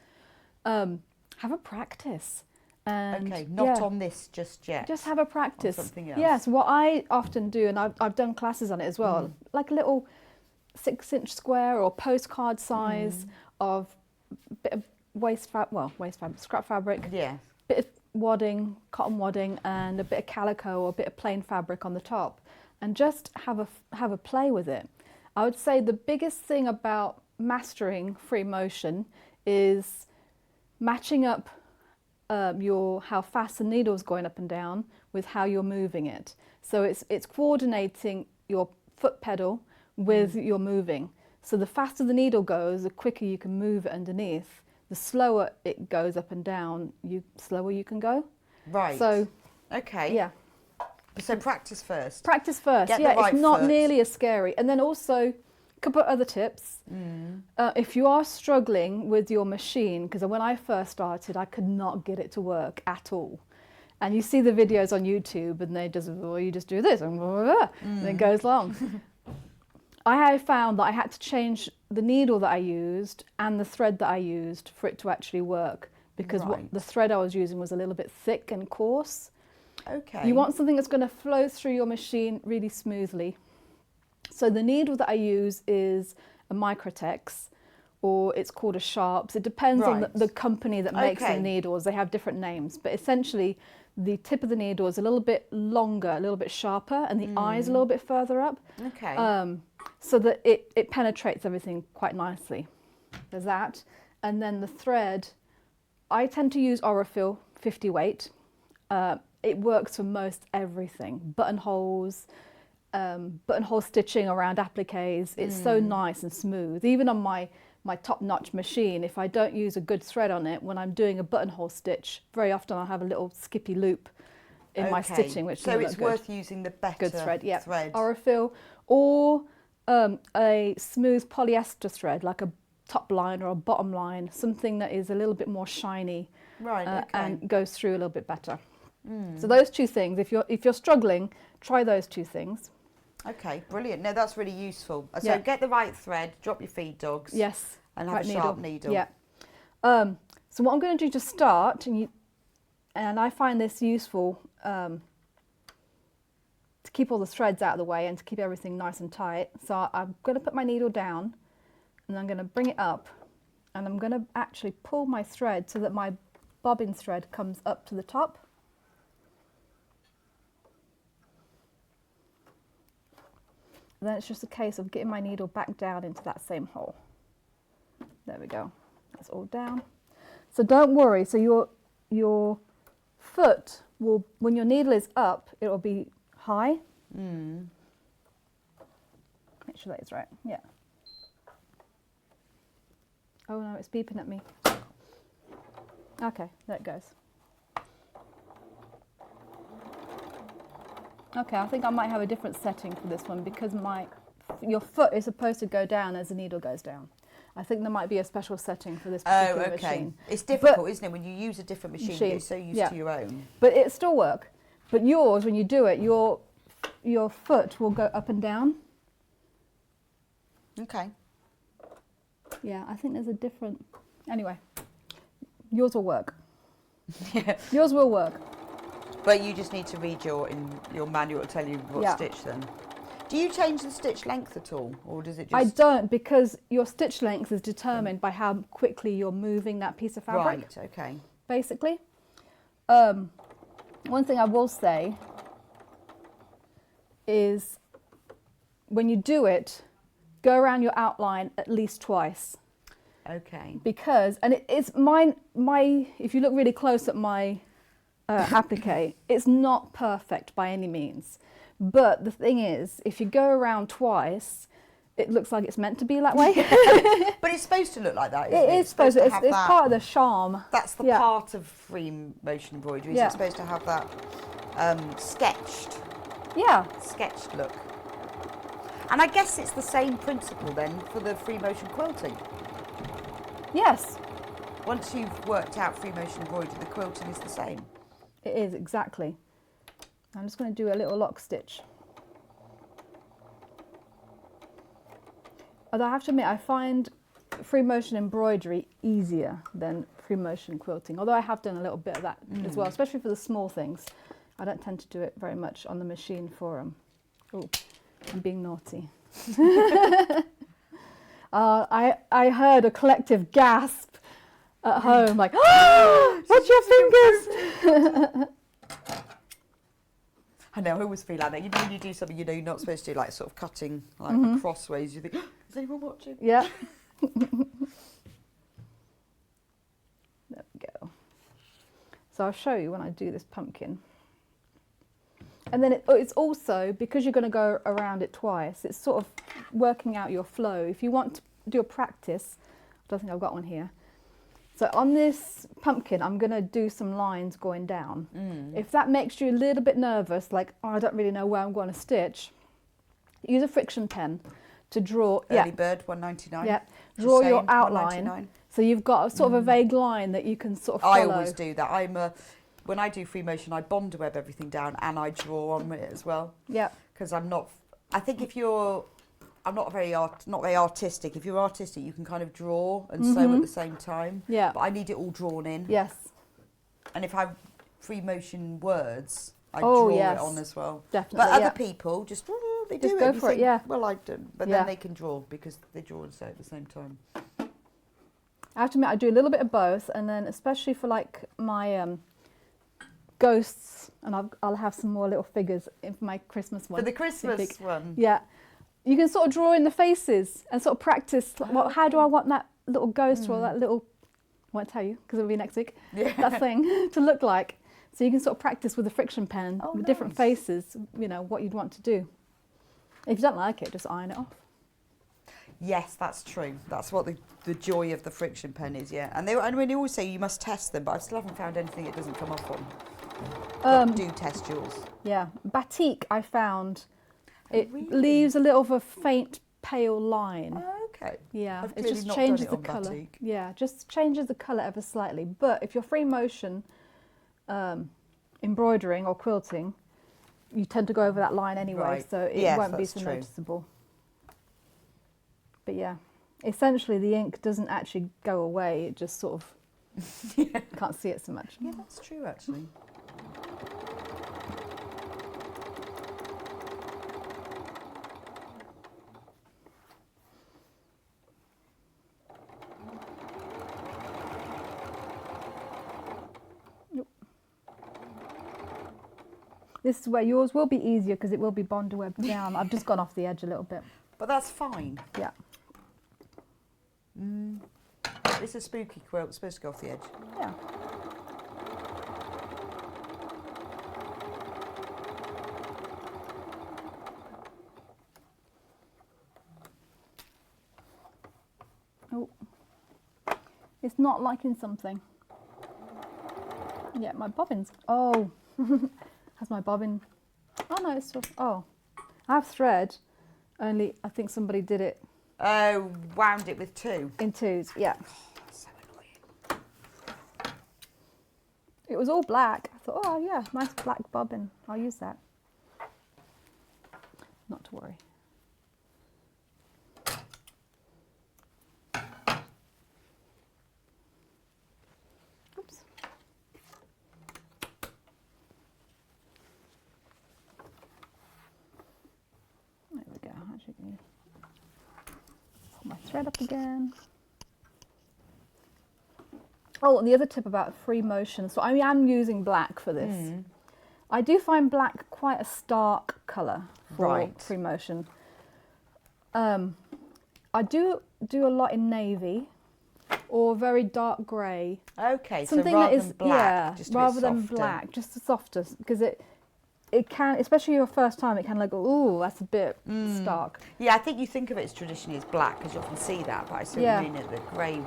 Have a practice. And
okay, not on this just yet.
Just have a practice.
On something else.
Yes, what I often do, and I've done classes on it as well, like a little 6-inch square or postcard size of bit of scrap fabric.
Yeah.
Bit of wadding, cotton wadding, and a bit of calico or a bit of plain fabric on the top, and just have a play with it. I would say the biggest thing about mastering free motion is matching up how fast the needle's going up and down with how you're moving it. So it's coordinating your foot pedal with your moving. So the faster the needle goes, the quicker you can move it underneath. The slower it goes up and down, slower you can go.
Right.
So,
okay.
Yeah.
So practice first.
Practice first.
Get
yeah,
the right
it's not
foot.
nearly as scary. And then also, a couple of other tips. If you are struggling with your machine, because when I first started, I could not get it to work at all. And you see the videos on YouTube, and they just, well, you just do this, and, blah, blah, blah, and it goes long. I have found that I had to change the needle that I used and the thread that I used for it to actually work, because the thread I was using was a little bit thick and coarse.
Okay.
You want something that's going to flow through your machine really smoothly. So the needle that I use is a Microtex, or it's called a Sharps. It depends on the company that makes the needles. They have different names, but essentially the tip of the needle is a little bit longer, a little bit sharper, and the eye is a little bit further up.
Okay.
So that it penetrates everything quite nicely. There's that. And then the thread, I tend to use Orifil 50 weight. It works for most everything. Buttonhole stitching around appliques. It's so nice and smooth. Even on my top-notch machine, if I don't use a good thread on it, when I'm doing a buttonhole stitch, very often I'll have a little skippy loop in my stitching, which
so
doesn't
it's
look good.
worth using the better
Good thread, yeah.
thread.
Orifil, or a smooth polyester thread, like a top line or a bottom line, something that is a little bit more shiny, and goes through a little bit better. So those two things, if you're struggling, try those two things.
Okay, brilliant. No, that's really useful. So get the right thread, drop your feed dogs.
Yes.
And have a sharp needle.
Yeah. So what I'm going to do to start, and I find this useful to keep all the threads out of the way and to keep everything nice and tight. So I'm going to put my needle down, and I'm going to bring it up, and I'm going to actually pull my thread so that my bobbin thread comes up to the top. Then it's just a case of getting my needle back down into that same hole. There we go. That's all down. So don't worry. So your foot will, when your needle is up, it will be high. Make sure that is right. Yeah. Oh no, it's beeping at me. Okay, there it goes. Okay, I think I might have a different setting for this one because your foot is supposed to go down as the needle goes down. I think there might be a special setting for this particular machine.
It's difficult, isn't it, when you use a different machine, you get so used to your own.
But it still work. But yours, when you do it, your foot will go up and down.
Okay.
Yeah, I think there's a different... Anyway, yours will work. Yours will work.
But you just need to read your manual to tell you what stitch then. Do you change the stitch length at all, or does it just...
I don't, because your stitch length is determined by how quickly you're moving that piece of fabric.
Right, okay.
Basically. One thing I will say is when you do it, go around your outline at least twice.
Okay.
Because, and it's my if you look really close at my applique. It's not perfect by any means. But the thing is, if you go around twice, it looks like it's meant to be that way.
But it's supposed to look like that, isn't it?
It is supposed to.
have
It's
that.
part of the charm.
That's the part of free motion embroidery. Is
Yeah.
it supposed to have that sketched look? And I guess it's the same principle then for the free motion quilting.
Yes,
Once you've worked out free motion embroidery, the quilting is the same.
it is, exactly. I'm just going to do a little lock stitch. Although I have to admit, I find free motion embroidery easier than free motion quilting. Although I have done a little bit of that as well, especially for the small things. I don't tend to do it very much on the machine for them. Oh, I'm being naughty. I heard a collective gasp at home, like, oh, watch your fingers!
I know, I always feel like that. You know, when you do something you know you're not supposed to do, like sort of cutting like crossways, you think, is anyone watching?
Yeah. There we go. So I'll show you when I do this pumpkin. And then it's also, because you're going to go around it twice, it's sort of working out your flow. If you want to do a practice, I don't think I've got one here. So on this pumpkin, I'm going to do some lines going down. If that makes you a little bit nervous, like, oh, I don't really know where I'm going to stitch, use a friction pen to draw.
Early bird, $1.99.
Yeah, draw your
Saying,
outline.
$1.99.
So you've got a sort of a vague line that you can sort of follow.
I always do that. When I do free motion, I bond web everything down and I draw on it as well.
Yeah.
Because I'm not. I think I'm not very artistic. If you're artistic, you can kind of draw and sew at the same time.
Yeah.
But I need it all drawn in.
Yes.
And if I have free motion words, I
Oh,
draw
yes.
it on as well.
Definitely,
But other
yeah.
people just they
Just
do
go
it. You
for it,
think,
yeah.
Well, I don't. But
Yeah.
then they can draw because they draw and sew at the same time.
I have to admit, I do a little bit of both, and then especially for like my ghosts, and I'll have some more little figures in my Christmas one.
For the Christmas
Big.
one.
Yeah. You can sort of draw in the faces and sort of practice, well, how do I want that little ghost or that little, I won't tell you because it'll be next week, that thing to look like. So you can sort of practice with a friction pen with different faces, you know, what you'd want to do. If you don't like it, just iron it off.
Yes, that's true. That's what the joy of the friction pen is, yeah. And they always say you must test them, but I still haven't found anything it doesn't come off on. But do test yours.
Yeah. Batik, I found, it
really?
leaves a little of a faint pale line.
Okay.
Yeah,
I've
it
clearly
just
not
changes
done
the
it on
colour.
batik.
Yeah, just changes the colour ever slightly. But if you're free motion embroidering or quilting, you tend to go over that line anyway,
Right.
so it
Yes,
won't be
that's
so
true.
noticeable. But yeah, essentially the ink doesn't actually go away, it just sort of can't see it so much.
Yeah, that's true actually.
This is where yours will be easier because it will be bond webbed down. I've just gone off the edge a little bit.
But that's fine.
Yeah.
It's a spooky quilt, it's supposed to go off the edge.
Yeah. Oh, it's not liking something. Yeah, my bobbin's. Oh, has my bobbin? Oh no, it's still. Oh, I have thread. Only I think somebody did it
Oh, wound it with two.
in twos. Yeah.
That's so annoying.
It was all black. I thought, oh yeah, nice black bobbin. I'll use that. Not to worry. Oops. There we go. Actually, pull my thread up again. Oh, and the other tip about free motion. So I am using black for this. I do find black quite a stark colour for free motion. I do a lot in navy, or very dark grey.
Okay,
Something
so rather
that is
than black,
yeah,
just a bit
rather than
softer.
black, just the softer, because it can, especially your first time, it can like, oh, that's a bit stark.
Yeah, I think you think of it as traditionally as black because you often see that, but I see what you mean that the grey,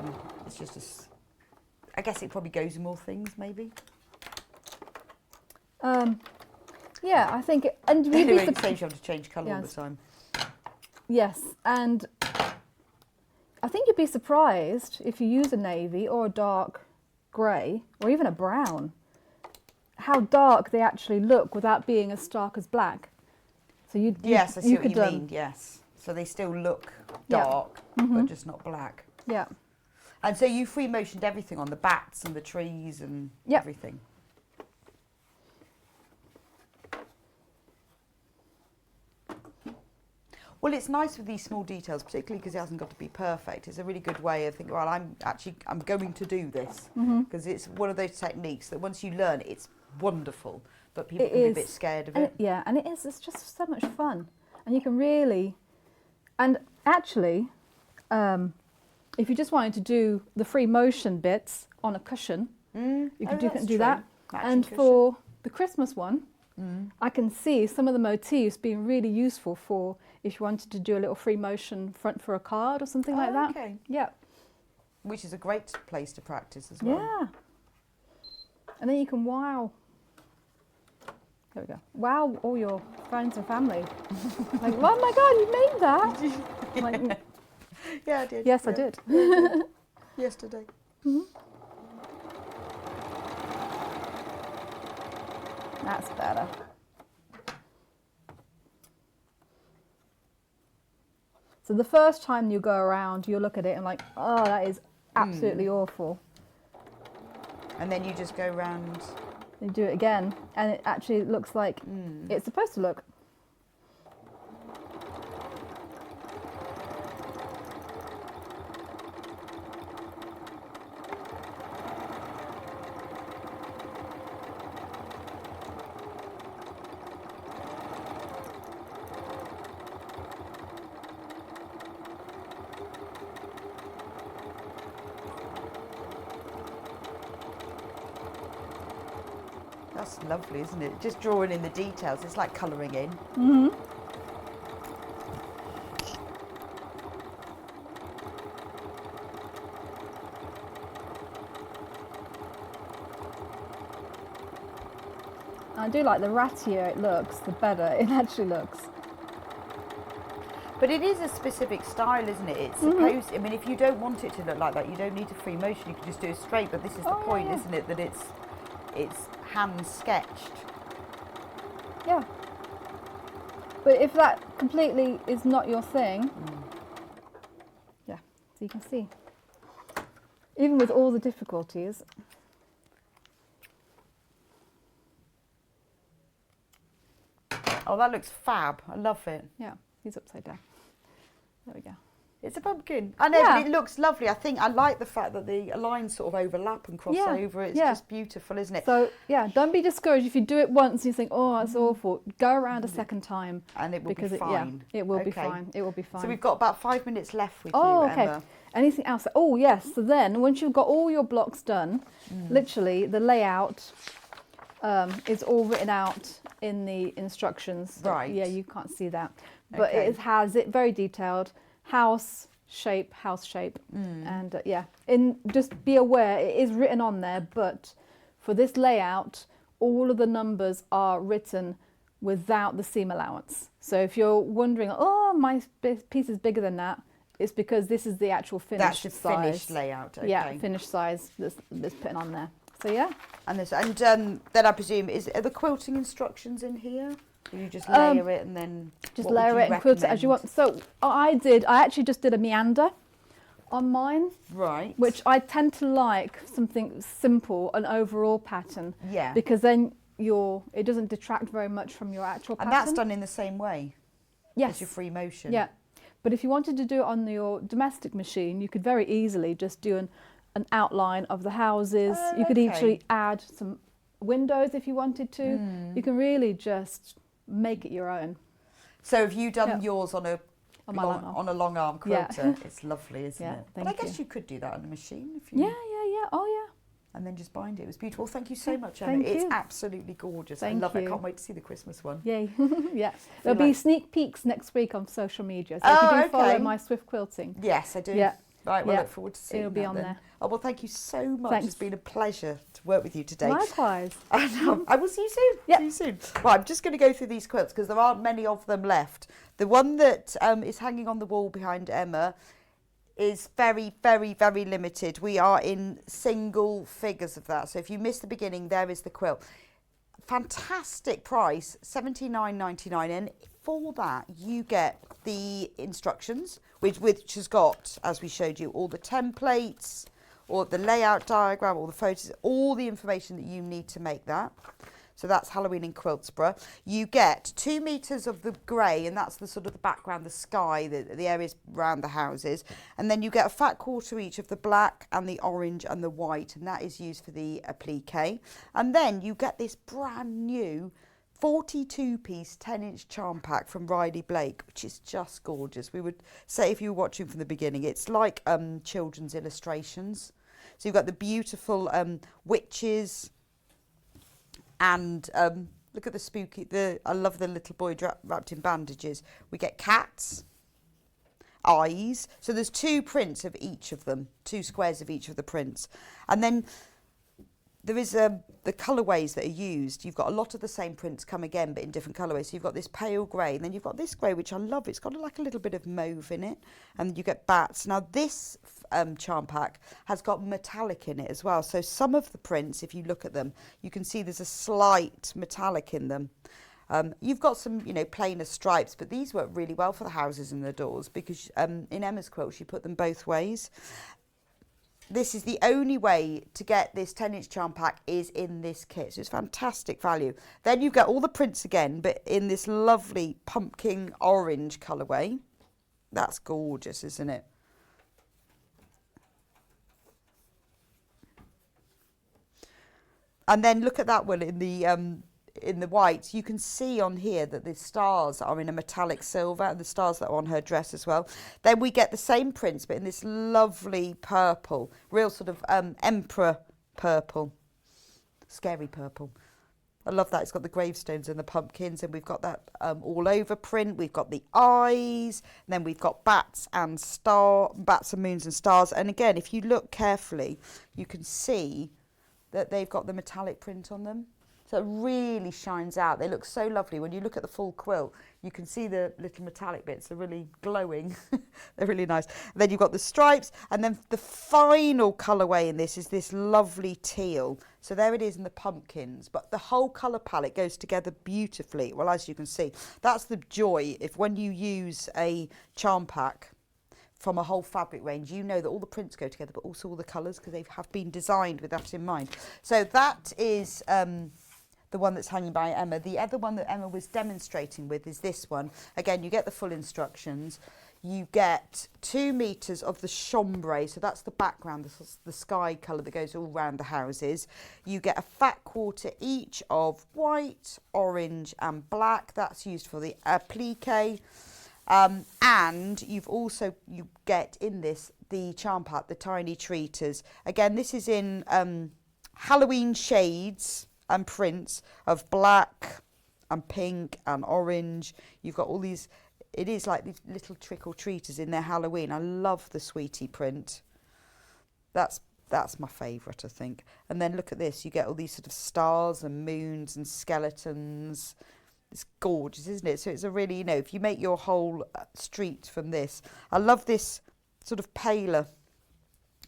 it's just as, I guess it probably goes with more things maybe.
Yeah, I think, and you'd be
It saves you having to change colour all the time.
Yes, and I think you'd be surprised if you use a navy or a dark grey or even a brown, how dark they actually look without being as stark as black. So
Yes, I see what you mean, yes. So they still look dark, but just not black.
Yeah.
And so you free motioned everything on the bats and the trees and everything. Well, it's nice with these small details, particularly because it hasn't got to be perfect. It's a really good way of thinking, well, I'm going to do this, because it's one of those techniques that once you learn, it's wonderful, but people can be a bit scared of it.
And it's just so much fun. And you can really, and actually, if you just wanted to do the free motion bits on a cushion, you can do that. And for the Christmas one, I can see some of the motifs being really useful for if you wanted to do a little free motion front for a card or something like that.
Okay.
Yeah.
Which is a great place to practice as well.
Yeah. And then you can wow. There we go. Wow all your friends and family. Like, oh my God, you made that. I'm like,
yeah, I did.
Yes, I did.
Yesterday.
That's better. So the first time you go around, you'll look at it and like, oh, that is absolutely awful.
And then you just go round.
You do it again, and it actually looks like it's supposed to look.
That's lovely, isn't it? Just drawing in the details. It's like colouring in.
I do like the rattier it looks, the better it actually looks.
But it is a specific style, isn't it? It's supposed, I mean, if you don't want it to look like that, you don't need a free motion, you can just do it straight, but this is the point, isn't it? That it's hand sketched.
Yeah. But if that completely is not your thing, yeah, so you can see. Even with all the difficulties.
Oh, that looks fab. I love it.
Yeah, he's upside down. There we go.
It's a pumpkin. I know, but it looks lovely. I think I like the fact that the lines sort of overlap and cross over. It's just beautiful, isn't it?
So, yeah, don't be discouraged if you do it once and you think, oh, that's awful. Go around a second time.
And it will be fine.
It will be fine. It will be fine.
So we've got about 5 minutes left with you,
okay.
Emma.
Anything else? Oh, yes. So then, once you've got all your blocks done, literally the layout is all written out in the instructions.
Right.
Yeah, you can't see that. But it has it very detailed. House shape, and just be aware it is written on there, but for this layout all of the numbers are written without the seam allowance. So if you're wondering, oh, my piece is bigger than that, it's because this is the actual finished size.
That's the finished layout, okay.
Yeah, finished size that's putting on there. So yeah.
And then I presume, are the quilting instructions in here? Or you just layer it and then
just layer it and quilt it as you want. So I actually just did a meander on mine. Right. Which I tend to like something simple, an overall pattern.
Yeah.
Because then it doesn't detract very much from your actual pattern.
And that's done in the same way?
Yes.
As your free motion?
Yeah. But if you wanted to do it on your domestic machine, you could very easily just do an outline of the houses. You could actually add some windows if you wanted to. You can really just make it your own.
So have you done yours on a
On my long arm.
On a long arm quilter. It's lovely, isn't
Yeah,
it?
thank
But I guess
you.
you could do that on a machine if you.
Yeah. Oh yeah.
And then just bind it. It was beautiful. Thank you so much, Emma.
Thank
It's
you.
absolutely gorgeous. I
Thank
love it. I
you.
can't wait to see the Christmas one.
Yay. Yeah. There'll be
like-
sneak peeks next week on social media. So if you do follow my Swift Quilting.
Yes, I do.
Yeah.
Right, we'll
Yeah.
look forward to seeing
It'll be
that
on
then.
there.
Oh, well, thank you so much.
Thanks.
It's been a pleasure to work with you today.
Likewise.
And I will see you soon.
Yep.
See you soon. Right, I'm just going to go through these quilts because there aren't many of them left. The one that is hanging on the wall behind Emma is very, very, very limited. We are in single figures of that. So if you missed the beginning, there is the quilt. Fantastic price, $79.99, and for that you get the instructions, which has got, as we showed you, all the templates, or the layout diagram, all the photos, all the information that you need to make that. So that's Halloween in Quiltsborough. You get 2 meters of the grey, and that's the sort of the background, the sky, the areas around the houses. And then you get a fat quarter each of the black and the orange and the white, and that is used for the applique. And then you get this brand new 42-piece 10-inch charm pack from Riley Blake, which is just gorgeous. We would say, if you were watching from the beginning, it's like children's illustrations. So you've got the beautiful witches, and look at the spooky, I love the little boy wrapped in bandages. We get cats, eyes. So there's 2 prints of each of them, 2 squares of each of the prints. And then there is the colourways that are used. You've got a lot of the same prints come again, but in different colourways. So you've got this pale grey, and then you've got this grey, which I love. It's got like a little bit of mauve in it, and you get bats. Now this charm pack has got metallic in it as well. So some of the prints, if you look at them, you can see there's a slight metallic in them. You've got some, plainer stripes, but these work really well for the houses and the doors because in Emma's quilt, she put them both ways. This is the only way to get this 10-inch charm pack is in this kit. So it's fantastic value. Then you get all the prints again, but in this lovely pumpkin orange colourway. That's gorgeous, isn't it? And then look at that one in the white. You can see on here that the stars are in a metallic silver, and the stars that are on her dress as well. Then we get the same prints, but in this lovely purple, real sort of emperor purple, scary purple. I love that. It's got the gravestones and the pumpkins, and we've got that all over print. We've got the eyes, and then we've got bats and moons and stars. And again, if you look carefully, you can see that they've got the metallic print on them. So it really shines out. They look so lovely. When you look at the full quilt, you can see the little metallic bits are really glowing. They're really nice. And then you've got the stripes, and then the final colourway in this is this lovely teal. So there it is in the pumpkins, but the whole colour palette goes together beautifully. Well, as you can see, that's the joy if when you use a charm pack from a whole fabric range, you know that all the prints go together, but also all the colours, because they have been designed with that in mind. So that is the one that's hanging by Emma. The other one that Emma was demonstrating with is this one. Again, you get the full instructions. You get 2 meters of the chambray, so that's the background, the sky colour that goes all around the houses. You get a fat quarter each of white, orange and black. That's used for the applique. And you get in this the charm pack, the tiny treaters. Again, this is in Halloween shades and prints of black and pink and orange. You've got all these, it is like these little trick-or-treaters in their Halloween. I love the sweetie print. That's my favourite, I think. And then look at this, you get all these sort of stars and moons and skeletons. It's gorgeous, isn't it? So it's a really, if you make your whole street from this. I love this sort of paler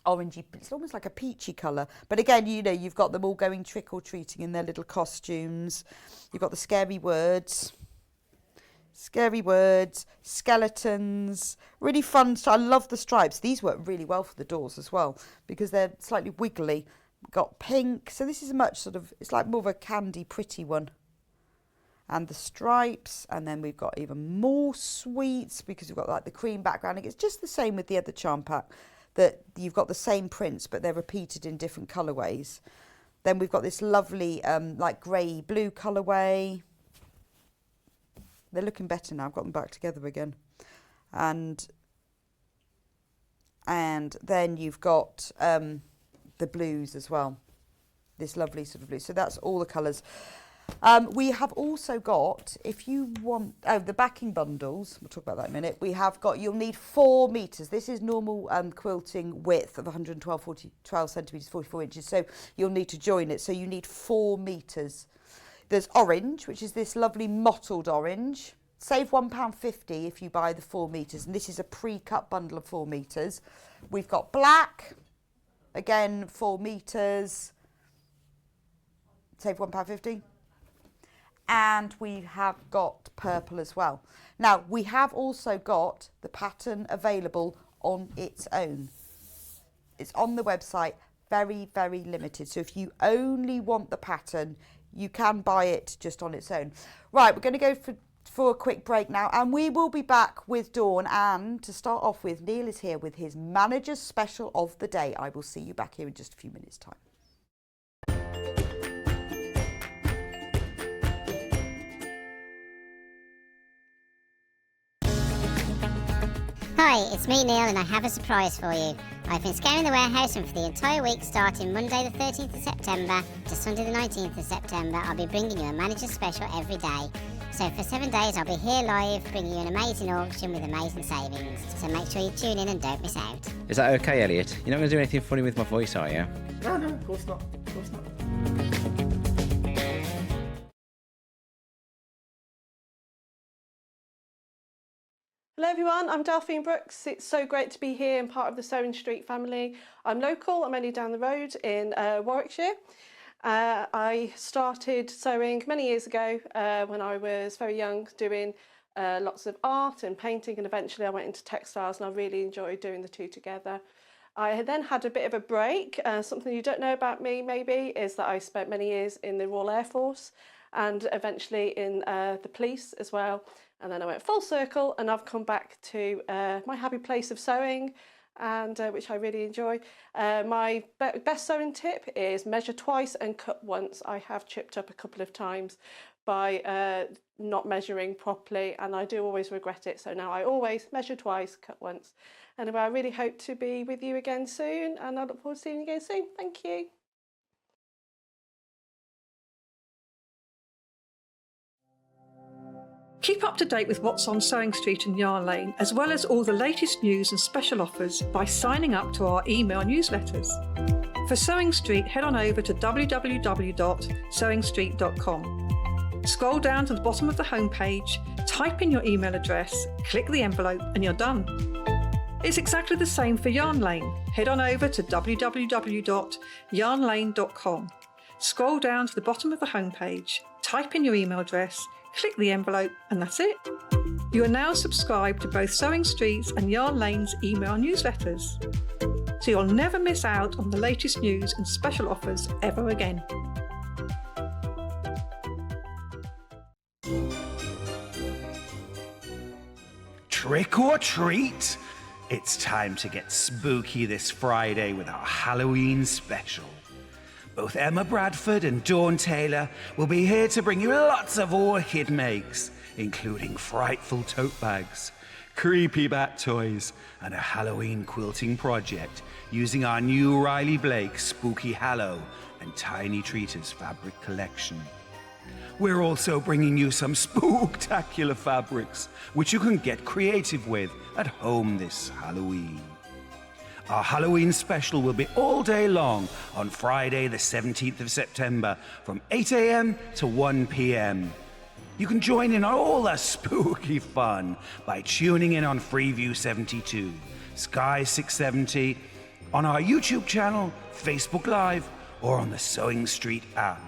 orangey, it's almost like a peachy colour. But again, you've got them all going trick-or-treating in their little costumes. You've got the scary words, skeletons, really fun. I love the stripes. These work really well for the doors as well because they're slightly wiggly. Got pink, so this is a much sort of, it's like more of a candy pretty one. And the stripes, and then we've got even more sweets because we've got like the cream background. It's just the same with the other charm pack, that you've got the same prints but they're repeated in different colourways. Then we've got this lovely like grey blue colourway. They're looking better now. I've got them back together again. and then you've got the blues as well, this lovely sort of blue. So that's all the colours. We have also got, if you want, the backing bundles, we'll talk about that in a minute. We have got, you'll need 4 metres. This is normal quilting width of 12 centimetres, 44 inches. So you'll need to join it. So you need 4 metres. There's orange, which is this lovely mottled orange. Save £1.50 if you buy the 4 metres. And this is a pre-cut bundle of 4 metres. We've got black, again, 4 metres. Save £1.50. And we have got purple as well. Now, we have also got the pattern available on its own. It's on the website, very, very limited. So if you only want the pattern, you can buy it just on its own. Right, we're going to go for a quick break now, and we will be back with Dawn. And to start off with, Neil is here with his manager's special of the day. I will see you back here in just a few minutes' time.
Hi, it's me Neil and I have a surprise for you. I've been scouring the warehouse and for the entire week starting Monday the 13th of September to Sunday the 19th of September I'll be bringing you a manager's special every day. So for 7 days I'll be here live bringing you an amazing auction with amazing savings. So make sure you tune in and don't miss out.
Is that okay, Elliot? You're not going to do anything funny with my voice, are you?
No, of course not. Of course not.
Hello everyone, I'm Delphine Brooks. It's so great to be here and part of the Sewing Street family. I'm local, I'm only down the road in Warwickshire. I started sewing many years ago when I was very young, doing lots of art and painting, and eventually I went into textiles and I really enjoyed doing the two together. I then had a bit of a break. Something you don't know about me maybe is that I spent many years in the Royal Air Force and eventually in the police as well. And then I went full circle and I've come back to my happy place of sewing, and which I really enjoy. My best sewing tip is measure twice and cut once. I have chipped up a couple of times by not measuring properly, and I do always regret it. So now I always measure twice, cut once. Anyway, I really hope to be with you again soon, and I look forward to seeing you again soon. Thank you.
Keep up to date with what's on Sewing Street and Yarn Lane, as well as all the latest news and special offers by signing up to our email newsletters. For Sewing Street, head on over to www.sewingstreet.com. Scroll down to the bottom of the homepage, type in your email address, click the envelope, and you're done. It's exactly the same for Yarn Lane. Head on over to www.yarnlane.com. Scroll down to the bottom of the homepage, type in your email address, click the envelope, and that's it. You are now subscribed to both Sewing Street's and Yarn Lane's email newsletters, so you'll never miss out on the latest news and special offers ever again.
Trick or treat? It's time to get spooky this Friday with our Halloween special. Both Emma Bradford and Dawn Taylor will be here to bring you lots of orchid makes, including frightful tote bags, creepy bat toys, and a Halloween quilting project using our new Riley Blake Spooky Hallow and Tiny Treaters fabric collection. We're also bringing you some spooktacular fabrics, which you can get creative with at home this Halloween. Our Halloween special will be all day long on Friday the 17th of September from 8 a.m. to 1 p.m. You can join in on all the spooky fun by tuning in on Freeview 72, Sky 670, on our YouTube channel, Facebook Live, or on the Sewing Street app.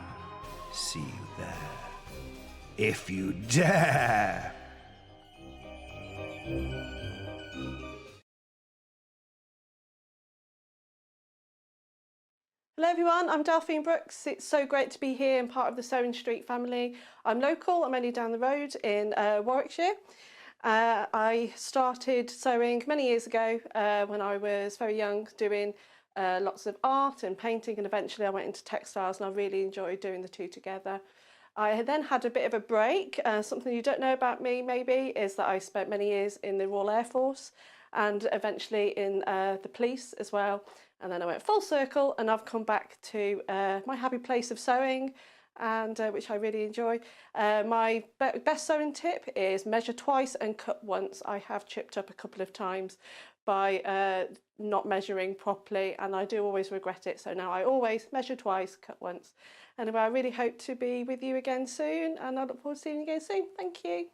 See you there, if you dare.
Hello everyone, I'm Delphine Brooks. It's so great to be here and part of the Sewing Street family. I'm local, I'm only down the road in Warwickshire. I started sewing many years ago when I was very young, doing lots of art and painting, and eventually I went into textiles and I really enjoyed doing the two together. I then had a bit of a break. Something you don't know about me maybe is that I spent many years in the Royal Air Force and eventually in the police as well. And then I went full circle and I've come back to my happy place of sewing, and which I really enjoy. My best sewing tip is measure twice and cut once. I have chipped up a couple of times by not measuring properly, and I do always regret it. So now I always measure twice, cut once. Anyway, I really hope to be with you again soon, and I look forward to seeing you again soon. Thank you.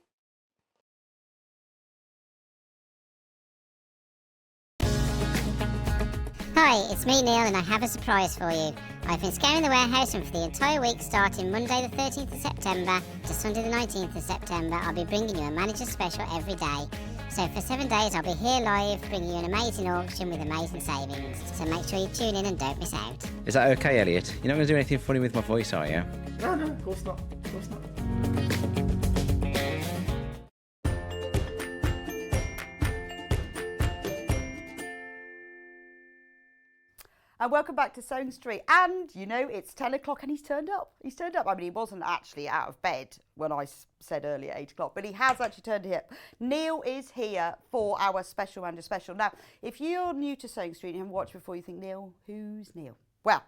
Hi, it's me Neil and I have a surprise for you. I've been scouring the warehouse and for the entire week starting Monday the 13th of September to Sunday the 19th of September I'll be bringing you a manager special every day. So for 7 days I'll be here live bringing you an amazing auction with amazing savings. So make sure you tune in and don't miss out.
Is that okay, Elliot? You're not going to do anything funny with my voice, are you?
No, of course not. Of course not.
And welcome back to Sewing Street. And, you know, it's 10 o'clock and he's turned up. He's turned up. I mean, he wasn't actually out of bed when I said earlier 8 o'clock, but he has actually turned up. Neil is here for our special manager special. Now, if you're new to Sewing Street and haven't watched before, you think, Neil, who's Neil? Well,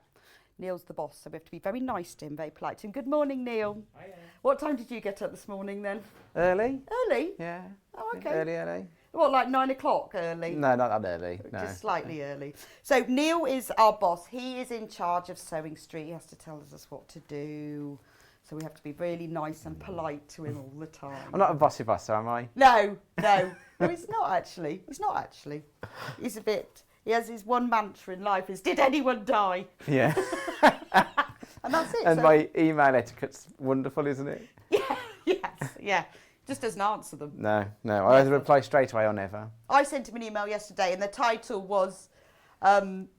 Neil's the boss, so we have to be very nice to him, very polite to him. Good morning, Neil.
Hiya.
What time did you get up this morning then?
Early?
Early?
Yeah.
Oh, okay.
Early.
What, like 9 o'clock early?
No, not that early. No.
Just slightly early. So Neil is our boss. He is in charge of Sewing Street. He has to tell us what to do. So we have to be really nice and polite to him all the time.
I'm not a bossy bosser, am I?
No, he's not actually. He's a bit, he has his one mantra in life is, did anyone die?
Yeah.
And that's it.
And
so.
my email etiquette's wonderful, isn't it?
Yeah. Just doesn't answer them.
No. I either reply straight away or never.
I sent him an email yesterday and the title was,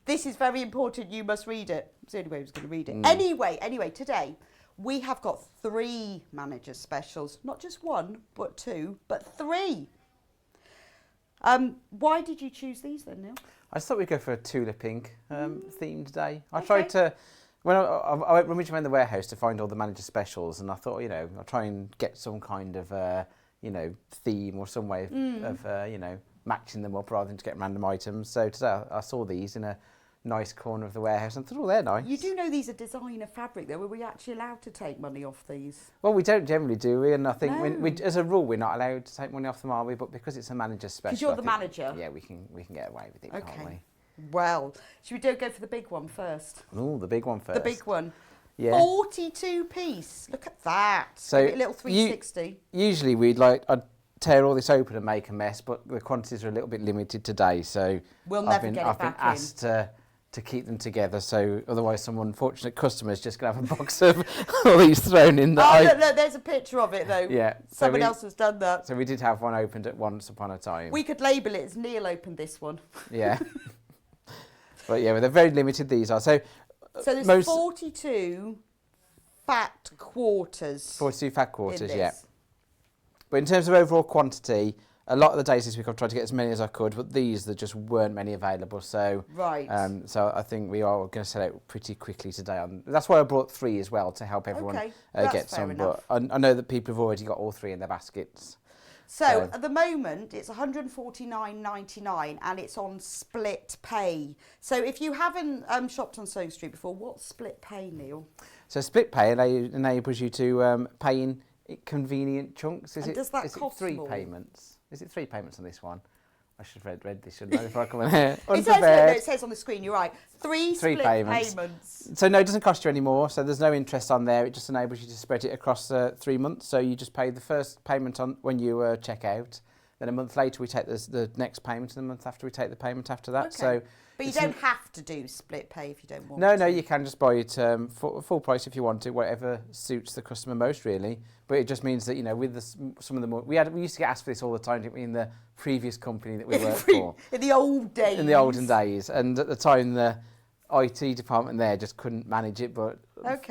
this is very important, you must read it. It's the only way he was going to read it. Anyway, today we have got 3 manager specials. Not just 1, but 2, but 3. Why did you choose these then, Neil?
I just thought we'd go for a tulip pink themed day. I tried to... When I went rummaging around the warehouse to find all the manager specials, and I thought, I'll try and get some kind of, theme or some way of matching them up rather than just getting random items. So today I saw these in a nice corner of the warehouse and thought, oh, they're nice.
You do know these are designer fabric, though. Were we actually allowed to take money off these?
Well, we don't generally, do we? And I think, as a rule, we're not allowed to take money off them, are we? But because it's a manager special...
Because you're the manager?
Yeah, we can get away with it, can't we?
Well, should we go for the big one first?
Oh, the big one first.
The big one.
Yeah.
42 piece. Look at that.
So
a little 360.
Usually I'd tear all this open and make a mess, but the quantities are a little bit limited today, so I've been asked to keep them together. So otherwise, some unfortunate customers just gonna have a box of all these thrown in.
Look, there's a picture of it though.
Yeah.
Someone else has done that.
So we did have one opened at once upon a time.
We could label it as Neil opened this one.
Yeah. But yeah, they're very limited, these are. So
there's 42 fat quarters.
42 fat quarters, yeah. But in terms of overall quantity, a lot of the days this week I've tried to get as many as I could, but there just weren't many available. So so I think we are going to sell out pretty quickly today. That's why I brought 3 as well, to help everyone get some.
Enough.
But I know that people have already got all 3 in their baskets.
So at the moment it's £149.99 and it's on split pay. So if you haven't shopped on Sewing Street before, what's split pay, Neil?
So split pay enables you to pay in convenient chunks.
Does that cost
3
more?
payments? Is it 3 payments on this one? I should have read this, shouldn't I, before I come in here?
It says on the screen, you're right. 3 split payments.
So no, it doesn't cost you any more. So there's no interest on there. It just enables you to spread it across 3 months. So you just pay the first payment on when you check out. Then a month later we take the next payment, and the month after we take the payment after that.
Okay.
So
but you don't have to do split pay if you don't want
to. No, you can just buy it full price if you want to, whatever suits the customer most, really. But it just means that, with some of the more... We used to get asked for this all the time, didn't we, in the previous company that we worked for.
In the old days.
In the olden days. And at the time, the IT department there just couldn't manage it. But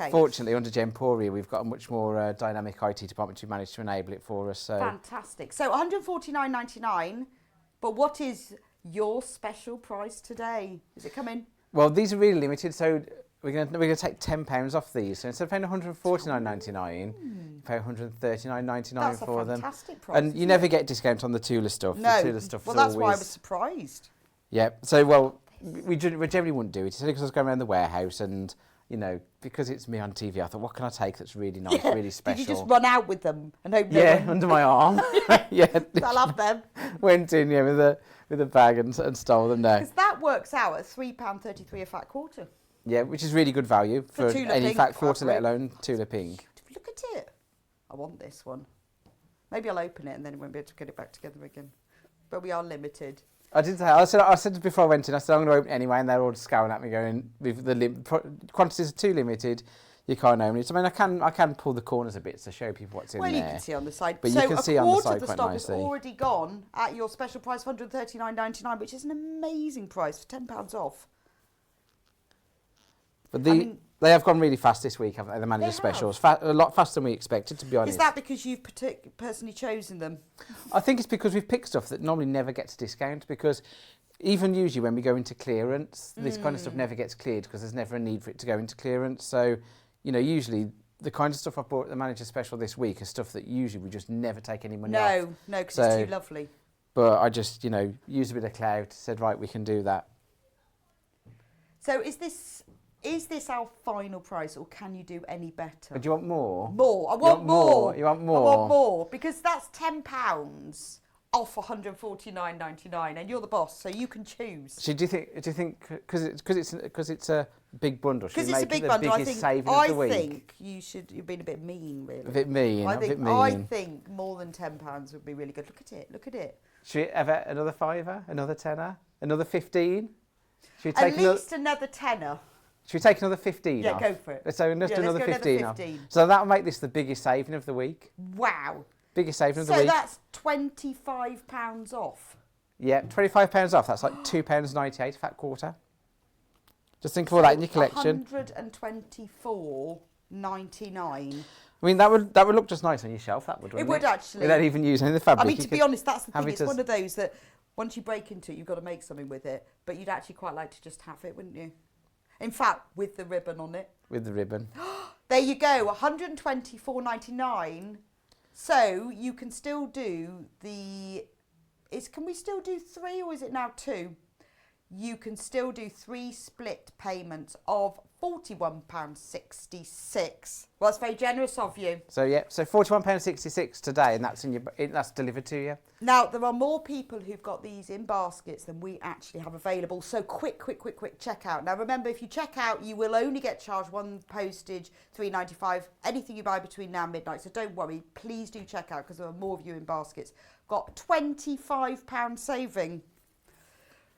fortunately, under Gemporia, we've got a much more dynamic IT department who managed to enable it for us. So.
Fantastic. So £149.99, but what is your special price today? Is it coming?
Well, these are really limited. So we're gonna take £10 off these. So instead of paying £149.99, you pay £139.99 for them.
That's a fantastic price.
And you never get discount on the Tula stuff.
No.
The Tula stuff
Well,
is
that's why I
always...
was surprised.
Yeah. So, well, we generally wouldn't do it. It's only because I was going around the warehouse and, you know, because it's me on TV, I thought, what can I take that's really nice, really special?
Did you just run out with them and hope
under my arm. Yeah.
I'll have them.
Went in, with a bag and stole them there.
Because that works out at £3.33 a fat quarter.
Yeah, which is really good value for
Tula
any
pink
fat quarter, let
fabric.
alone Tula pink.
Look at it. I want this one. Maybe I'll open it and then we won't be able to get it back together again. But we are limited.
I said before I went in, I said I'm going to open it anyway, and they're all scowling at me going, with the quantities are too limited, you can't open it. So, I mean, I can pull the corners a bit to show people what's in there.
Well, you can see on the side.
But
so
you can see on the
a quarter
side
of the
quite
stock
nicely.
has already gone at your special price of £139.99, which is an amazing price for £10 off.
But they have gone really fast this week, haven't they? The manager specials, a lot faster than we expected, to be honest.
Is that because you've personally chosen them?
I think it's because we've picked stuff that normally never gets a discount, because even usually when we go into clearance, this kind of stuff never gets cleared because there's never a need for it to go into clearance. So, you know, usually the kind of stuff I bought at the manager special this week is stuff that usually we just never take any money off.
No, because it's too lovely.
But I just, you know, used a bit of clout, said, right, we can do that.
So is this our final price, or can you do any better?
Do you want more?
More. I want more.
You want more?
I want more, because that's £10 off £149.99, and you're the boss, so you can choose.
So do you think because it's a big bundle, should we
Because it's a
make
big
it the
bundle,
biggest saving of the week?
I think you've been a bit mean, really.
A bit mean.
I think more than £10 would be really good. Look at it.
Should we have another fiver, another tenner, another 15? Should we
take at least another tenner.
Should we take another 15
Yeah,
off?
go for it.
So just another
let's go
15 off. So that'll make this the biggest saving of the week.
Wow.
Biggest saving of the week.
So that's £25 off.
Yeah, £25 off. That's like £2.98 fat quarter. Just think of all that in your collection.
£124.99.
I mean, that would look just nice on your shelf. That would.
It would actually.
Without even using any of the fabric.
I mean, to be honest, that's the thing. It's one of those that once you break into it, you've got to make something with it. But you'd actually quite like to just have it, wouldn't you? In fact, with the ribbon on it.
With the ribbon.
There you go, £124.99. So you can still do can we still do 3, or is it now 2? You can still do 3 split payments of £41.66. Well, that's very generous of you.
So yeah, so £41.66 today, and that's delivered to you.
Now, there are more people who've got these in baskets than we actually have available. So quick checkout. Now, remember, if you check out, you will only get charged 1 postage, £3.95, anything you buy between now and midnight. So don't worry, please do check out, because there are more of you in baskets. Got £25 saving.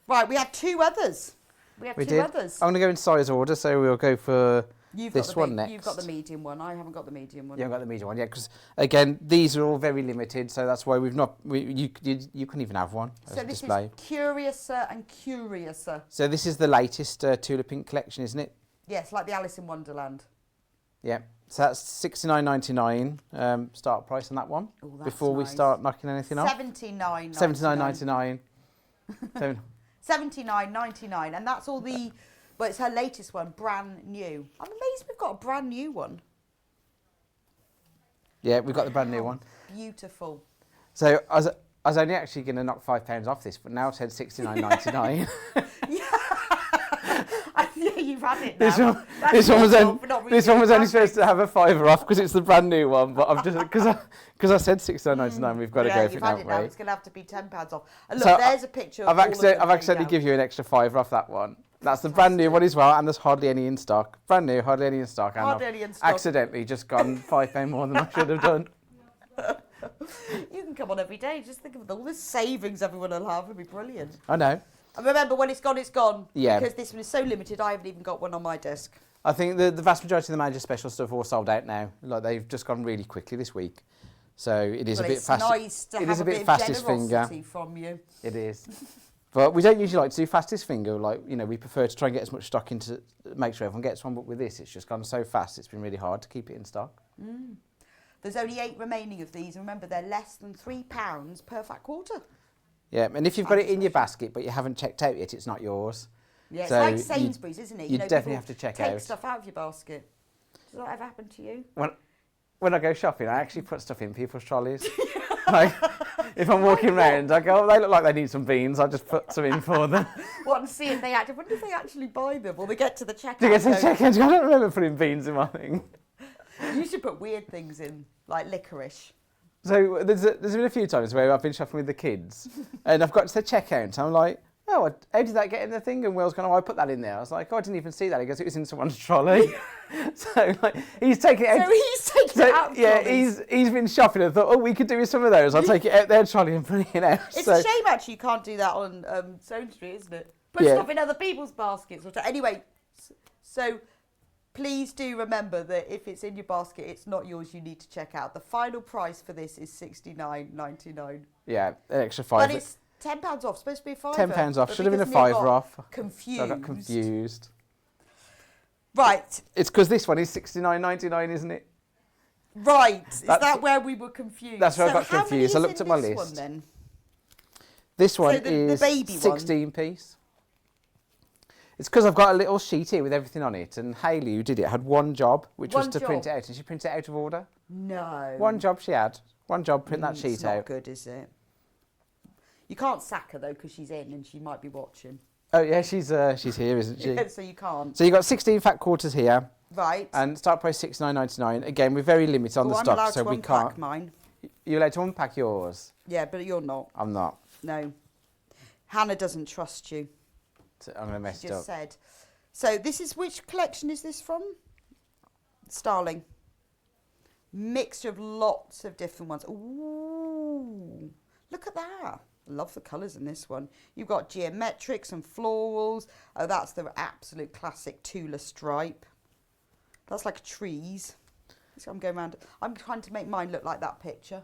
Right, we have 2 others. We have 2 others.
I'm going to go in size order, so we'll go for this one next.
You've got the medium one. I haven't got the medium one.
You haven't got the medium one, yeah, because again, these are all very limited, so that's why we've not. You couldn't even have one as
so
a
this
display.
Is Curiouser and Curiouser.
So this is the latest Tula Pink collection, isn't it?
Yes, like the Alice in Wonderland.
Yeah. So that's $69.99 start price on that one.
Ooh, that's
before we
nice.
start knocking anything off.
$79.99.
$79.99.
And that's all the. Well, it's her latest one, brand new. I'm amazed we've got a brand new one.
Yeah, we've got the brand new one.
Beautiful.
So I was only actually going to knock £5 off this, but now it said $69.99.
Yeah, you've had it now.
This one was only supposed to have a £5 off because it's the brand new one, but I've just because I said $69.99, we've got to go for it now.
Now. It's going to have to be £10 off. And look, there's a picture. Of
I've accidentally give you an extra £5 off that one. That's the brand new one as well, and there's hardly any in stock. Brand new, hardly any in stock.
Hardly any in stock.
Accidentally just gone £5 more than I should have done.
You can come on every day. Just think of all the savings everyone will have. It'll be brilliant.
I know.
And remember, when it's gone, it's gone.
Yeah.
Because this one is so limited, I haven't even got one on my desk.
I think the vast majority of the manager special stuff all sold out now. Like they've just gone really quickly this week. So it is a bit fast.
Nice to have a bit of
fastest finger
from you.
It is. But we don't usually like to do fastest finger. Like, you know, we prefer to try and get as much stock in to make sure everyone gets one. But with this, it's just gone so fast, it's been really hard to keep it in stock.
Mm. There's only 8 remaining of these. And remember, they're less than £3 per fat quarter.
Yeah, and if you've got it in your basket but you haven't checked out yet, it's not yours.
Yeah,
So
it's like Sainsbury's, isn't it?
You definitely
people
have to check
take
out.
stuff out of your basket. Does that ever happen to you?
When I go shopping, I actually put stuff in people's trolleys. Like, if I'm walking around, I go, oh, they look like they need some beans. I'll just put some in for them.
What, and see if they actually, wonder if they actually buy them or they get to the checkout.
To get to the checkout, I don't remember putting beans in my thing.
You should put weird things in, like licorice.
So there's been a few times where I've been shopping with the kids and I've got to the checkout and I'm like, oh, how did that get in the thing? And Will's going, oh, I put that in there. I was like, oh, I didn't even see that. He goes, it was in someone's trolley. So like, he's taking it out.
So he's taking it out of
yeah,
trolleys.
he's been shopping and thought, oh, we could do with some of those. I'll take it out their trolley and put it out.
It's a shame actually you can't do that on Stone Street, isn't it? Put stuff in other people's baskets. Anyway, so please do remember that if it's in your basket, it's not yours. You need to check out. The final price for this is $69.99.
Yeah, an extra £5.
But it's £10 off. Supposed to be a £5.
£10 off.
But
Should have been a
because Neil
£5
got
off.
Confused.
I got confused.
Right.
It's because this one is $69.99, isn't it?
Right. Is that where we were confused?
That's where I got
how
confused. I
many
looked
is
at
in
my
this
list.
One, then?
This one
the
is
baby one.
16 piece. It's because I've got a little sheet here with everything on it, and Hayley, who did it, had one job, which was to print it out, and she printed it out of order.
No.
One job she had. One job, print that sheet
it's
out.
not good, is it? You can't sack her though because she's in and she might be watching.
Oh yeah, she's here, isn't she?
Yeah, so you can't.
So you got 16 fat quarters here.
Right.
And start price $69.99. Again, we're very limited on the stock,
I'm allowed
so
to
we
unpack
can't.
Mine.
You're allowed to unpack yours.
Yeah, but you're not.
I'm not.
No. Hannah doesn't trust you.
So I'm gonna mess
She
it up.
just said. So this is, which collection is this from? Starling. Mixture of lots of different ones. Ooh, look at that. I love the colours in this one. You've got geometrics and florals. Oh, that's the absolute classic Tula stripe. That's like trees. So I'm going around. I'm trying to make mine look like that picture.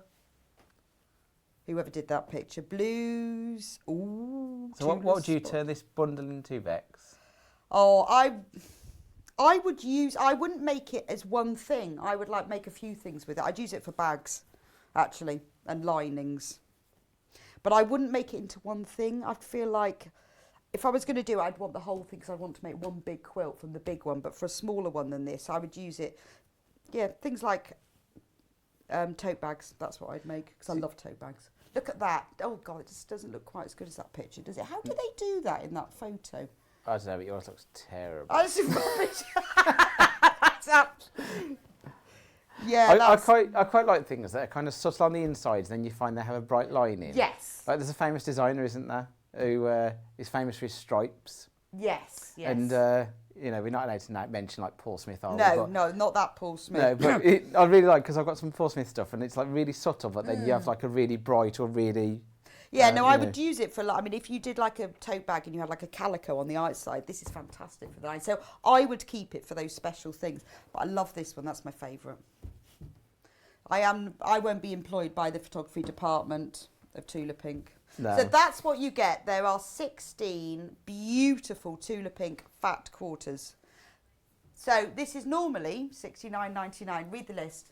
Whoever did that picture. Blues. Ooh.
So what would you turn this bundle into, Bex?
Oh, I wouldn't make it as one thing. I would like make a few things with it. I'd use it for bags, actually, and linings. But I wouldn't make it into one thing. I'd feel like if I was going to do it, I'd want the whole thing because I want to make one big quilt from the big one. But for a smaller one than this, I would use it. Yeah, things like tote bags. That's what I'd make because I love tote bags. Look at that. Oh, God, it just doesn't look quite as good as that picture, does it? How did they do that in that photo?
I don't know, but yours looks terrible.
Oh, this is rubbish. That's up. Yeah,
I quite like things that are kind of subtle on the insides, then you find they have a bright line in.
Yes.
Like there's a famous designer, isn't there, who is famous for his stripes.
Yes, yes.
And, we're not allowed to mention like Paul Smith.
No, not that Paul Smith.
No, but I really like, because I've got some Paul Smith stuff and it's like really subtle, but then you have like a really bright or really...
Yeah, no, I would use it for, I mean, if you did like a tote bag and you had like a calico on the outside, this is fantastic for that. So I would keep it for those special things. But I love this one. That's my favourite. I won't be employed by the photography department of Tula Pink.
No.
So that's what you get. There are 16 beautiful Tula Pink fat quarters. So this is normally $69.99. Read the list.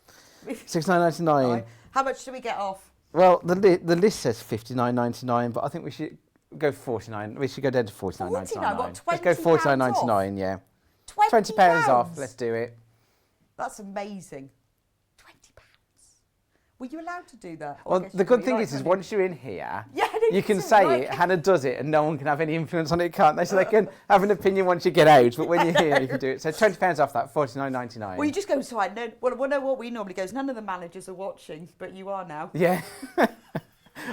$69.99.
How much do we get off?
Well, the list says $59.99, but I think we should go $49. We should go down to $49.99.
What,
Let's go $49.99. Yeah. £20 off. Let's do it.
That's amazing. Were you allowed to do that?
Well, the good thing is once you're in here, you can say it, Hannah does it, and no one can have any influence on it, can't they? So they can have an opinion once you get out, but when you're here, you can do it. So £20 off that, $49.99.
Well, you just go, so I know, what we normally go is none of the managers are watching, but you are now.
Yeah.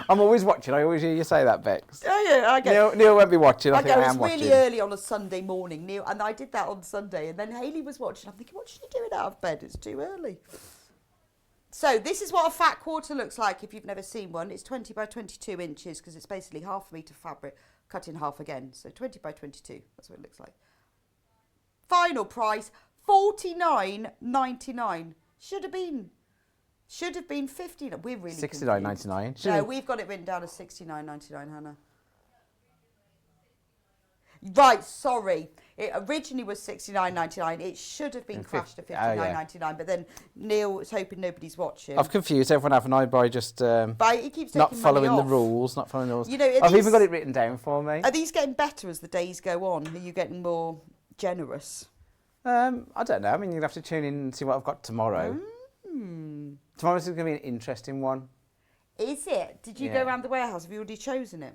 I'm always watching. I always hear you say that, Bex.
Oh, yeah, I get
Neil won't be watching. I think I am
it's
watching.
really early on a Sunday morning, Neil, and I did that on Sunday, and then Hayley was watching. I'm thinking, what should you doing out of bed? It's too early. So this is what a fat quarter looks like if you've never seen one. It's 20 by 22 inches because it's basically half a metre fabric cut in half again. So 20 by 22, that's what it looks like. Final price, $49.99. Should have been $50. We're really
$69.99.
No, we've got it written down as $69.99, Hannah. Right, sorry. It originally was $69.99. It should have been crashed at $59.99, but then Neil was hoping nobody's watching.
I've confused everyone, haven't I, by just
He keeps
not
taking
following
money
the
off.
rules, not following the rules.
You know,
I've even got it written down for me.
Are these getting better as the days go on? Are you getting more generous?
I don't know. I mean, you'll have to tune in and see what I've got tomorrow. Tomorrow's going to be an interesting one.
Is it? Did you go around the warehouse? Have you already chosen it?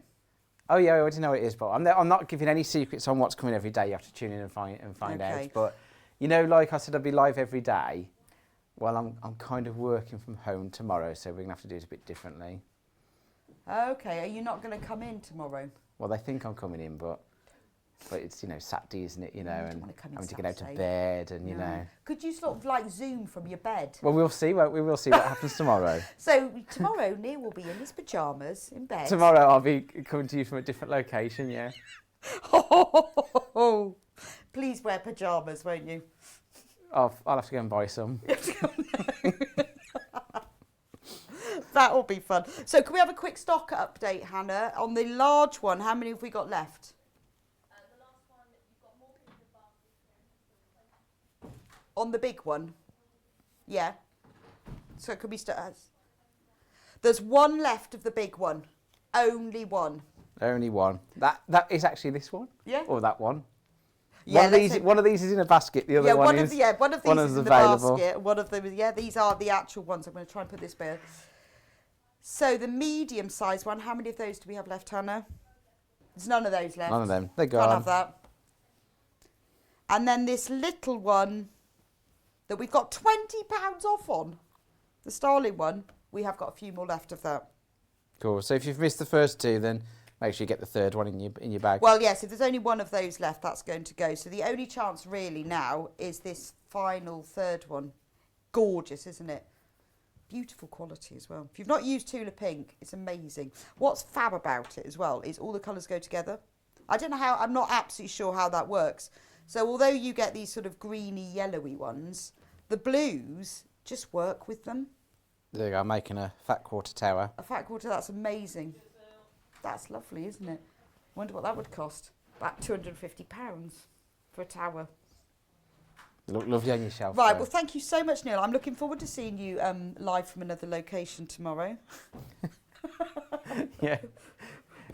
Oh yeah, I already know it is, but I'm not giving any secrets on what's coming every day. You have to tune in and find out. But you know, like I said, I'll be live every day. Well, I'm kind of working from home tomorrow, so we're gonna have to do it a bit differently.
Okay, are you not going to come in tomorrow?
Well, they think I'm coming in, but it's, you know, Saturday, isn't it? You know, and having to get out of
Saturday.
bed, and you know.
Could you sort of like Zoom from your bed?
Well, we will see what happens tomorrow.
So tomorrow, Neil will be in his pajamas in bed.
Tomorrow, I'll be coming to you from a different location. Yeah.
Oh, please wear pajamas, won't you?
I'll have to go and buy some.
That'll be fun. So can we have a quick stock update, Hannah? On the large one, how many have we got left?
The last one, you've got more people in baskets.
On the big one? Yeah. So could we start? There's one left of the big one. Only one.
Only one. That is actually this one?
Yeah.
Or that one?
Yeah,
one of these is in a basket. The other one is
one of these is in
available.
the basket. One of them, these are the actual ones. I'm going to try and put this better. So the medium-sized one. How many of those do we have left, Hannah? There's none of those left.
None of them. They're gone.
Can't have that. And then this little one that we've got £20 off on, the Starling one. We have got a few more left of that.
Cool. So if you've missed the first two, then make sure you get the third one in your bag.
Well, yes, if there's only one of those left, that's going to go. So the only chance really now is this final third one. Gorgeous, isn't it? Beautiful quality as well. If you've not used Tula Pink, it's amazing. What's fab about it as well is all the colours go together. I don't know how, I'm not absolutely sure how that works. So although you get these sort of greeny, yellowy ones, the blues just work with them.
There you go, I'm making a fat quarter tower.
A fat quarter, that's amazing. That's lovely, isn't it? Wonder what that would cost. About £250 for a tower.
They look lovely on your shelf.
Right,
though.
well, thank you so much, Neil. I'm looking forward to seeing you live from another location tomorrow.
Yeah.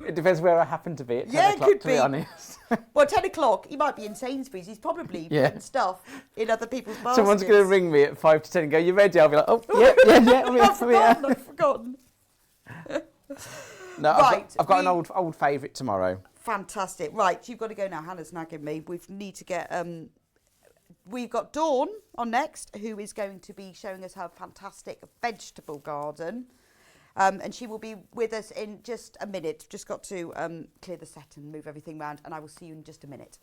It depends where I happen to be at 10 o'clock,
could
to be honest.
Well, 10 o'clock, he might be in Sainsbury's. He's probably putting stuff in other people's baskets.
Someone's going to ring me at 5 to 10 and go, you ready? I'll be like, oh, yeah.
I've forgotten.
No,
Right,
I've got an old favourite tomorrow.
Fantastic. Right, you've got to go now. Hannah's nagging me. We need to get... we've got Dawn on next, who is going to be showing us her fantastic vegetable garden. And she will be with us in just a minute. Just got to clear the set and move everything around, and I will see you in just a minute.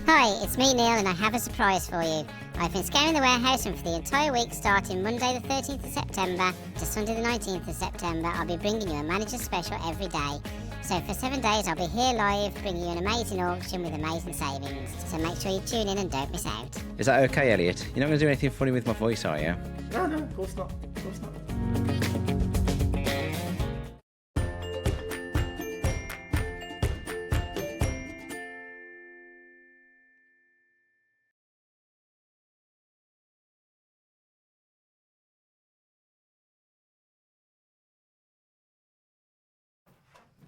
Hi, it's me Neil and I have a surprise for you. I've been scouring the warehouse and for the entire week starting Monday the 13th of September to Sunday the 19th of September I'll be bringing you a manager special every day. So for 7 days I'll be here live bringing you an amazing auction with amazing savings. So make sure you tune in and don't miss out.
Is that okay, Elliot? You're not going to do anything funny with my voice, are you?
No, of course not. Of course not.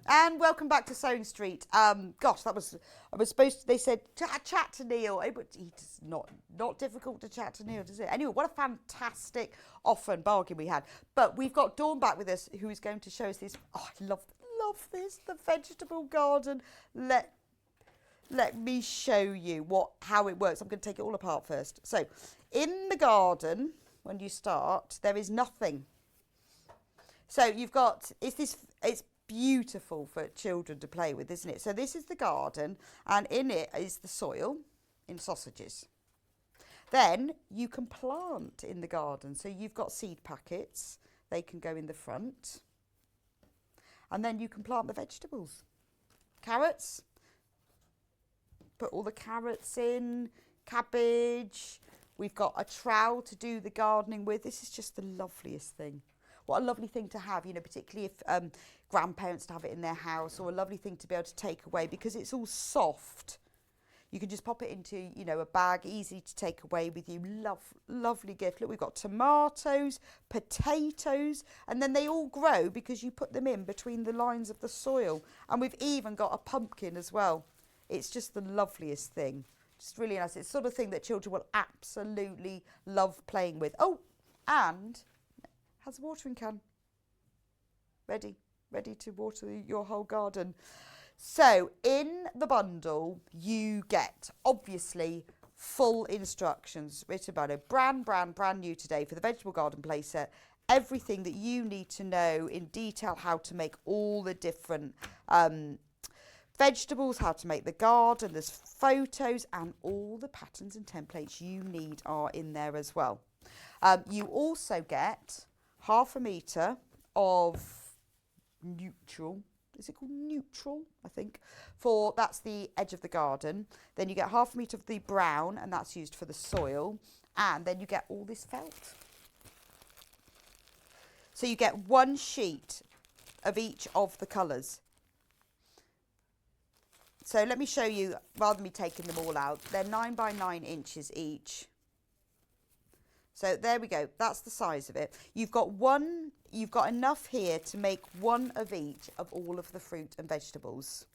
And welcome back to Sewing Street. Gosh, they said chat to Neil. It's not difficult to chat to Neil, does it? Anyway, what a fantastic offer and bargain we had. But we've got Dawn back with us, who is going to show us this. Oh, I love this, the vegetable garden. Let me show you how it works. I'm going to take it all apart first. So, in the garden, when you start, there is nothing. So you've got, it's beautiful for children to play with, isn't it? So this is the garden, and in it is the soil in sausages. Then you can plant in the garden. So you've got seed packets. They can go in the front. And then you can plant the vegetables. Carrots. Put all the carrots in. Cabbage. We've got a trowel to do the gardening with. This is just the loveliest thing. What a lovely thing to have, you know, particularly if grandparents to have it in their house, or a lovely thing to be able to take away because it's all soft. You can just pop it into, you know, a bag, easy to take away with you. Lovely gift. Look, we've got tomatoes, potatoes, and then they all grow because you put them in between the lines of the soil. And we've even got a pumpkin as well. It's just the loveliest thing. Just really nice. It's the sort of thing that children will absolutely love playing with. Oh, and has a watering can. Ready to water your whole garden. So in the bundle, you get, obviously, full instructions written by a brand new today for the vegetable garden playset. Everything that you need to know in detail, how to make all the different vegetables, how to make the garden. There's photos and all the patterns and templates you need are in there as well. You also get 1/2 metre of neutral. Is it called neutral? I think. That's the edge of the garden. Then you get 1/2 metre of the brown, and that's used for the soil. And then you get all this felt. So you get 1 sheet of each of the colours. So let me show you, rather than me taking them all out, they're 9 by 9 inches each. So there we go, that's the size of it. You've got enough here to make 1 of each of all of the fruit and vegetables.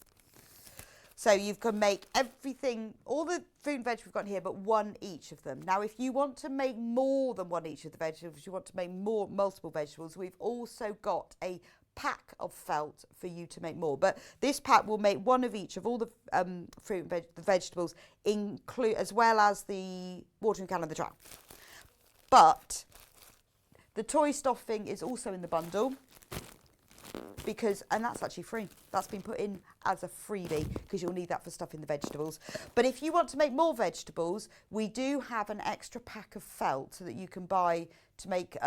So you can make everything, all the fruit and vegetables we've got here, but 1 each of them. Now, if you want to make more than 1 each of the vegetables, you want to make multiple vegetables, we've also got a pack of felt for you to make more. But this pack will make 1 of each of all the fruit and vegetables, as well as the watering can and the trowel. But the toy stuffing is also in the bundle and that's actually free. That's been put in as a freebie because you'll need that for stuffing the vegetables. But if you want to make more vegetables, we do have an extra pack of felt so that you can buy to make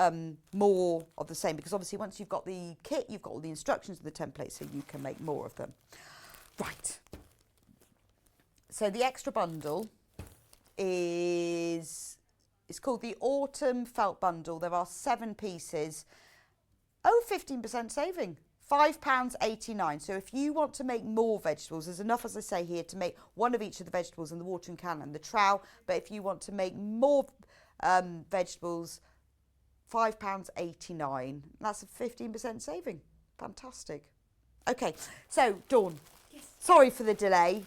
more of the same, because obviously once you've got the kit, you've got all the instructions and the templates, so you can make more of them. Right. So the extra bundle it's called the Autumn Felt Bundle. There are 7 pieces. 15% saving. £5.89. So if you want to make more vegetables, there's enough, as I say here, to make 1 of each of the vegetables and the watering can and the trowel. But if you want to make more vegetables, £5.89. That's a 15% saving. Fantastic. Okay, so Dawn. Yes. Sorry for the delay.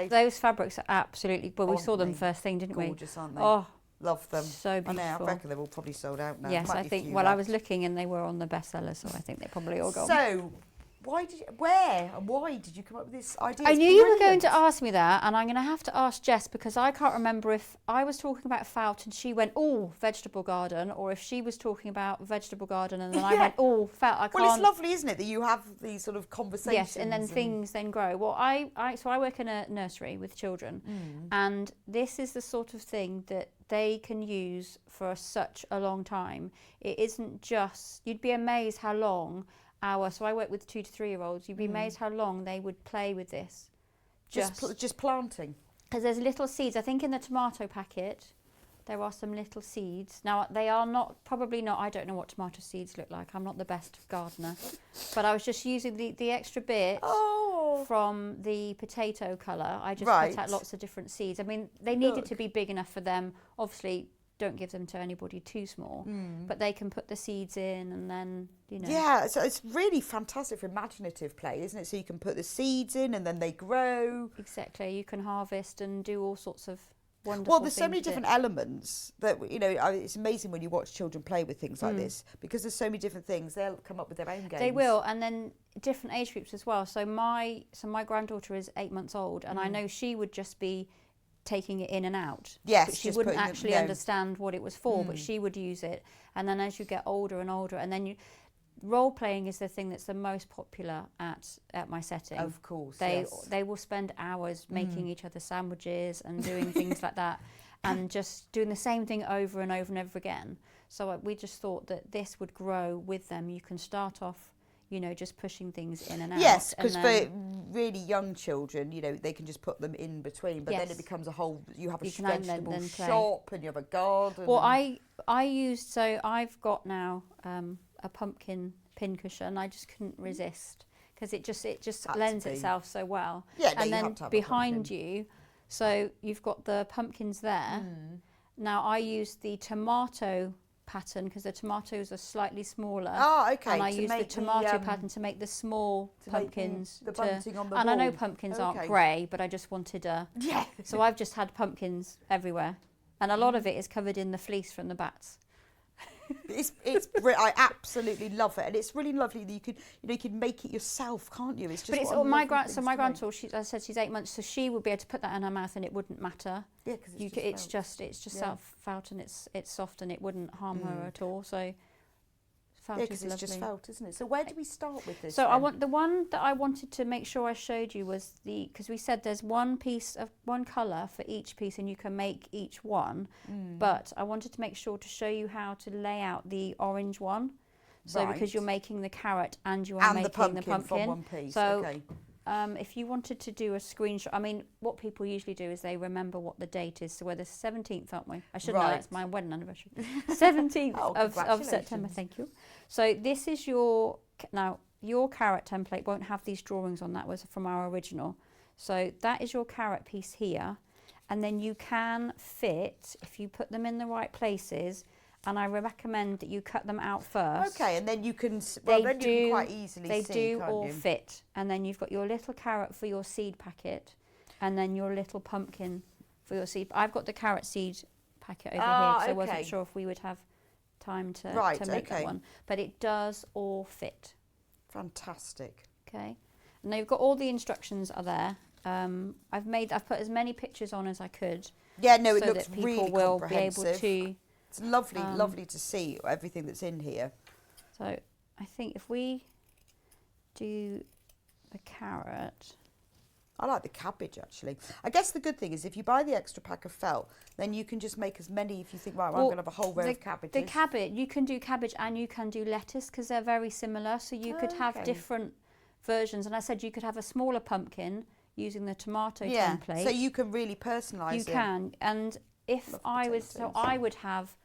Those fabrics are absolutely, well, we saw them first thing, didn't we?
Gorgeous, aren't they?
Oh,
love them.
So beautiful.
I reckon they're all probably sold out now.
Yes, I think, I was looking and they were on the bestsellers, so I think they're probably all gone.
So, why did you come up with this idea?
I knew you were going to ask me that, and I'm going to have to ask Jess, because I can't remember if I was talking about felt and she went, oh, vegetable garden, or if she was talking about vegetable garden and then I went, oh, felt. I can't.
Well, it's lovely, isn't it, that you have these sort of conversations.
Yes, and then things then grow. Well, so I work in a nursery with children, and this is the sort of thing that they can use for such a long time. It isn't just, you'd be amazed how long so I work with 2 to 3 year olds, you'd be amazed how long they would play with this.
Just planting?
Because there's little seeds. I think in the tomato packet, there are some little seeds. Now, they are probably not, I don't know what tomato seeds look like. I'm not the best gardener. But I was just using the extra bit from the potato colour. I just cut out lots of different seeds. I mean, they needed to be big enough for them. Obviously, don't give them to anybody too small, but they can put the seeds in and then,
Yeah, so it's really fantastic for imaginative play, isn't it? So you can put the seeds in and then they grow.
Exactly, you can harvest and do all sorts of wonderful
Well, there's
things
so many different elements that, it's amazing when you watch children play with things like this, because there's so many different things. They'll come up with their own games.
They will, and then different age groups as well. So my granddaughter is 8 months old, and I know she would just be taking it in and out.
Yes,
but she wouldn't actually understand what it was for, but she would use it. And then as you get older and older, and then role playing is the thing that's the most popular at my setting.
Of course,
they will spend hours making each other sandwiches and doing things like that, and just doing the same thing over and over and over again. So we just thought that this would grow with them. You can start off, you know, just pushing things in and out.
Yes, because
and
for
then
really young children, you know, they can just put them in between, but then
Yes.
it becomes a whole, you have a
You can then
vegetable
play.
shop and you have a garden.
Well,
and-
I used, so I've got now a pumpkin pincushion. I just couldn't resist because it just
Had to
lends
be.
itself so well.
Yeah, no,
and
you
then
have to have a
behind
pumpkin.
you, so you've got the pumpkins there. Now I use the tomato pattern because the tomatoes are slightly smaller.
Oh, okay,
And I
to
use the
make the,
tomato pattern to make the small
to make the-
pumpkins.
the bunting on the
and I know
wall.
pumpkins
Okay.
aren't grey, but I just wanted a.
Yeah.
So I've just had pumpkins everywhere, and a lot of it is covered in the fleece from the bats.
I absolutely love it, and it's really lovely that you can make it yourself, can't you? It's just
But it's
what a
all my
lovely thing
my
to make.
granddaughter. As I said, she's 8 months, so she would be able to put that in her mouth, and it wouldn't matter.
Yeah, because
It's just
Yeah.
felt, and it's soft, and it wouldn't harm her at all. So felt
Yeah,
is
because it's just
lovely.
felt, isn't it? So where do we start with this?
So
then?
the one that I wanted to make sure I showed you was because we said there's one piece of one colour for each piece, and you can make each one. But I wanted to make sure to show you how to lay out the orange one. So because
Right.
you're making the carrot and you are
And
making
the pumpkin from one piece.
So
Okay.
if you wanted to do a screenshot, I mean, what people usually do is they remember what the date is. So we're the 17th, aren't we? I should know,
Right.
it's my wedding anniversary. 17th
Oh,
of September,
congratulations.
thank you. So this is your, now your carrot template won't have these drawings on, that was from our original. So that is your carrot piece here. And then you can fit, if you put them in the right places, and I recommend that you cut them out first.
Okay, and then you can,
They
then you can quite easily
they
see,
do
can't
all
you?
fit, and then you've got your little carrot for your seed packet, and then your little pumpkin for your seed. I've got the carrot seed packet over here because I wasn't
okay.
sure if we would have time to
Right,
make that
okay.
one, but it does all fit.
Fantastic.
Okay, and now you've got all the instructions are there. I've put as many pictures on as I could.
Yeah, no, it
so
looks
that people
really
will be able
comprehensive.
to.
It's lovely, lovely to see everything that's in here.
So I think if we do the carrot.
I like the cabbage, actually. I guess the good thing is if you buy the extra pack of felt, then you can just make as many if you think, right, well, I'm going to have a whole row of cabbages.
The cabbage, you can do cabbage and you can do lettuce because they're very similar. So you could have
Okay.
different versions. And I said you could have a smaller pumpkin using the tomato
Yeah,
template.
so you can really personalise it.
You can. And if
Love
I was, so
potatoes.
I would have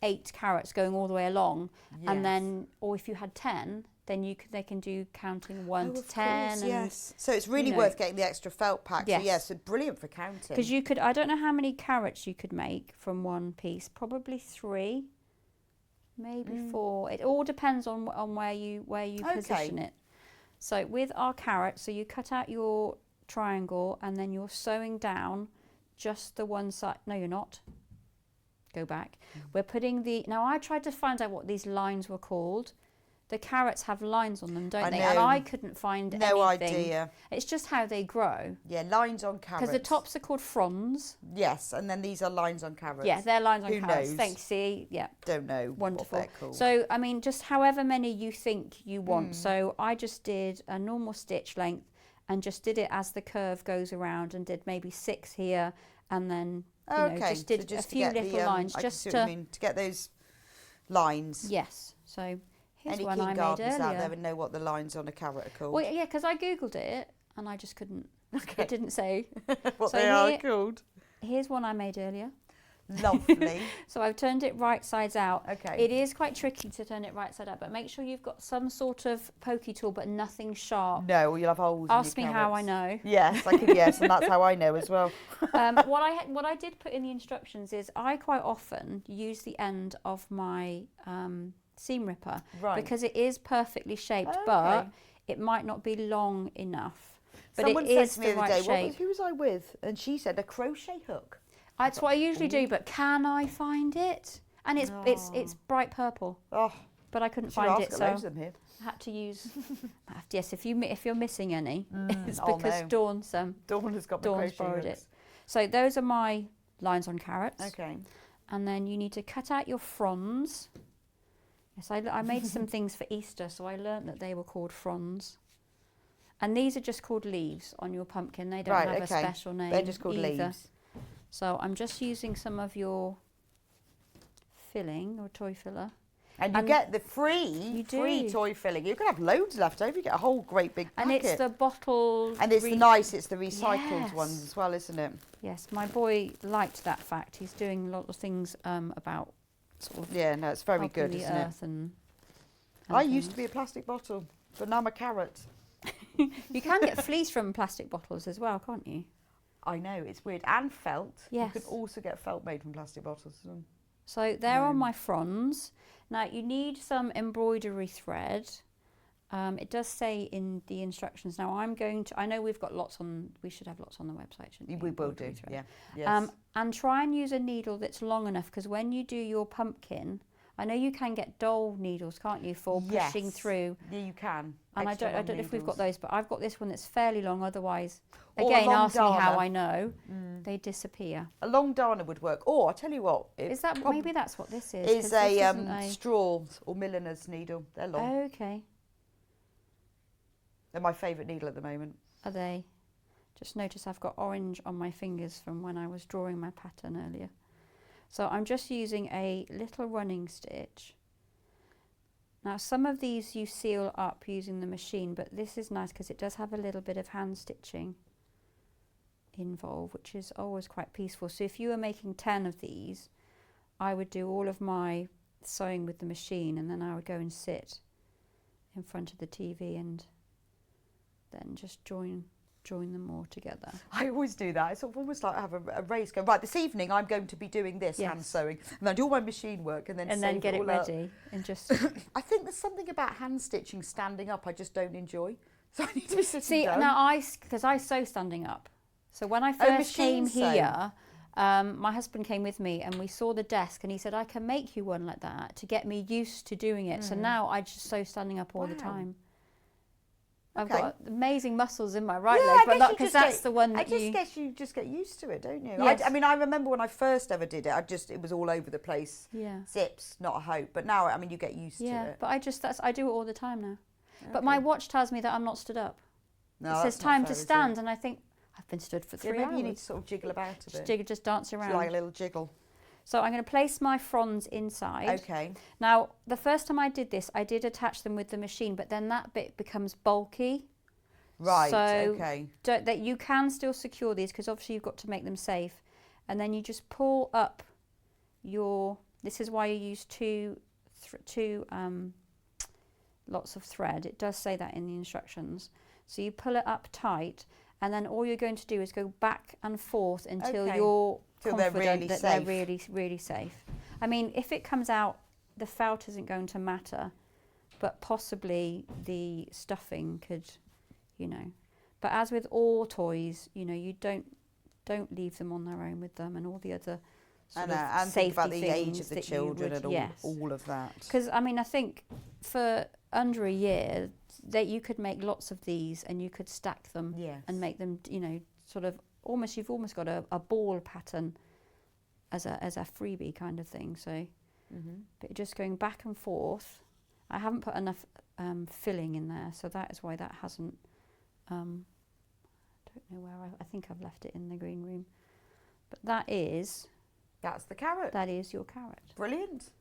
8 carrots going all the way along. And
Yes.
then, or if you had 10, then they can do counting 1 to
of
10.
course,
and,
yes. So it's really
you know.
worth getting the extra felt pack.
Yes.
So yes, so brilliant for counting.
Because you could, I don't know how many carrots you could make from one piece. Probably 3, maybe 4. It all depends on where you position it. So with our carrot, so you cut out your triangle and then you're sewing down just the one side. No, you're not. Go back. We're putting the. Now I tried to find out what these lines were called. The carrots have lines on them, don't
I
they?
know.
And I couldn't find
No
anything.
idea.
It's just how they grow.
Yeah, lines on carrots.
Because the tops are called fronds.
Yes, and then these are lines on carrots.
Yeah, they're lines on
Who
carrots.
knows?
Thanks, see? Yeah.
Don't know
Wonderful.
what they're called.
So, I mean, just however many you think you want. So I just did a normal stitch length and just did it as the curve goes around and did maybe 6 here and then, you know, just did
so
a
to
few
get
little
the,
lines
I can
just
see
to...
what you mean, to get those lines.
Yes. So here's
Any
one
keen
I made
gardeners out there
earlier.
would know what the lines on a carrot are called.
Well, yeah, because I Googled it and I just couldn't.
Okay.
It didn't say.
what
so
they are
here-
called.
Here's one I made earlier.
Lovely.
So I've turned it right sides out.
Okay.
It is quite tricky to turn it right side out, but make sure you've got some sort of pokey tool, but nothing sharp.
No, you'll have holes in
Ask me
your
how I
carrots.
know.
Yes, I can. Yes, and that's how I know as well.
What I did put in the instructions is I quite often use the end of my seam ripper
Right.
because it is perfectly shaped, but it might not be long enough. But
Someone
it
said
is
to me
the
the other
right
day,
shape.
who was I with? And she said a crochet hook.
That's what I usually do, but can I find it? And it's bright purple,
Oh,
but I couldn't
should
find
ask
it,
her,
so
loads of them here.
I had to use. Yes, if you're missing any, it's
oh
because
no.
Dawn's
Dawn has got the
Dawn's
crochet
borrowed
hooks.
it. So those are my lines on carrots.
Okay.
And then you need to cut out your fronds. Yes, I made some things for Easter, so I learnt that they were called fronds. And these are just called leaves on your pumpkin. They don't
Right,
have
okay.
a special name.
They're just called
either.
leaves.
So I'm just using some of your filling or toy filler.
And you get the free toy filling. You can have loads left over. You get a whole great big packet.
And it's the bottle.
And it's it's the recycled ones as well, isn't it?
Yes, my boy liked that fact. He's doing a lot of things about sort of.
Yeah, no, it's very good, isn't it?
And
I used to be a plastic bottle, but now I'm a carrot.
You can get fleece from plastic bottles as well, can't you?
I know, it's weird. And felt.
Yes.
You can also get felt made from plastic bottles.
So there are my fronds. Now you need some embroidery thread. It does say in the instructions. Now I know we've got lots on, we should have lots on the website, shouldn't we?
We will do, yeah.
Yes. And try and use a needle that's long enough, because when you do your pumpkin, I know you can get doll needles, can't you, for pushing through.
Yeah, you can.
And I don't know if we've got those, but I've got this one that's fairly long. Otherwise,
Or
again,
a long
ask me how
darner.
I know. They disappear.
A long darner would work. Or, I'll tell you what.
Is that maybe that's what this is?
Is a straw or milliner's needle. They're long.
Okay.
They're my favourite needle at the moment.
Are they? Just notice I've got orange on my fingers from when I was drawing my pattern earlier. So I'm just using a little running stitch. Now some of these you seal up using the machine, but this is nice because it does have a little bit of hand stitching involved, which is always quite peaceful. So if you were making 10 of these, I would do all of my sewing with the machine, and then I would go and sit in front of the TV and then just join them all together.
I always do that. It's sort of almost like I have a race going, right, this evening I'm going to be doing this hand sewing, and then I do all my machine work and then
get it ready and just
I think there's something about hand stitching standing up I just don't enjoy, so I need to be sitting down.
Now because I sew standing up, so when I first came here, my husband came with me and we saw the desk, and he said, I can make you one like that to get me used to doing it. So now I just sew standing up all the time. I've got amazing muscles in my right leg, but not because that's the one that
I guess you just get used to it, don't you?
Yes.
I mean, I remember when I first ever did it, it was all over the place.
Yeah.
Zips, not a hope. But now, I mean, you get used to it.
Yeah, but I do it all the time now. Okay. But my watch tells me that I'm not stood up.
No,
it says time to stand, and I think I've been stood for 3 hours.
Maybe you need to sort of jiggle about a bit.
Just dance around.
Like a little jiggle.
So I'm going to place my fronds inside.
Okay.
Now, the first time I did this, I did attach them with the machine, but then that bit becomes bulky.
Right,
so
okay.
That you can still secure these, because obviously you've got to make them safe. And then you just pull up this is why you use two lots of thread. It does say that in the instructions. So you pull it up tight, and then all you're going to do is go back and forth until you're confident that they're really, really safe. I mean, if it comes out, the felt isn't going to matter, but possibly the stuffing could, But as with all toys, you don't leave them on their own with them, and all the other sort of
and
safety
think about the age
things
of the
that
children
you would,
and all of that.
Because I mean, I think for under a year that you could make lots of these, and you could stack them and make them, sort of you've almost got a ball pattern as a freebie kind of thing. So, but just going back and forth. I haven't put enough filling in there, so that is why that hasn't. I don't know where I think I've left it in the green room, but
that's the carrot.
That is your carrot.
Brilliant.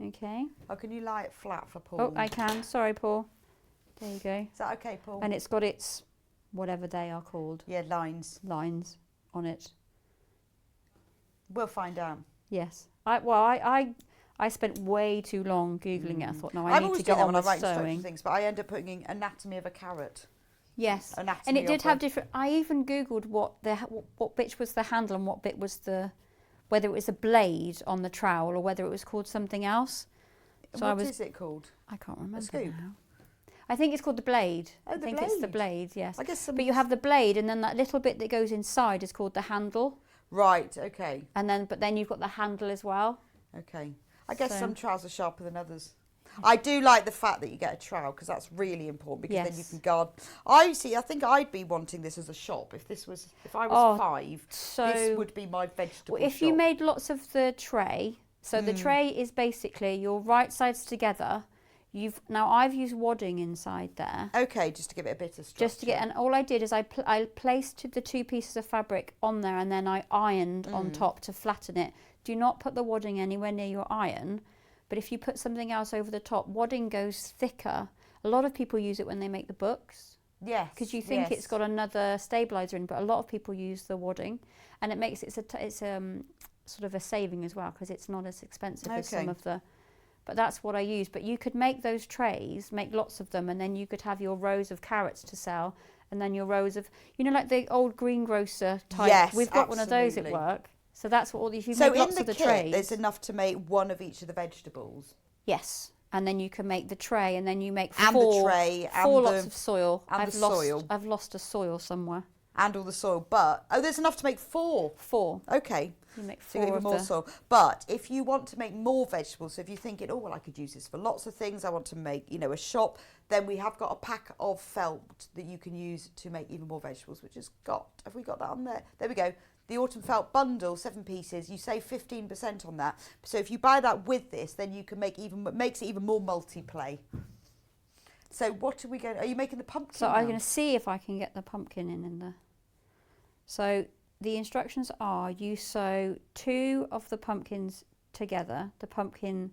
Okay.
Oh, can you lie it flat for Paul?
Oh, I can. Sorry, Paul. There you go.
Is that okay, Paul?
And it's got its whatever they are called.
Yeah, lines
on it.
We'll find out.
Yes. I spent way too long Googling it. I thought, no, I need to get on with sewing.
Things, but I end up putting anatomy of a carrot.
Yes,
anatomy
and it did have different. I even Googled what bit was the handle and what bit was whether it was a blade on the trowel or whether it was called something else.
So what is it called?
I can't remember.
A scoop?
Now. I think it's called the blade.
Oh,
I think it's the blade. Yes.
I guess.
But you have the blade, and then that little bit that goes inside is called the handle.
Right. Okay.
But then you've got the handle as well.
Okay. I guess some trowels are sharper than others. I do like the fact that you get a trowel, because that's really important, because then you can guard. I think I'd be wanting this as a shop if I was 5. This would be my vegetable
if
shop.
you made lots of the tray, so the tray is basically your right sides together. I've used wadding inside there.
Okay, just to give it a bit of structure.
And all I did is I placed the 2 pieces of fabric on there, and then I ironed on top to flatten it. Do not put the wadding anywhere near your iron, But if you put something else over the top, wadding goes thicker. A lot of people use it when they make the books.
Yes.
Because you think it's got another stabiliser in, but a lot of people use the wadding, and it makes it's sort of a saving as well, because it's not as expensive as some of the. But that's what I use. But you could make those trays, make lots of them, and then you could have your rows of carrots to sell, and then your rows of, you know, like the old greengrocer type.
Yes,
we've got one of those at work. So that's what all these. You make lots of the trays.
There's enough to make one of each of the vegetables.
Yes. And then you can make the tray, and then you make
and
four,
the tray, and
four
the,
lots of soil.
And
I've
the
lost,
soil.
I've lost a soil somewhere.
And all the soil, but there's enough to make 4.
4.
Okay.
You make 4
so you
of
more soil. But if you want to make more vegetables, so if you're thinking, oh well, I could use this for lots of things. I want to make, you know, a shop. Then we have got a pack of felt that you can use to make even more vegetables. Which has got. Have we got that on there? There we go. The autumn felt bundle, 7 pieces. You save 15% on that. So if you buy that with this, then you can make makes it even more multi-play. So what are we going? Are you making the pumpkin?
So I'm going to see if I can get the pumpkin in there. So the instructions are: you sew 2 of the pumpkins together. The pumpkin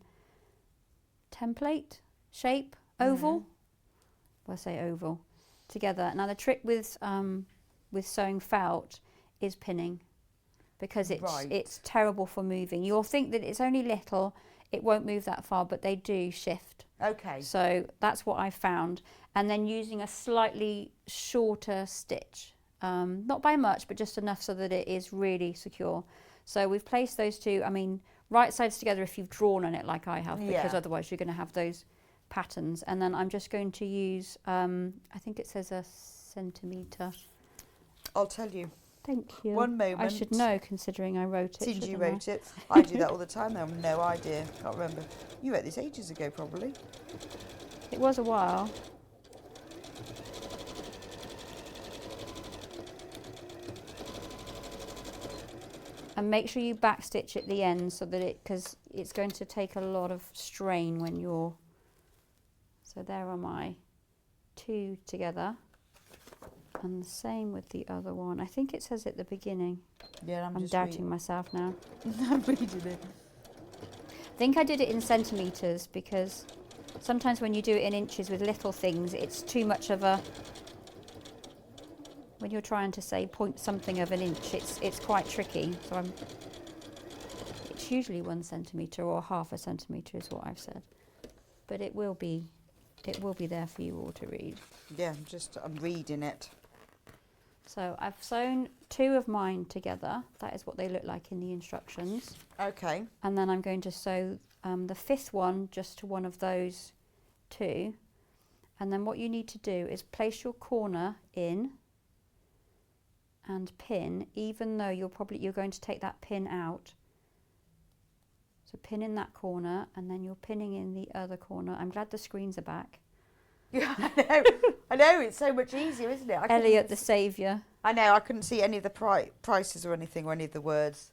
template shape oval. Well, I say oval together. Now the trick with sewing felt is pinning, because it's terrible for moving. You'll think that it's only little, it won't move that far, but they do shift.
Okay.
So that's what I found. And then using a slightly shorter stitch, not by much, but just enough so that it is really secure. So we've placed those 2, I mean, right sides together if you've drawn on it like I have, because otherwise you're going to have those patterns. And then I'm just going to use, I think it says a centimetre.
I'll tell you.
Thank you.
One moment.
I should know, considering I wrote it.
Since you wrote it. I do that all the time. I have no idea. Can't remember. You wrote this ages ago, probably.
It was a while. And make sure you backstitch at the end, so that because it's going to take a lot of strain when you're. So there are my 2 together. And the same with the other one. I think it says at the beginning.
Yeah,
I'm doubting myself now.
I'm reading it.
I think I did it in centimetres, because sometimes when you do it in inches with little things, it's too much of a. When you're trying to say point something of an inch, it's quite tricky. So it's usually 1 centimetre or half a centimetre is what I've said. But it will be there for you all to read.
Yeah, I'm reading it.
So I've sewn 2 of mine together. That is what they look like in the instructions.
Okay.
And then I'm going to sew the 5th one just to one of those 2. And then what you need to do is place your corner in and pin, even though you're going to take that pin out. So pin in that corner, and then you're pinning in the other corner. I'm glad the screens are back.
Yeah, I know, it's so much easier, isn't it?
Elliot the Saviour.
I know, I couldn't see any of the prices or anything, or any of the words.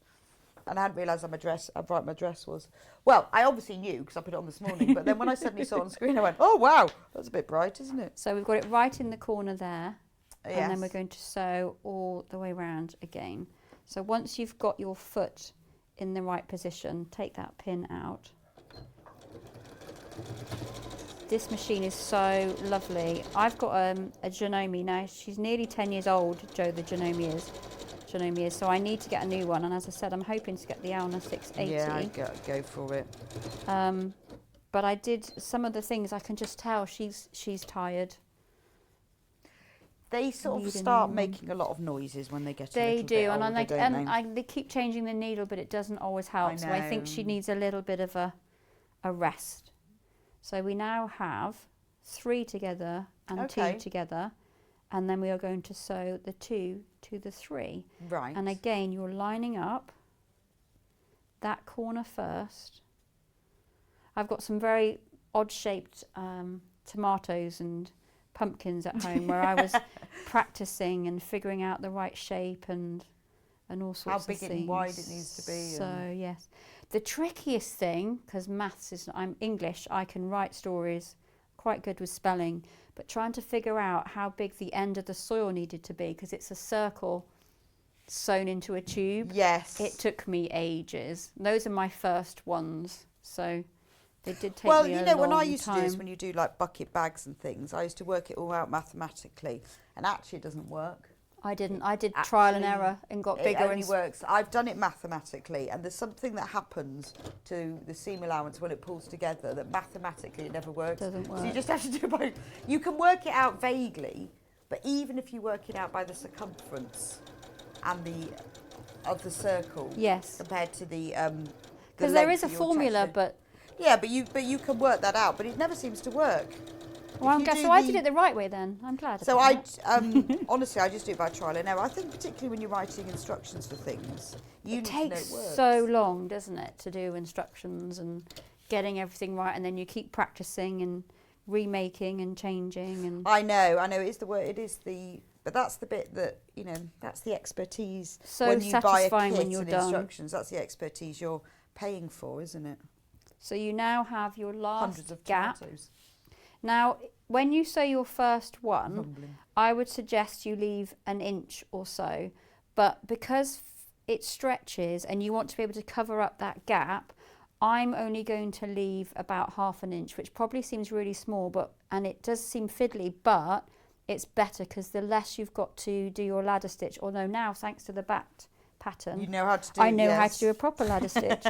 And I hadn't realised how bright my dress was. Well, I obviously knew, because I put it on this morning, but then when I suddenly saw it on screen, I went, oh wow, that's a bit bright, isn't it?
So we've got it right in the corner there.
Yes.
And then we're going to sew all the way around again. So once you've got your foot in the right position, take that pin out. This machine is so lovely. I've got a Janome now. She's nearly 10 years old, Jo the Janome is. So I need to get a new one. And as I said, I'm hoping to get the Alna 680.
Yeah, I'd go for it.
But I did some of the things. I can just tell she's tired.
They sort of start making a lot of noises when they get a little bit older,
and
don't they?
They keep changing the needle, but it doesn't always help. So I think she needs a little bit of a rest. So we now have 3 together and 2 together, and then we are going to sew the 2 to the 3.
Right.
And again, you're lining up that corner first. I've got some very odd-shaped tomatoes and pumpkins at home where I was practicing and figuring out the right shape and all sorts of things.
How big and wide it needs to be.
So yes, the trickiest thing, because I'm English, I can write stories, quite good with spelling, but trying to figure out how big the end of the soil needed to be, because it's a circle sewn into a tube.
Yes.
It took me ages. Those are my first ones, so They did take
Well,
me
you
a
know, when I
long
used to do this,
time.
when you do like bucket bags and things, I used to work it all out mathematically, and actually it doesn't work.
I didn't. I did trial and
Actually,
error and got
it
bigger.
only works. I've done it mathematically, and there's something that happens to the seam allowance when it pulls together that mathematically it never works.
Doesn't
So you
work.
just have to do it by. You can work it out vaguely, but even if you work it out by the circumference and of the circle,
Yes.
compared to the
Because there
length
is a
of your
formula,
texture.
but
Yeah, but you can work that out, but it never seems to work.
well,
If
I'm
you
guess
do
so. I did it the right way then. I'm glad.
So
about
I
that.
honestly, I just do it by trial and error. I think particularly when you're writing instructions for things, you
It
need
takes
to know it works.
so long, doesn't it, to do instructions and getting everything right, and then you keep practicing and remaking and changing and.
I know. It is the word. It is the. But that's the bit that that's the expertise.
So
when you buy a
satisfying
kit
when you're
and
done.
instructions, that's the expertise you're paying for, isn't it?
So you now have your last
Hundreds of
gap.
tomatoes.
Now, when you sew your first one,
Rumbling.
I would suggest you leave an inch or so, but because it stretches and you want to be able to cover up that gap, I'm only going to leave about half an inch, which probably seems really small, and it does seem fiddly, but it's better because the less you've got to do your ladder stitch, although now, thanks to the back pattern,
You know how to do.
I know how
yes.
to do a proper ladder stitch.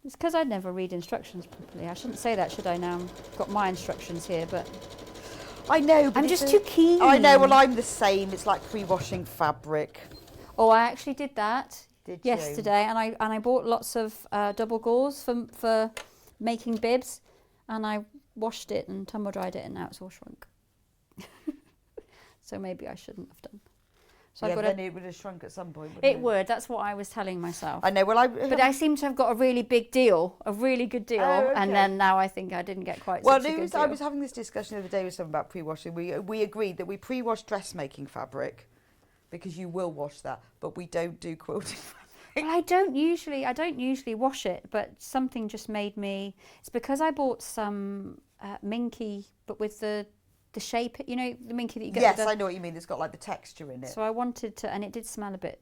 It's because I'd never read instructions properly. I shouldn't say that, should I now? I've got my instructions here, but
I know. But
I'm
it's
just too keen.
I know. Well, I'm the same. It's like pre-washing fabric.
Oh, I actually did that
Did you?
yesterday, and I bought lots of double gauze for making bibs, and I washed it and tumble dried it, and now it's all shrunk. So maybe I shouldn't have done. So
Yeah,
I've got
then it would have shrunk at some point.
It would. That's what I was telling myself.
I know. Well,
But I seem to have got a really big deal, a really good deal,
Oh,
and
okay.
then now I think I didn't get quite
Well,
such a good
I
deal.
was having this discussion the other day with someone about pre-washing. We agreed that we pre-wash dressmaking fabric because you will wash that, but we don't do quilting fabric.
Well, I don't usually wash it, but something just made me. It's because I bought some minky, but with the shape, the minky that you get.
Yes,
with the,
I know what you mean. It's got like the texture in it.
So I wanted to, and it did smell a bit,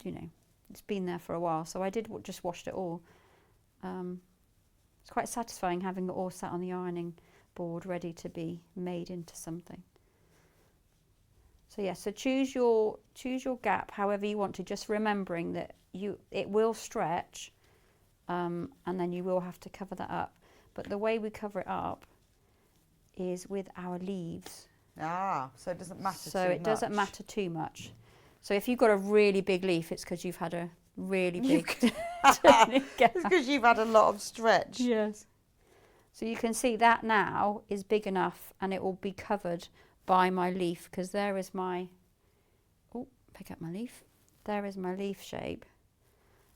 it's been there for a while. So I did just washed it all. It's quite satisfying having it all sat on the ironing board, ready to be made into something. So yeah, so choose your gap however you want to, just remembering that it will stretch, and then you will have to cover that up. But the way we cover it up is with our leaves.
So it doesn't matter
So
too
it doesn't
much.
matter too much. So if you've got a really big leaf, it's because you've had a really big.
It's because you've had a lot of stretch.
Yes. So you can see that now is big enough, and it will be covered by my leaf, because there is my. Oh, pick up my leaf. There is my leaf shape,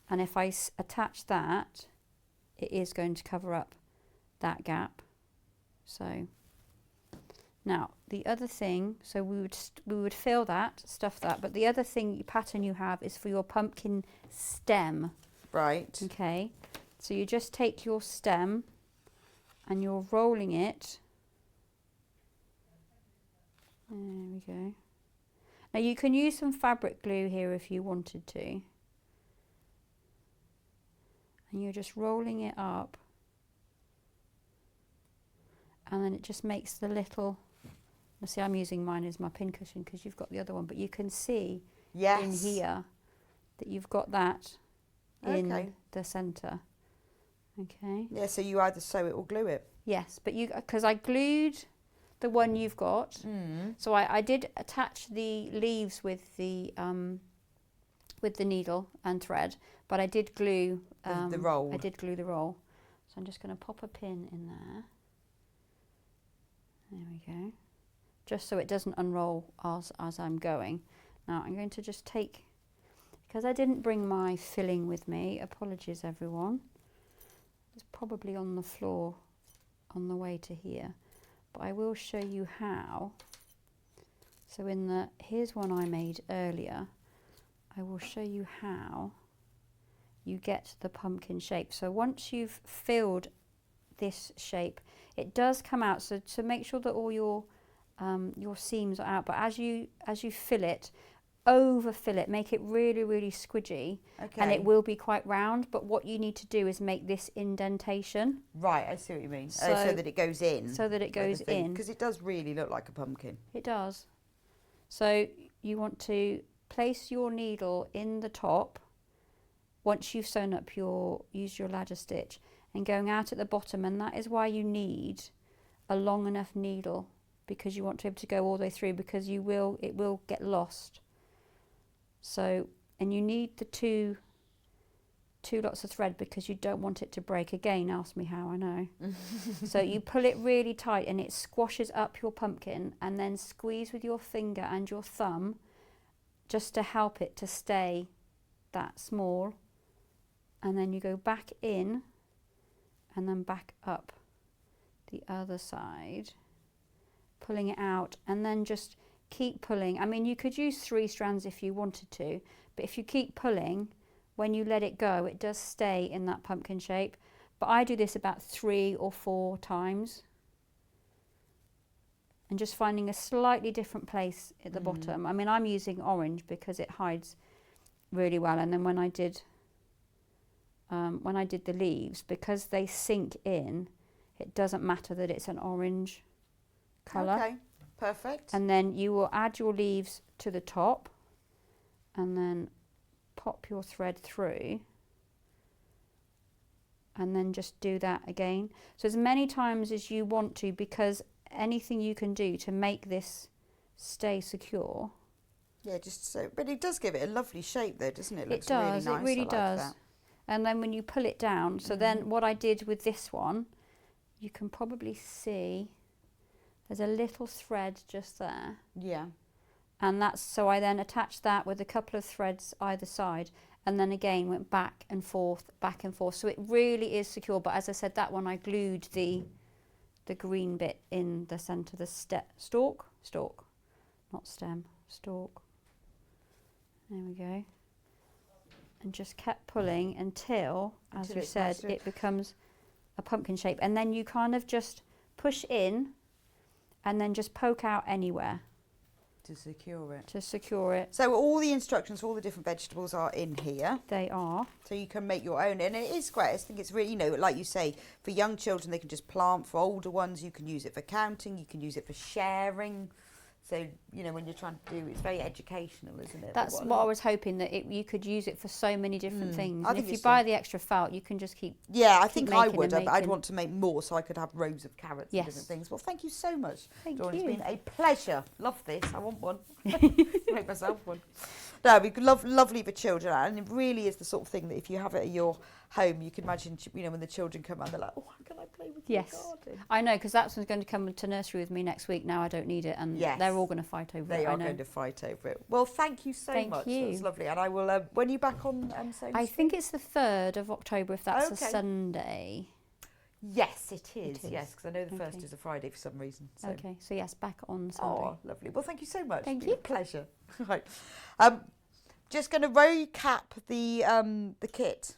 and if I attach that, it is going to cover up that gap. So. Now, the other thing, so we would fill that, stuff that, but the other pattern you have is for your pumpkin stem.
Right.
Okay, so you just take your stem and you're rolling it. There we go. Now you can use some fabric glue here if you wanted to. And you're just rolling it up. And then it just makes the little... See, I'm using mine as my pincushion because you've got the other one, but you can see in here that you've got that in the centre. Okay.
Yeah, so you either sew it or glue it.
Yes, but because I glued the one you've got, so I did attach the leaves with the needle and thread, but I did glue
the roll.
I did glue the roll, so I'm just going to pop a pin in there. There we go. Just so it doesn't unroll as I'm going. Now I'm going to just take, because I didn't bring my filling with me, apologies everyone. It's probably on the floor on the way to here, but I will show you how. So here's one I made earlier. I will show you how you get the pumpkin shape. So once you've filled this shape, it does come out, so to make sure that all your seams are out, but as you fill it, overfill it, make it really, really squidgy, and it will be quite round. But what you need to do is make this indentation.
Right, I see what you mean. So that it goes in.
So that it goes in.
Because it does really look like a pumpkin.
It does. So you want to place your needle in the top once you've sewn up use your ladder stitch, and going out at the bottom, and that is why you need a long enough needle, because you want to be able to go all the way through, because it will get lost. So, and you need the two lots of thread because you don't want it to break. Again, ask me how, I know. So you pull it really tight and it squashes up your pumpkin, and then squeeze with your finger and your thumb just to help it to stay that small. And then you go back in and then back up the other side, pulling it out, and then just keep pulling. I mean, you could use 3 strands if you wanted to, but if you keep pulling, when you let it go, it does stay in that pumpkin shape. But I do this about 3 or 4 times, and just finding a slightly different place at the bottom. I mean, I'm using orange because it hides really well, and then when I did the leaves, because they sink in, it doesn't matter that it's an orange colour.
Okay, perfect.
And then you will add your leaves to the top, and then pop your thread through, and then just do that again. So as many times as you want to, because anything you can do to make this stay secure.
Yeah, just so, but it does give it a lovely shape though, doesn't it?
It does,
really nice.
it really
like
does.
That.
And then when you pull it down, so then what I did with this one, you can probably see there's a little thread just there.
Yeah.
And that's, so I then attached that with a couple of threads either side, and then again went back and forth. So it really is secure. But as I said, that one I glued the green bit in the centre, the stalk, not stem, stalk. There we go. And just kept pulling until as we said, it becomes a pumpkin shape. And then you kind of just push in and then just poke out anywhere.
To secure it.
To secure it.
So all the instructions for all the different vegetables are in here.
They are.
So you can make your own, and it is great. I think it's really, like you say, for young children they can just plant. For older ones you can use it for counting, you can use it for sharing. So, when you're trying to do, it's very educational, isn't it?
That's what I was hoping, that you could use it for so many different things.
I
And
think
if you
it's
buy the extra felt, you can just keep.
Yeah, I
keep
think I
making
would.
and
I'd
making.
want to make more so I could have rows of carrots and different things. Well, thank you so much,
Thank
Dawn.
you.
It's been a pleasure. Love this. I want one. Make myself one. No, we lovely for children, and it really is the sort of thing that if you have it at your home, you can imagine, when the children come and they're like, oh, how can I play with your garden?
I know, because that's going to come to nursery with me next week. Now I don't need it, and they're all going to fight over it.
They are going to fight over it. Well, thank you so much.
Thank you.
That's lovely. And I will, when are you back on sewing?
I think it's the 3rd of October, if that's
Okay.
a Sunday.
Yes, it is. Yes, because I know the
Okay.
1st is a Friday for some reason. So.
Okay, so yes, back on Sunday.
Oh, lovely. Well, thank you so much.
Thank
It's been
you.
a pleasure. Right. Just going to recap the kit.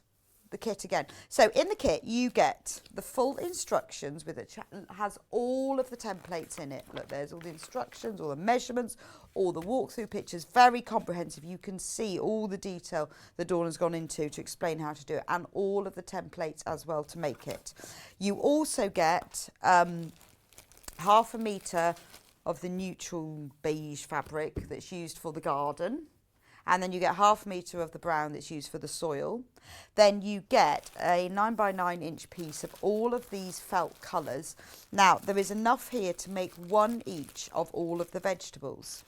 The kit again. So in the kit you get the full instructions with it has all of the templates in it. Look, there's all the instructions, all the measurements, all the walkthrough pictures, very comprehensive. You can see all the detail that Dawn has gone into to explain how to do it, and all of the templates as well to make it. You also get 1/2 metre of the neutral beige fabric that's used for the garden. And then you get 1/2 metre of the brown that's used for the soil. Then you get a 9 by 9 inch piece of all of these felt colours. Now, there is enough here to make 1 each of all of the vegetables.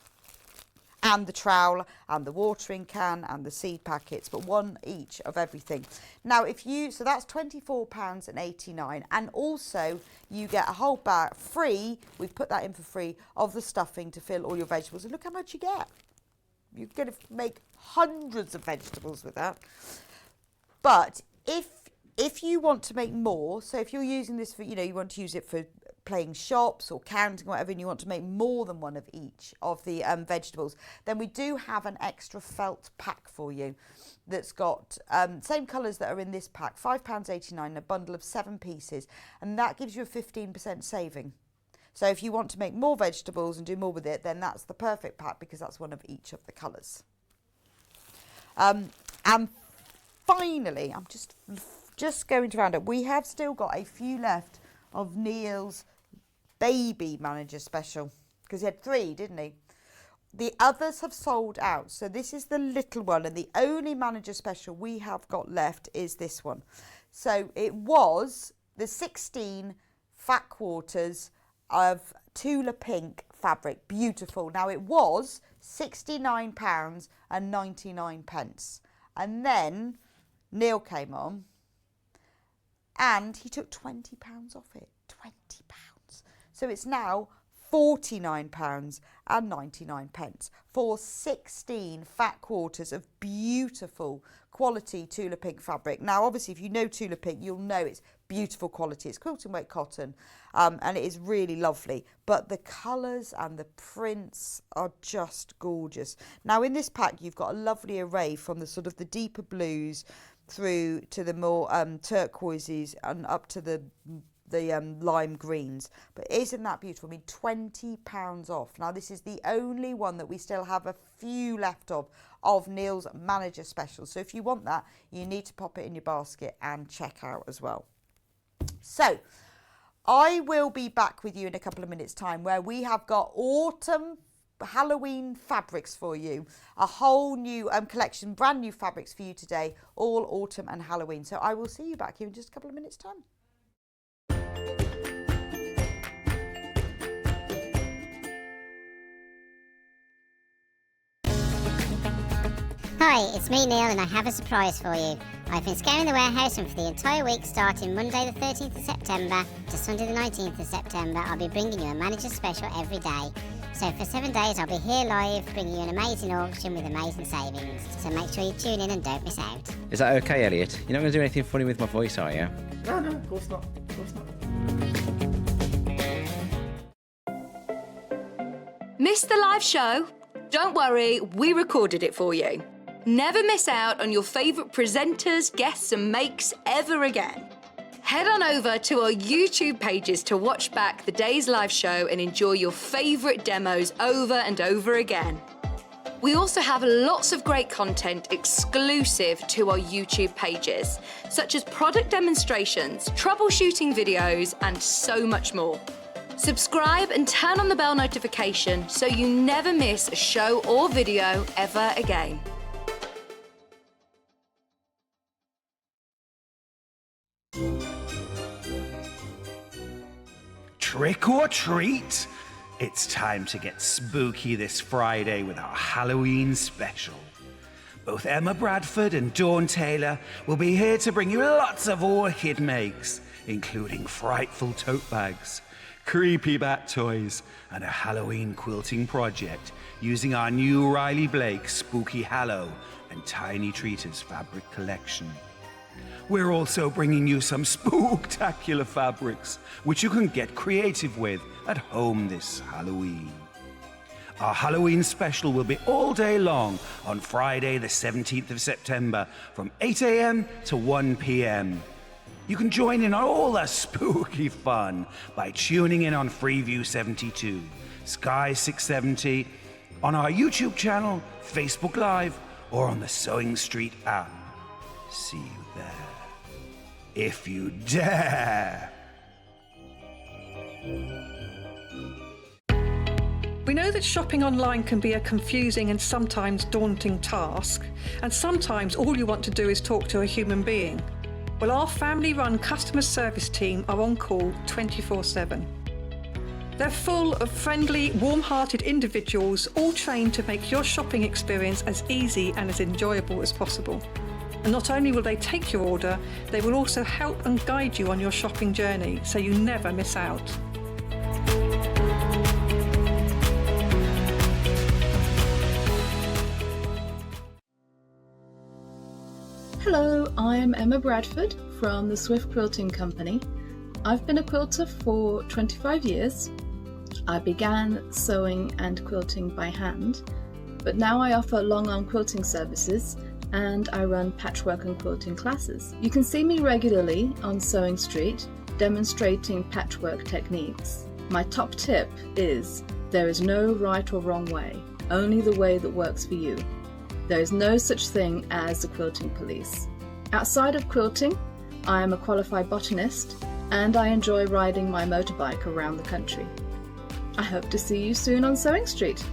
And the trowel, and the watering can, and the seed packets, but 1 each of everything. Now, so that's £24.89, and also you get a whole bag free, we've put that in for free, of the stuffing to fill all your vegetables. And look how much you get. You're going to make hundreds of vegetables with that. But if you want to make more, so if you're using this for, you want to use it for playing shops or counting, whatever, and you want to make more than 1 of each of the vegetables, then we do have an extra felt pack for you that's got same colours that are in this pack, £5.89, a bundle of 7 pieces, and that gives you a 15% saving. So if you want to make more vegetables and do more with it, then that's the perfect pack because that's one of each of the colours. And finally, I'm just going to round up. We have still got a few left of Neil's baby manager special because he had 3, didn't he? The others have sold out. So this is the little one, and the only manager special we have got left is this one. So it was the 16 fat quarters of Tula pink fabric. Beautiful. Now it was £69.99. And then Neil came on and he took £20 off it. £20. So it's now £49.99 for 16 fat quarters of beautiful quality Tula pink fabric. Now, obviously, if you know Tula pink, you'll know it's beautiful quality. It's quilting weight cotton, and it is really lovely. But the colours and the prints are just gorgeous. Now, in this pack, you've got a lovely array from the sort of the deeper blues through to the more turquoises and up to the lime greens. But isn't that beautiful? I mean, £20 off. Now this is the only one that we still have a few left of Neil's manager special. So if you want that, you need to pop it in your basket and check out as well. So I will be back with you in a couple of minutes time where we have got autumn Halloween fabrics for you, a whole new collection, brand new fabrics for you today, all autumn and Halloween. So I will see you back here in just a couple of minutes time.
Hi, it's me Neil and I have a surprise for you. I've been scouring the warehouse and for the entire week starting Monday the 13th of September to Sunday the 19th of September I'll be bringing you a manager special every day. So for 7 days I'll be here live bringing you an amazing auction with amazing savings. So make sure you tune in and don't miss out.
Is that okay, Elliot? You're not going to do anything funny with my voice, are you?
No, of course not. Of course not.
Missed the live show? Don't worry, we recorded it for you. Never miss out on your favourite presenters, guests and makes ever again. Head on over to our YouTube pages to watch back the day's live show and enjoy your favourite demos over and over again. We also have lots of great content exclusive to our YouTube pages, such as product demonstrations, troubleshooting videos, and so much more. Subscribe and turn on the bell notification so you never miss a show or video ever again.
Trick or treat? It's time to get spooky this Friday with our Halloween special. Both Emma Bradford and Dawn Taylor will be here to bring you lots of orchid makes, including frightful tote bags, creepy bat toys, and a Halloween quilting project using our new Riley Blake Spooky Hallow and Tiny Treaters fabric collection. We're also bringing you some spooktacular fabrics, which you can get creative with at home this Halloween. Our Halloween special will be all day long on Friday the 17th of September from 8 a.m. to 1 p.m. You can join in on all the spooky fun by tuning in on Freeview 72, Sky 670, on our YouTube channel, Facebook Live, or on the Sewing Street app. See you there. If you dare.
We know that shopping online can be a confusing and sometimes daunting task, and sometimes all you want to do is talk to a human being. Well, our family-run customer service team are on call 24/7. They're full of friendly, warm-hearted individuals, all trained to make your shopping experience as easy and as enjoyable as possible. And not only will they take your order, they will also help and guide you on your shopping journey, so you never miss out.
Hello, I'm Emma Bradford from the Swift Quilting Company. I've been a quilter for 25 years. I began sewing and quilting by hand, but now I offer long-arm quilting services and I run patchwork and quilting classes. You can see me regularly on Sewing Street demonstrating patchwork techniques.
My top tip is there is no right or wrong way, only the way that works for you. There is no such thing as the quilting police. Outside of quilting, I am a qualified botanist and I enjoy riding my motorbike around the country. I hope to see you soon on Sewing Street.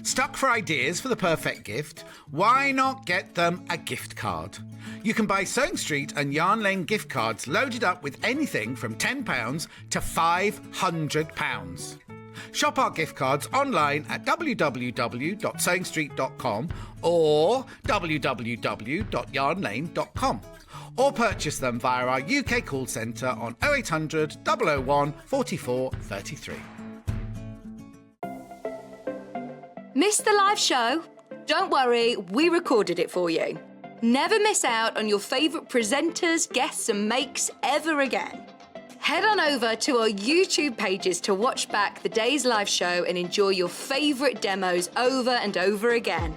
Stuck for ideas for the perfect gift? Why not get them a gift card? You can buy Sewing Street and Yarn Lane gift cards loaded up with anything from £10 to £500. Shop our gift cards online at www.sewingstreet.com or www.yarnlane.com, or purchase them via our UK call centre on 0800 001 44 33.
Missed the live show? Don't worry, we recorded it for you. Never miss out on your favourite presenters, guests and makes ever again. Head on over to our YouTube pages to watch back the day's live show and enjoy your favourite demos over and over again.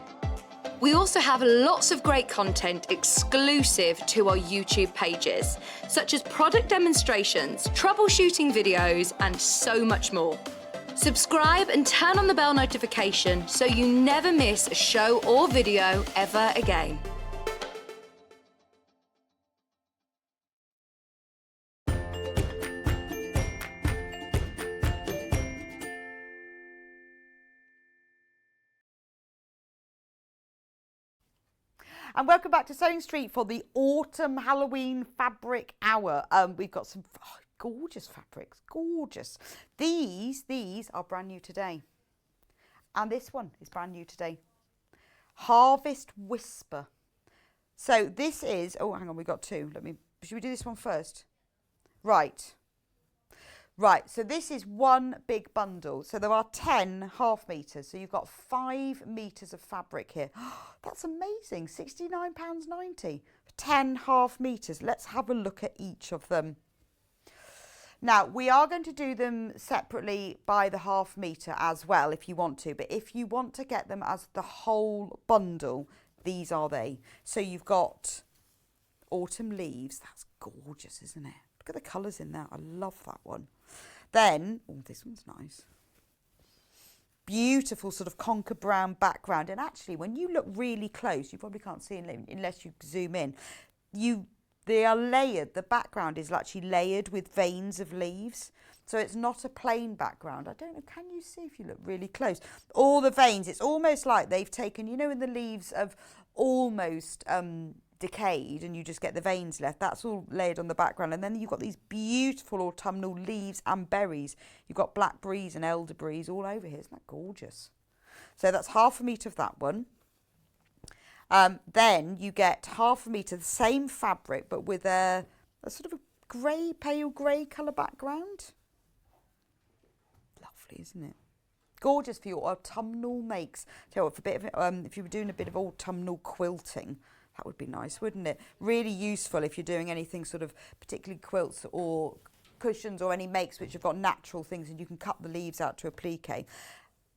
We also have lots of great content exclusive to our YouTube pages, such as product demonstrations, troubleshooting videos, and so much more. Subscribe and turn on the bell notification so you never miss a show or video ever again.
And welcome back to Sewing Street for the Autumn Halloween Fabric Hour. We've got some gorgeous fabrics, gorgeous. These are brand new today. And this one is brand new today. Harvest Whisper. So this is, oh, hang on, we've got two. Should we do this one first? Right, so this is one big bundle. So there are 10 half meters. So you've got 5 meters of fabric here. That's amazing, £69.90 for 10 half meters. Let's have a look at each of them. Now, we are going to do them separately by the half metre as well if you want to. But if you want to get them as the whole bundle, these are they. So you've got Autumn Leaves. That's gorgeous, isn't it? Look at the colours in there. I love that one. Then, oh, this one's nice. Beautiful sort of conker brown background. And actually, when you look really close, you probably can't see unless you zoom in. They are layered. The background is actually layered with veins of leaves. So it's not a plain background. I don't know, can you see if you look really close? All the veins, it's almost like they've taken, you know, when the leaves have almost decayed and you just get the veins left. That's all layered on the background. And then you've got these beautiful autumnal leaves and berries. You've got blackberries and elderberries all over here. Isn't that gorgeous? So that's half a metre of that one. Then you get half a metre, the same fabric, but with a sort of a grey, pale grey colour background. Lovely, isn't it? Gorgeous for your autumnal makes. Tell you what, for a bit of, if you were doing a bit of autumnal quilting, that would be nice, wouldn't it? Really useful if you're doing anything sort of particularly quilts or cushions or any makes which have got natural things and you can cut the leaves out to applique.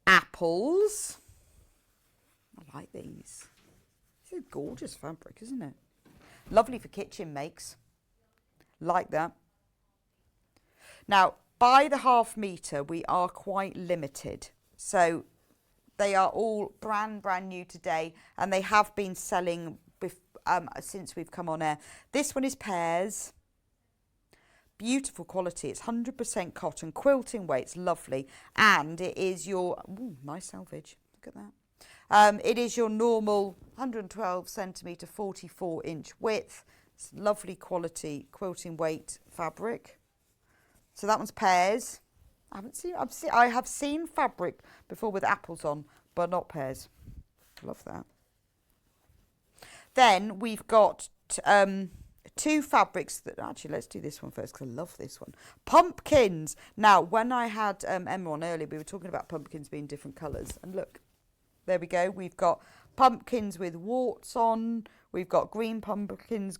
Apples. I like these. This is gorgeous fabric, isn't it? Lovely for kitchen makes. Like that. Now, by the half metre, we are quite limited. So they are all brand new today and they have been selling since we've come on air. This one is pairs. Beautiful quality. It's 100% cotton. Quilting weight. It's lovely. And it is your... Ooh, nice selvage. Look at that. It is your normal 112 centimetre, 44 inch width. It's lovely quality quilting weight fabric. So that one's pairs. I have seen fabric before with apples on, but not pairs. Love that. Then we've got two fabrics that actually, let's do this one first because I love this one. Pumpkins. Now, when I had Emma on earlier, we were talking about pumpkins being different colours. And look, there we go. We've got pumpkins with warts on. We've got green pumpkins,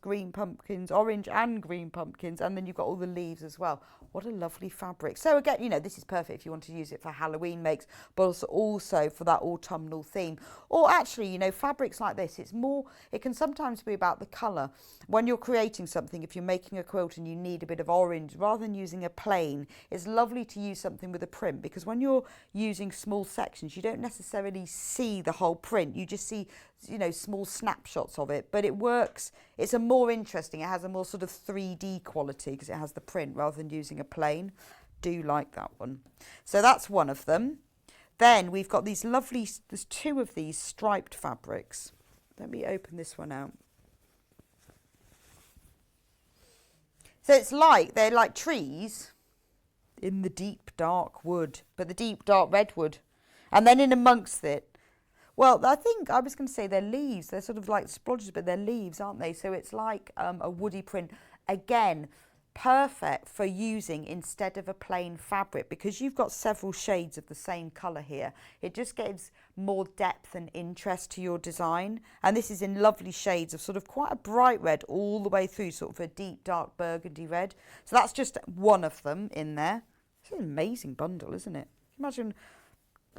orange and green pumpkins, and then you've got all the leaves as well. What a lovely fabric. So again, you know, this is perfect if you want to use it for Halloween makes, but also for that autumnal theme. Or actually, you know, fabrics like this, it can sometimes be about the colour. When you're creating something, if you're making a quilt and you need a bit of orange, rather than using a plain, it's lovely to use something with a print, because when you're using small sections, you don't necessarily see the whole print. You just see, you know, small snapshots of it, but it works. It's a more interesting, it has a more sort of 3D quality because it has the print rather than using a plain. Do like that one. So that's one of them. Then we've got these lovely, there's two of these striped fabrics. Let me open this one out. So they're like trees in the deep dark wood, but the deep dark redwood. And then in amongst it, well, I think I was going to say they're leaves. They're sort of like splodges, but they're leaves, aren't they? So it's like a woody print. Again, perfect for using instead of a plain fabric, because you've got several shades of the same colour here. It just gives more depth and interest to your design. And this is in lovely shades of sort of quite a bright red all the way through, sort of a deep dark burgundy red. So that's just one of them in there. It's an amazing bundle, isn't it? Imagine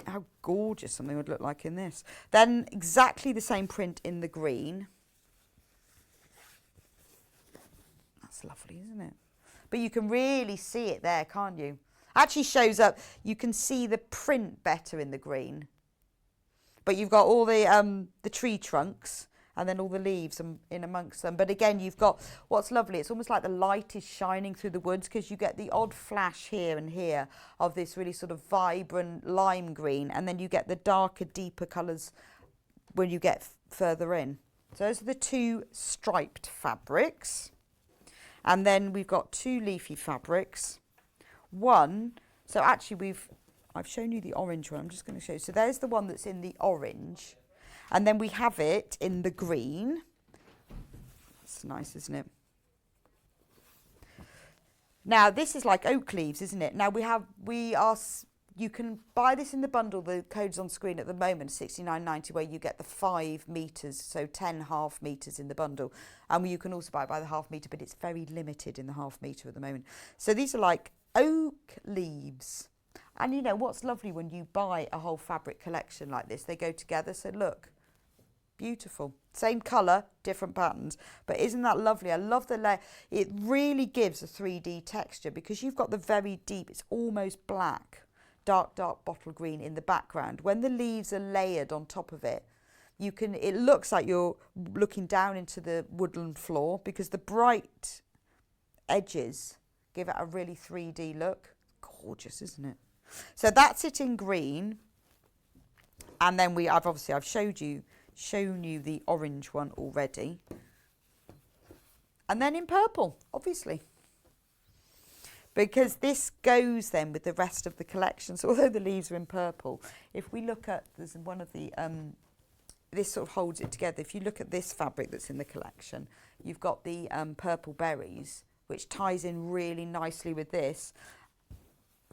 how gorgeous something would look like in this. Then exactly the same print in the green. That's lovely, isn't it? But you can really see it there, can't you? Actually shows up, you can see the print better in the green. But you've got all the tree trunks and then all the leaves in amongst them. But again, you've got, what's lovely, it's almost like the light is shining through the woods, because you get the odd flash here and here of this really sort of vibrant lime green, and then you get the darker, deeper colours when you get further in. So those are the two striped fabrics. And then we've got two leafy fabrics. One, so actually I've shown you the orange one, I'm just going to show you. So there's the one that's in the orange. And then we have it in the green. That's nice, isn't it? Now, this is like oak leaves, isn't it? Now, you can buy this in the bundle. The code's on screen at the moment, £69.90, where you get the 5 metres, so 10 half metres in the bundle. And you can also buy it by the half metre, but it's very limited in the half metre at the moment. So these are like oak leaves. And you know, what's lovely when you buy a whole fabric collection like this, they go together. So look. Beautiful. Same colour, different patterns. But isn't that lovely? I love the layer. It really gives a 3D texture, because you've got the very deep, it's almost black, dark bottle green in the background. When the leaves are layered on top of it, it looks like you're looking down into the woodland floor, because the bright edges give it a really 3D look. Gorgeous, isn't it? So that's it in green. And then I've shown you the orange one already, and then in purple, obviously, because this goes then with the rest of the collection. So although the leaves are in purple, if we look at, there's one of the this sort of holds it together. If you look at this fabric that's in the collection, you've got the purple berries, which ties in really nicely with this,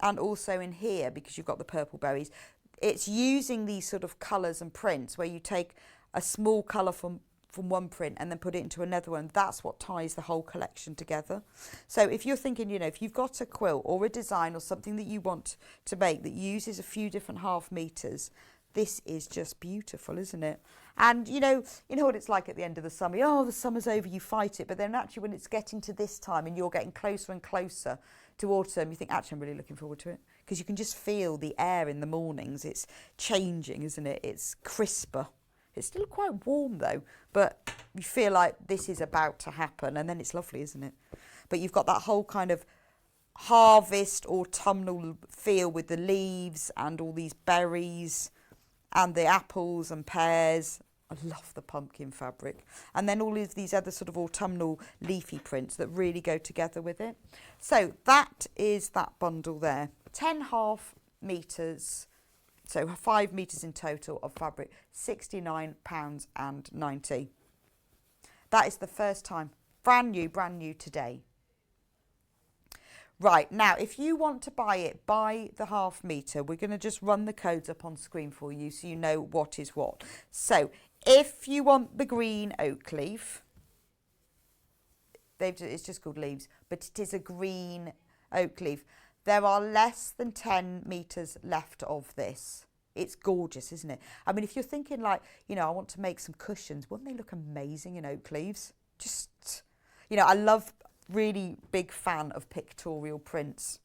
and also in here, because you've got the purple berries. It's using these sort of colours and prints where you take a small colour from one print and then put it into another one. That's what ties the whole collection together. So if you're thinking, you know, if you've got a quilt or a design or something that you want to make that uses a few different half metres, this is just beautiful, isn't it? And you know what it's like at the end of the summer. Oh, the summer's over, you fight it. But then actually when it's getting to this time and you're getting closer and closer to autumn, you think, actually, I'm really looking forward to it. Because you can just feel the air in the mornings. It's changing, isn't it? It's crisper. It's still quite warm though, but you feel like this is about to happen, and then it's lovely, isn't it? But you've got that whole kind of harvest autumnal feel with the leaves and all these berries and the apples and pears. I love the pumpkin fabric. And then all of these other sort of autumnal leafy prints that really go together with it. So that is that bundle there. 10 half metres. So 5 metres in total of fabric, £69.90. That is the first time. Brand new today. Right, now if you want to buy it by the half metre, we're going to just run the codes up on screen for you so you know what is what. So If you want the green oak leaf, it's just called leaves, but it is a green oak leaf. There are less than 10 metres left of this. It's gorgeous, isn't it? I mean, if you're thinking like, you know, I want to make some cushions, wouldn't they look amazing in oak leaves? Just, you know, I love, really big fan of pictorial prints.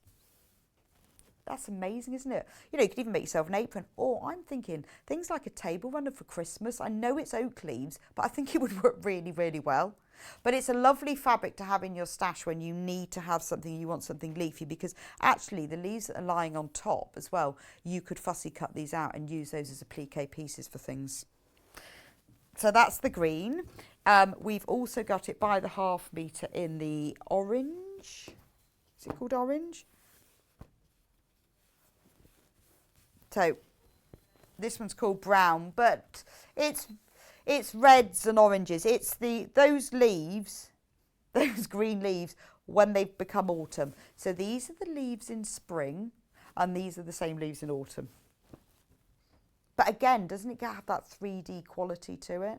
That's amazing, isn't it? You know, you could even make yourself an apron. Or I'm thinking things like a table runner for Christmas. I know it's oak leaves, but I think it would work really, really well. But it's a lovely fabric to have in your stash when you need to have something, you want something leafy, because actually the leaves that are lying on top as well, you could fussy cut these out and use those as applique pieces for things. So that's the green. We've also got it by the ½ metre in the orange. Is it called orange? So this one's called brown, but it's reds and oranges. It's those leaves, those green leaves, when they've become autumn. So these are the leaves in spring, and these are the same leaves in autumn. But again, doesn't it have that 3D quality to it?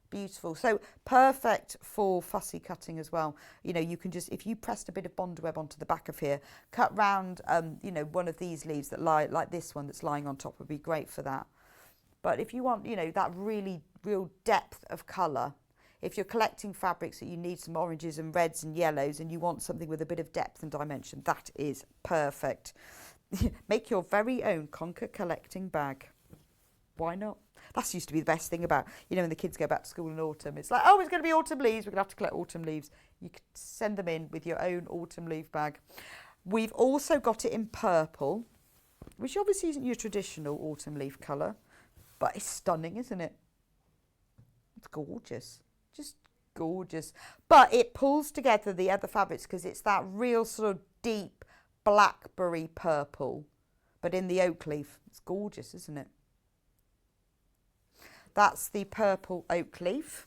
Beautiful. So perfect for fussy cutting as well. You know, you can just, if you pressed a bit of bond web onto the back of here, cut round, you know, one of these leaves that lie, like this one that's lying on top would be great for that. But if you want, you know, that really real depth of colour, if you're collecting fabrics that you need some oranges and reds and yellows and you want something with a bit of depth and dimension, that is perfect. Make your very own conker collecting bag. Why not? That used to be the best thing about, you know, when the kids go back to school in autumn. It's like, oh, it's going to be autumn leaves. We're going to have to collect autumn leaves. You could send them in with your own autumn leaf bag. We've also got it in purple, which obviously isn't your traditional autumn leaf colour, but it's stunning, isn't it? It's gorgeous. Just gorgeous. But it pulls together the other fabrics because it's that real sort of deep blackberry purple, but in the oak leaf. It's gorgeous, isn't it? That's the purple oak leaf.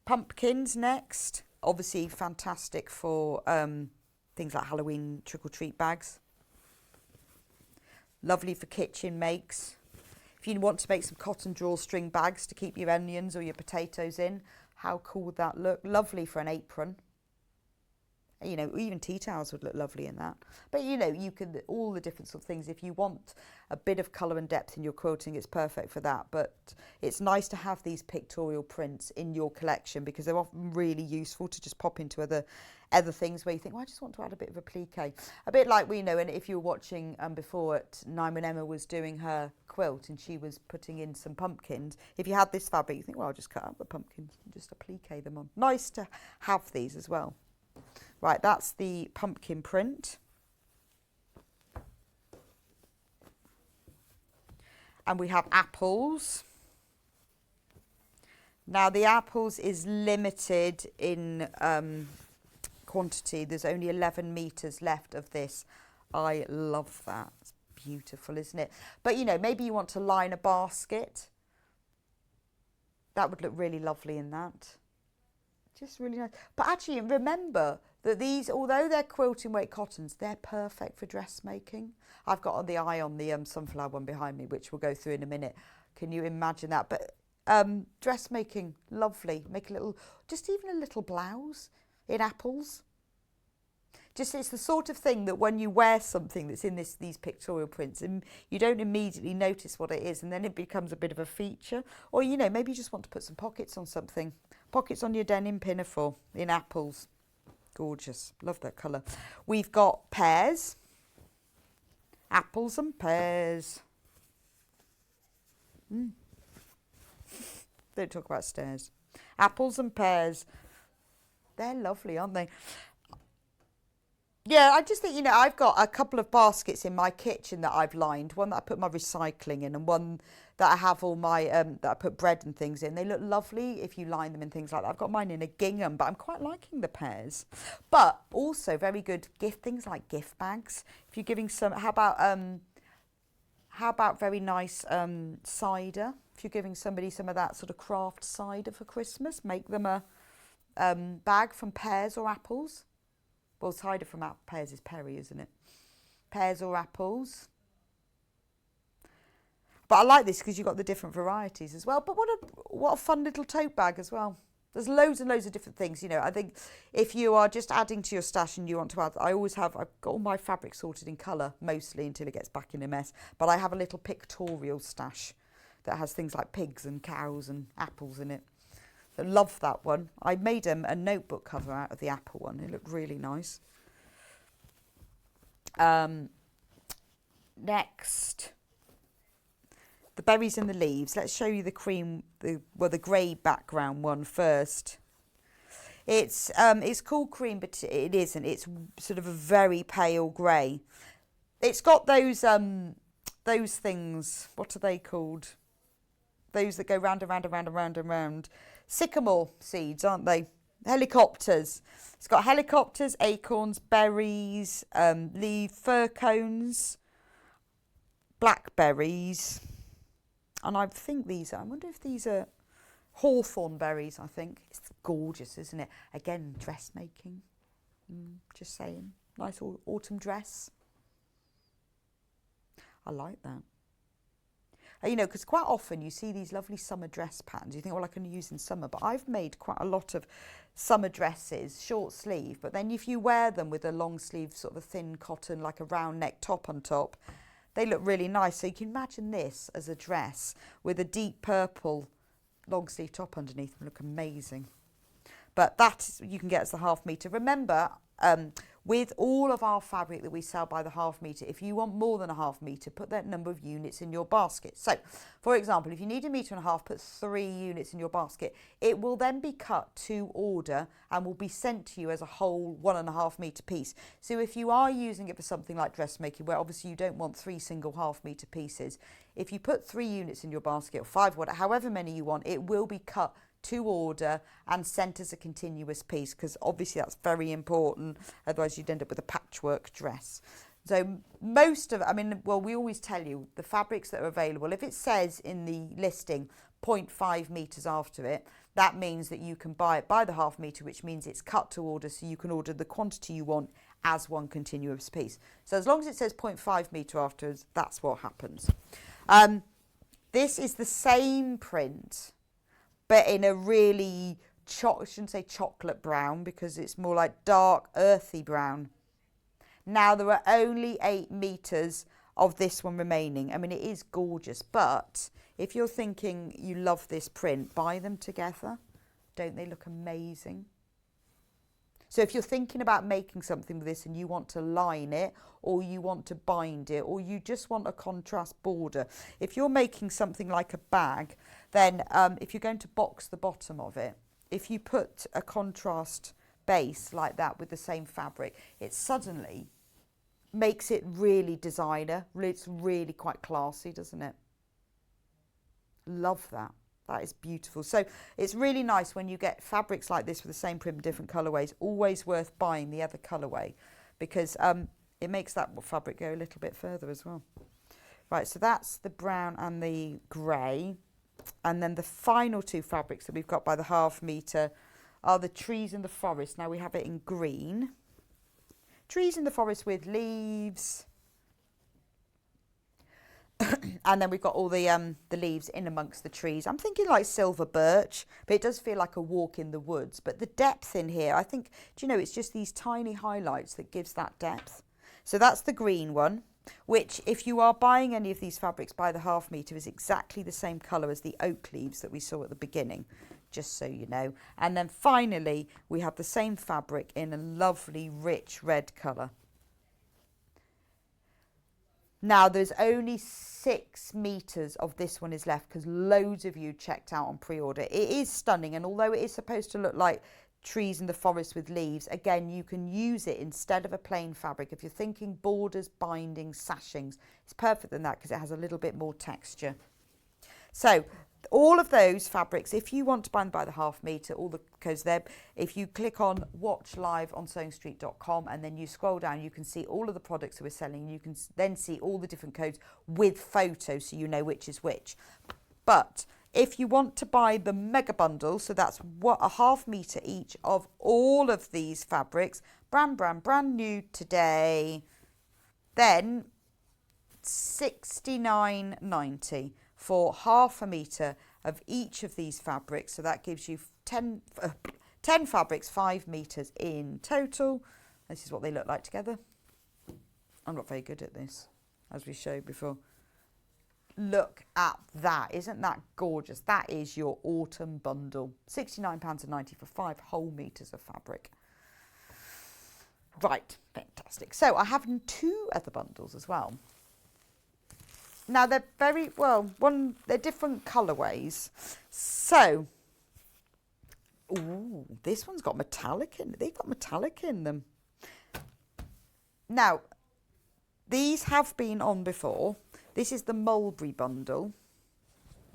Pumpkins next. Obviously fantastic for things like Halloween trick-or-treat bags. Lovely for kitchen makes. If you want to make some cotton drawstring bags to keep your onions or your potatoes in, how cool would that look? Lovely for an apron. You know, even tea towels would look lovely in that. But, you know, you can, all the different sort of things. If you want a bit of colour and depth in your quilting, it's perfect for that. But it's nice to have these pictorial prints in your collection because they're often really useful to just pop into other things where you think, well, I just want to add a bit of applique. A bit like we know, and if you were watching before at 9 when Emma was doing her quilt and she was putting in some pumpkins, if you had this fabric, you think, well, I'll just cut out the pumpkins and just applique them on. Nice to have these as well. Right, that's the pumpkin print. And we have apples. Now the apples is limited in quantity. There's only 11 metres left of this. I love that. It's beautiful, isn't it? But, you know, maybe you want to line a basket. That would look really lovely in that. Just really nice. But actually, remember that these, although they're quilting weight cottons, they're perfect for dressmaking. I've got the eye on the sunflower one behind me, which we'll go through in a minute. Can you imagine that? But dressmaking, lovely. Make a little, just even a little blouse in apples. Just, it's the sort of thing that when you wear something that's in these pictorial prints and you don't immediately notice what it is, and then it becomes a bit of a feature. Or, you know, maybe you just want to put some pockets on something. Pockets on your denim pinafore in apples. Gorgeous. Love that colour. We've got pears. Apples and pears. Don't talk about stairs. Apples and pears. They're lovely, aren't they? Yeah, I just think, you know, I've got a couple of baskets in my kitchen that I've lined. One that I put my recycling in and one that I have all my, that I put bread and things in. They look lovely if you line them in things like that. I've got mine in a gingham, but I'm quite liking the pears. But also very good gift, things like gift bags. If you're giving some, how about very nice cider? If you're giving somebody some of that sort of craft cider for Christmas, make them a bag from pears or apples. Well, cider from pears is perry, isn't it? Pears or apples. But I like this because you've got the different varieties as well. But what a fun little tote bag as well. There's loads and loads of different things, you know. I think if you are just adding to your stash and you want to add, I've got all my fabric sorted in colour mostly until it gets back in a mess. But I have a little pictorial stash that has things like pigs and cows and apples in it. I love that one. I made a notebook cover out of the apple one. It looked really nice. Next, the berries and the leaves. Let's show you the cream, the grey background one first. It's called cream, but it isn't. It's sort of a very pale grey. It's got those things. What are they called? Those that go round and round and round and round and round. Sycamore seeds, aren't they? Helicopters. It's got helicopters, acorns, berries, fir cones, blackberries, and I wonder if these are hawthorn berries, I think. It's gorgeous, isn't it? Again, dressmaking. Just saying. Nice autumn dress. I like that. You know, because quite often you see these lovely summer dress patterns. You think, well, I can use in summer. But I've made quite a lot of summer dresses, short sleeve. But then if you wear them with a long sleeve, sort of a thin cotton, like a round neck top on top, they look really nice. So you can imagine this as a dress with a deep purple long sleeve top underneath. It look amazing. But that you can get as the ½ metre. Remember, with all of our fabric that we sell by the ½ metre, if you want more than a ½ metre, put that number of units in your basket. So, for example, if you need 1.5 metres, put 3 units in your basket. It will then be cut to order and will be sent to you as a whole 1.5 metre piece. So if you are using it for something like dressmaking, where obviously you don't want 3 single ½ metre pieces, if you put 3 units in your basket, or 5, whatever, however many you want, it will be cut to order and sent as a continuous piece, because obviously that's very important, otherwise you'd end up with a patchwork dress. So we always tell you the fabrics that are available, if it says in the listing 0.5 metres after it, that means that you can buy it by the ½ metre, which means it's cut to order, so you can order the quantity you want as one continuous piece. So as long as it says 0.5 metre afterwards, that's what happens. This is the same print, but in a really, I shouldn't say chocolate brown, because it's more like dark, earthy brown. Now, there are only 8 metres of this one remaining. I mean, it is gorgeous, but if you're thinking you love this print, buy them together. Don't they look amazing? So if you're thinking about making something with this and you want to line it, or you want to bind it, or you just want a contrast border, if you're making something like a bag, then if you're going to box the bottom of it, if you put a contrast base like that with the same fabric, it suddenly makes it really designer. It's really quite classy, doesn't it? Love that. That is beautiful. So it's really nice when you get fabrics like this with the same print, different colourways. Always worth buying the other colourway, because it makes that fabric go a little bit further as well. Right, so that's the brown and the grey. And then the final 2 fabrics that we've got by the ½ metre are the trees in the forest. Now we have it in green. Trees in the forest with leaves. And then we've got all the leaves in amongst the trees. I'm thinking like silver birch, but it does feel like a walk in the woods. But the depth in here, I think, do you know, it's just these tiny highlights that gives that depth. So that's the green one, which if you are buying any of these fabrics by the ½ metre is exactly the same colour as the oak leaves that we saw at the beginning, just so you know. And then finally, we have the same fabric in a lovely rich red colour. Now, there's only 6 metres of this one is left, because loads of you checked out on pre-order. It is stunning, and although it is supposed to look like trees in the forest with leaves, again, you can use it instead of a plain fabric. If you're thinking borders, bindings, sashings, it's perfect than that, because it has a little bit more texture. So all of those fabrics, if you want to buy them by the ½ metre, all the codes there, if you click on watch live on sewingstreet.com and then you scroll down, you can see all of the products that we're selling. You can then see all the different codes with photos, so you know which is which. But if you want to buy the mega bundle, so that's what, a ½ metre each of all of these fabrics, brand new today, then £69.90 for half a metre of each of these fabrics. So that gives you 10 fabrics, 5 metres in total. This is what they look like together. I'm not very good at this, as we showed before. Look at that. Isn't that gorgeous? That is your autumn bundle. £69.90 for 5 whole metres of fabric. Right, fantastic. So I have 2 other bundles as well. Now they're very, well, they're different colourways. So, ooh, this one's got metallic in it. They've got metallic in them. Now, these have been on before. This is the mulberry bundle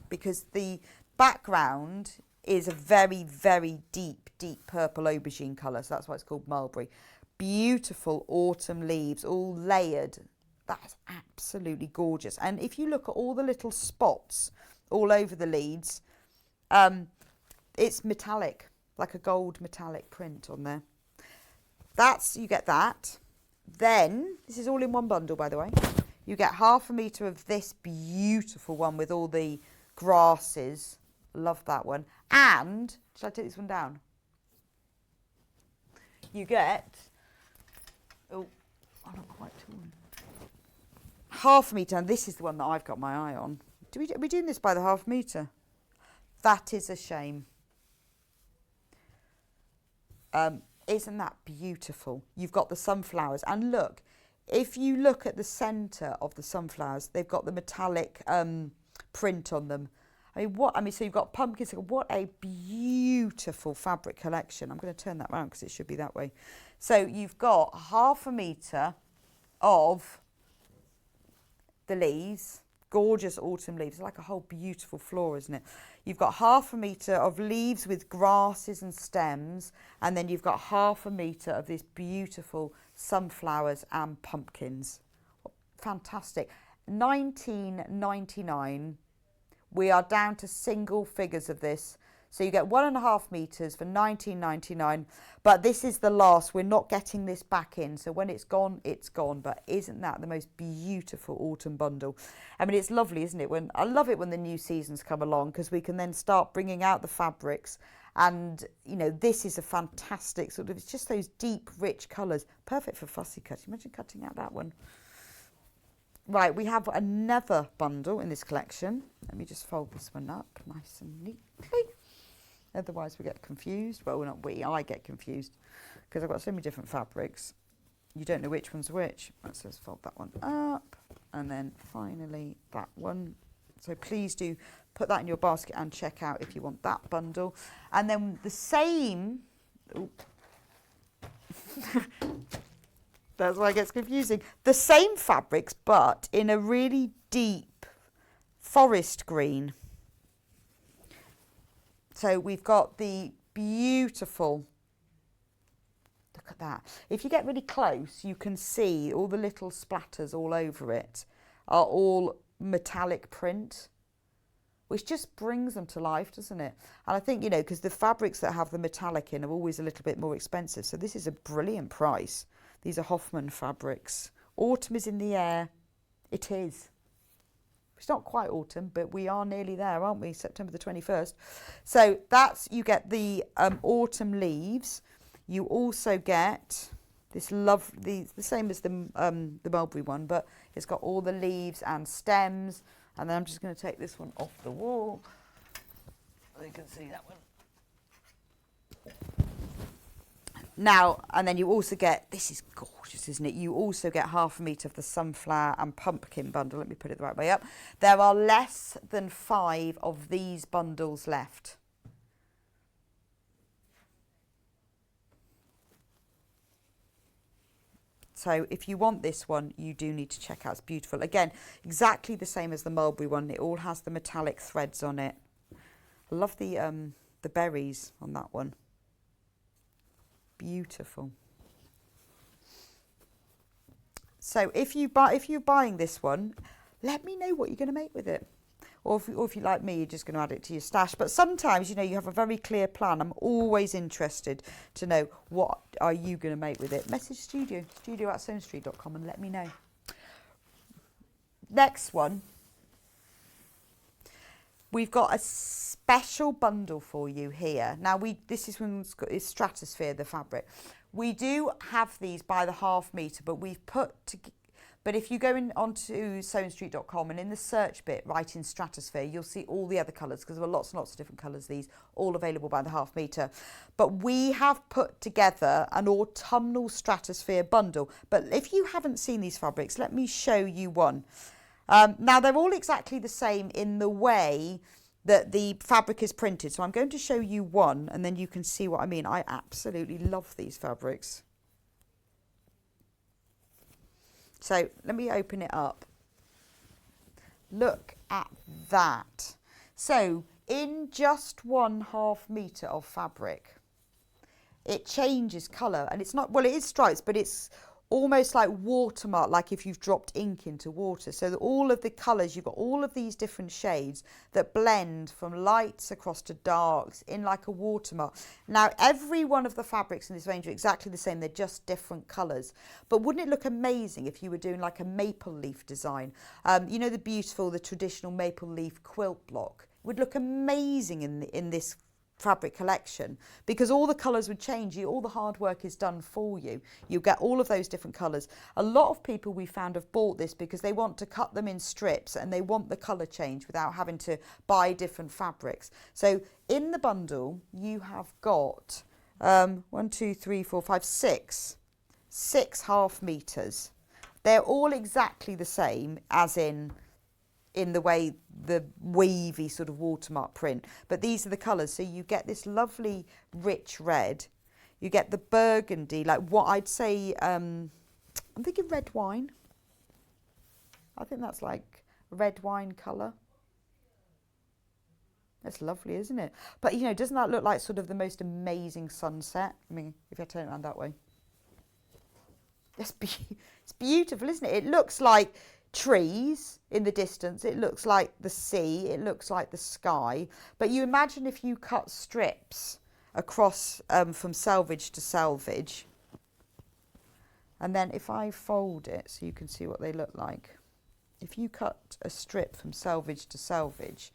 because the background is a very, very deep, deep purple aubergine colour. So that's why it's called mulberry. Beautiful autumn leaves, all layered. That's absolutely gorgeous. And if you look at all the little spots all over the leaves, it's metallic, like a gold metallic print on there. You get that. Then, this is all in one bundle, by the way. You get half a metre of this beautiful one with all the grasses. Love that one. And, shall I take this one down? You get, oh, I'm not quite torn. Half a metre, and this is the one that I've got my eye on. Are we doing this by the half metre? That is a shame. Isn't that beautiful? You've got the sunflowers, and look, if you look at the centre of the sunflowers, they've got the metallic print on them. So you've got pumpkins. What a beautiful fabric collection. I'm going to turn that around because it should be that way. So you've got half a metre of the leaves, gorgeous autumn leaves. It's like a whole beautiful floor, isn't it? You've got half a metre of leaves with grasses and stems, and then you've got half a metre of this beautiful sunflowers and pumpkins. Fantastic. £19.99. We are down to single figures of this. So you get 1.5 metres for £19.99. But this is the last. We're not getting this back in. So when it's gone, it's gone. But isn't that the most beautiful autumn bundle? I mean, it's lovely, isn't it? I love it when the new seasons come along because we can then start bringing out the fabrics. And, you know, this is a fantastic sort of, it's just those deep, rich colours. Perfect for fussy cutting. Imagine cutting out that one. Right, we have another bundle in this collection. Let me just fold this one up nice and neatly. Otherwise we get confused. Well, not we, I get confused because I've got so many different fabrics. You don't know which one's which. Right, so let's fold that one up. And then finally that one. So please do put that in your basket and check out if you want that bundle. And then the same... That's why it gets confusing. The same fabrics, but in a really deep forest green. So we've got the beautiful, look at that. If you get really close, you can see all the little splatters all over it are all metallic print, which just brings them to life, doesn't it? And I think, you know, because the fabrics that have the metallic in are always a little bit more expensive. So this is a brilliant price. These are Hoffman fabrics. Autumn is in the air. It is. It's not quite autumn, but we are nearly there, aren't we? September the 21st. So you get the autumn leaves. You also get this the same as the mulberry one, but it's got all the leaves and stems. And then I'm just going to take this one off the wall. You can see that one. Now, and then you also get, this is gorgeous, isn't it? You also get half a metre of the sunflower and pumpkin bundle. Let me put it the right way up. There are less than 5 of these bundles left. So if you want this one, you do need to check out. It's beautiful. Again, exactly the same as the mulberry one. It all has the metallic threads on it. I love the berries on that one. Beautiful. So if you're buying this one, let me know what you're going to make with it. Or if you're like me, you're just going to add it to your stash. But sometimes, you know, you have a very clear plan. I'm always interested to know what are you going to make with it. Message studio@sewingstreet.com and let me know. next one. We've got a special bundle for you here. Now, this is it's Stratosphere, the fabric. We do have these by the half metre, but but if you go onto sewingstreet.com and in the search bit, write in Stratosphere, you'll see all the other colours, because there are lots and lots of different colours, these all available by the half metre. But we have put together an autumnal Stratosphere bundle. But if you haven't seen these fabrics, let me show you one. Now, they're all exactly the same in the way that the fabric is printed. So I'm going to show you one, and then you can see what I mean. I absolutely love these fabrics. So let me open it up. Look at that. So in just 1/2 metre of fabric, it changes colour, and it's not, well, it is stripes, but it's almost like watermark, like if you've dropped ink into water. So that all of the colours, you've got all of these different shades that blend from lights across to darks in like a watermark. Now, every one of the fabrics in this range are exactly the same. They're just different colours. But wouldn't it look amazing if you were doing like a maple leaf design? You know, the traditional maple leaf quilt block? It would look amazing in this fabric collection, because all the colours would change. All the hard work is done for you. You get all of those different colours. A lot of people we found have bought this because they want to cut them in strips and they want the colour change without having to buy different fabrics. So in the bundle you have got 1, 2, 3, 4, 5, 6 half metres. They're all exactly the same, as in the way the wavy sort of watermark print, but these are the colours. So you get this lovely rich red, you get the burgundy, like what I'd say, I'm thinking red wine. I think that's like red wine colour. That's lovely, isn't it? But you know, doesn't that look like sort of the most amazing sunset? I mean, if I turn it around that way, it's beautiful, isn't it? It looks like trees in the distance, it looks like the sea, it looks like the sky. But you imagine if you cut strips across from selvage to selvage, and then if I fold it so you can see what they look like. If you cut a strip from selvage to selvage,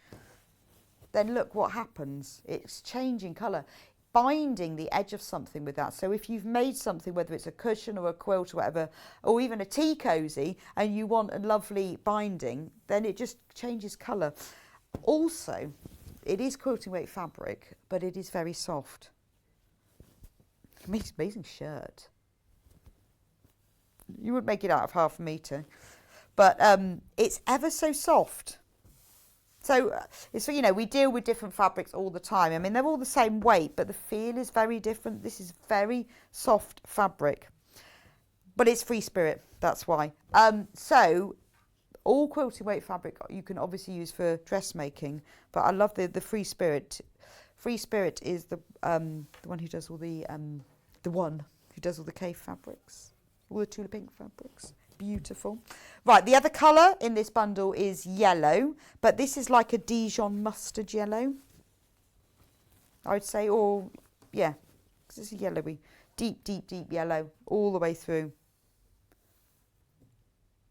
then look what happens. It's changing colour, binding the edge of something with that. So if you've made something, whether it's a cushion or a quilt or whatever, or even a tea cosy, and you want a lovely binding, then it just changes colour. Also, it is quilting weight fabric, but it is very soft. It makes an amazing shirt. You would make it out of 1/2 metre, but it's ever so soft. So, you know, we deal with different fabrics all the time. I mean, they're all the same weight, but the feel is very different. This is very soft fabric, but it's free spirit, that's why. So, all quilting weight fabric you can obviously use for dressmaking, but I love the free spirit. Free spirit is the one who does all the cave fabrics, all the Tula Pink fabrics. Beautiful. Right, the other colour in this bundle is yellow, but this is like a Dijon mustard yellow, I would say, or yeah, because it's a yellowy, deep yellow all the way through.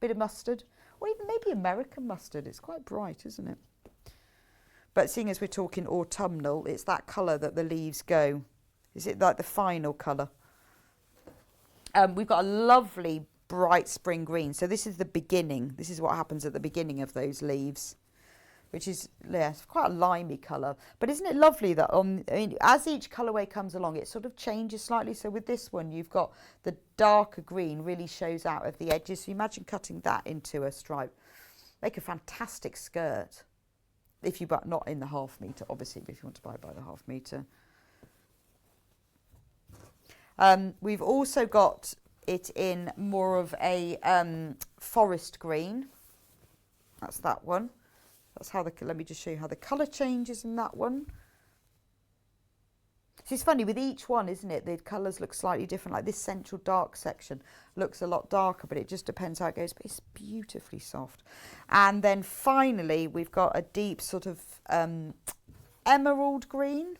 Bit of mustard, or even maybe American mustard. It's quite bright, isn't it? But seeing as we're talking autumnal, it's that colour that the leaves go. Is it like the final colour? We've got a lovely bright spring green. So this is the beginning. This is what happens at the beginning of those leaves, which is, yeah, it's quite a limey colour. But isn't it lovely that as each colourway comes along, it sort of changes slightly. So with this one, you've got the darker green really shows out at the edges. So you imagine cutting that into a stripe. Make a fantastic skirt. If you, but not in the 1/2 metre, obviously, but if you want to buy by the 1/2 metre. We've also got it in more of a forest green. That's that one. That's how let me just show you how the colour changes in that one. So it's funny with each one, isn't it? The colours look slightly different. Like this central dark section looks a lot darker, but it just depends how it goes. But it's beautifully soft. And then finally, we've got a deep sort of emerald green,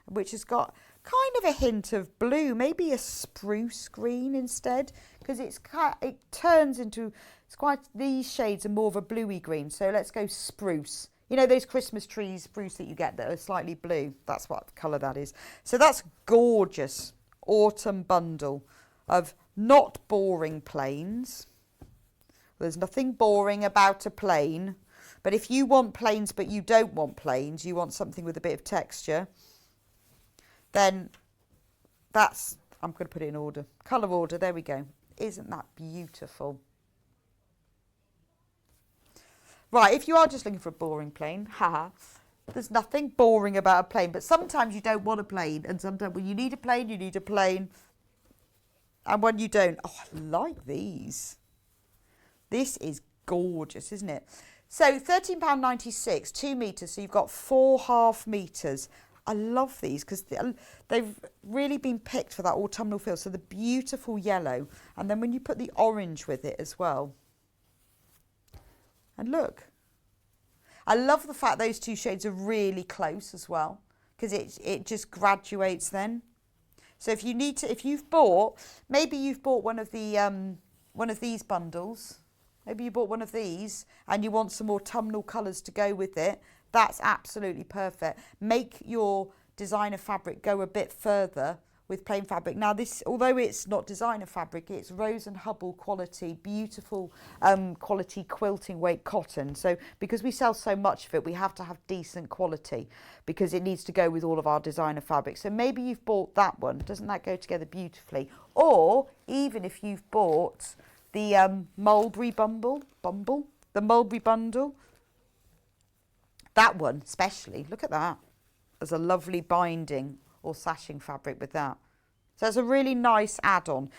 which has got kind of a hint of blue, maybe a spruce green instead, because it turns into, these shades are more of a bluey green. So let's go spruce. You know those Christmas trees, spruce that you get that are slightly blue? That's what colour that is. So that's gorgeous autumn bundle of not boring plains. There's nothing boring about a plain. But if you want plains but you don't want plains, you want something with a bit of texture, then that's, I'm going to put it in order. Colour order, there we go. Isn't that beautiful? Right, if you are just looking for a boring plain, haha, there's nothing boring about a plain, but sometimes you don't want a plain, and sometimes when you need a plain, you need a plain, and when you don't, oh, I like these. This is gorgeous, isn't it? So £13.96, 2 metres, so you've got 4.5 metres. I love these because they've really been picked for that autumnal feel. So the beautiful yellow, and then when you put the orange with it as well. And look, I love the fact those two shades are really close as well, because it just graduates then. So if you need to, if you've bought, maybe you've bought one of these bundles. Maybe you bought one of these and you want some autumnal colours to go with it. That's absolutely perfect. Make your designer fabric go a bit further with plain fabric. Now this, although it's not designer fabric, it's Rose and Hubble quality, beautiful quality quilting weight cotton. So because we sell so much of it, we have to have decent quality because it needs to go with all of our designer fabric. So maybe you've bought that one. Doesn't that go together beautifully? Or even if you've bought the mulberry the mulberry bundle, that one especially, look at that. There's a lovely binding or sashing fabric with that. So it's a really nice add-on.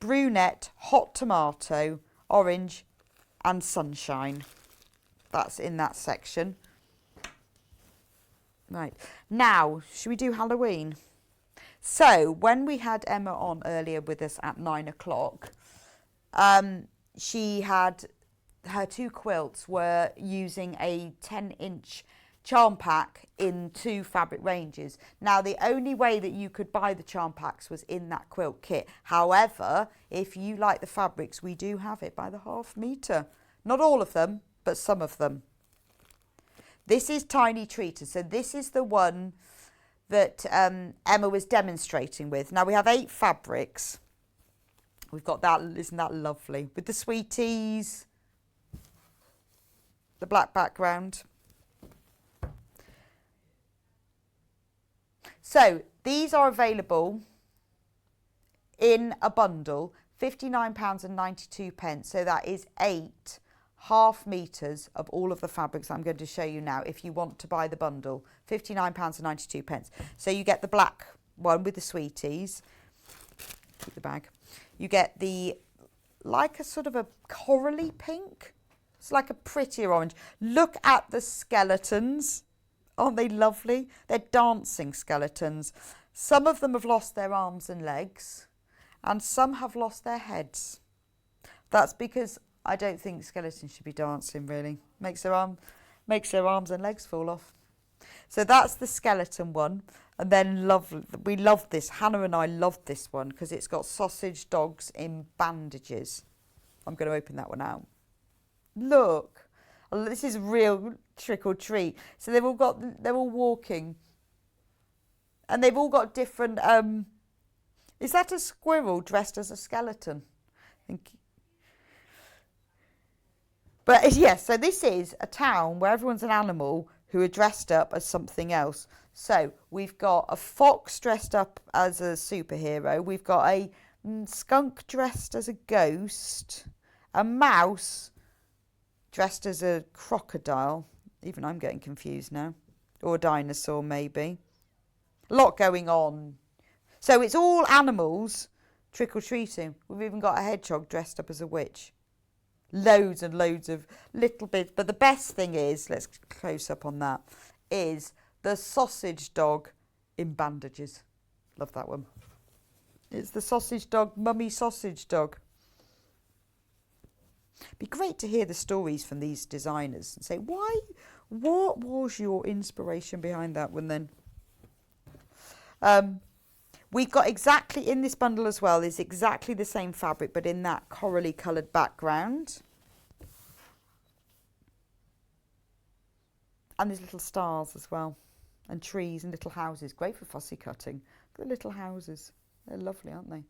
Brunette, hot tomato, orange and sunshine. That's in that section. Right, now should we do Halloween? So when we had Emma on earlier with us at 9 o'clock, she had, her two quilts were using a 10-inch charm pack in 2 fabric ranges. Now the only way that you could buy the charm packs was in that quilt kit. However, if you like the fabrics, we do have it by the ½ metre. Not all of them, but some of them. This is Tiny Treater. So this is the one that Emma was demonstrating with. Now we have 8 fabrics. We've got that, isn't that lovely? With the sweeties, the black background. So these are available in a bundle, £59.92. So that is 8 ½ metres of all of the fabrics I'm going to show you now. If you want to buy the bundle, £59.92. So you get the black one with the sweeties. Keep the bag. You get the, like a sort of a corally pink. It's like a prettier orange. Look at the skeletons. Aren't they lovely? They're dancing skeletons. Some of them have lost their arms and legs, and some have lost their heads. That's because I don't think skeletons should be dancing, really. Makes their arms and legs fall off. So that's the skeleton one. And then we love this. Hannah and I loved this one because it's got sausage dogs in bandages. I'm going to open that one out. Look. This is real trick or treat. So they're all walking. And they've all got different, is that a squirrel dressed as a skeleton? I think. But yes, so this is a town where everyone's an animal who are dressed up as something else. So we've got a fox dressed up as a superhero. We've got a skunk dressed as a ghost. A mouse dressed as a crocodile. Even I'm getting confused now. Or a dinosaur, maybe. A lot going on. So it's all animals trick-or-treating. We've even got a hedgehog dressed up as a witch. Loads and loads of little bits. But the best thing is, let's close up on that, is the sausage dog in bandages. Love that one. It's the sausage dog, mummy sausage dog. Be great to hear the stories from these designers and say, what was your inspiration behind that one then? We've got exactly in this bundle as well is exactly the same fabric, but in that corally coloured background. And there's little stars as well, and trees and little houses. Great for fussy cutting. Look at the little houses. They're lovely, aren't they?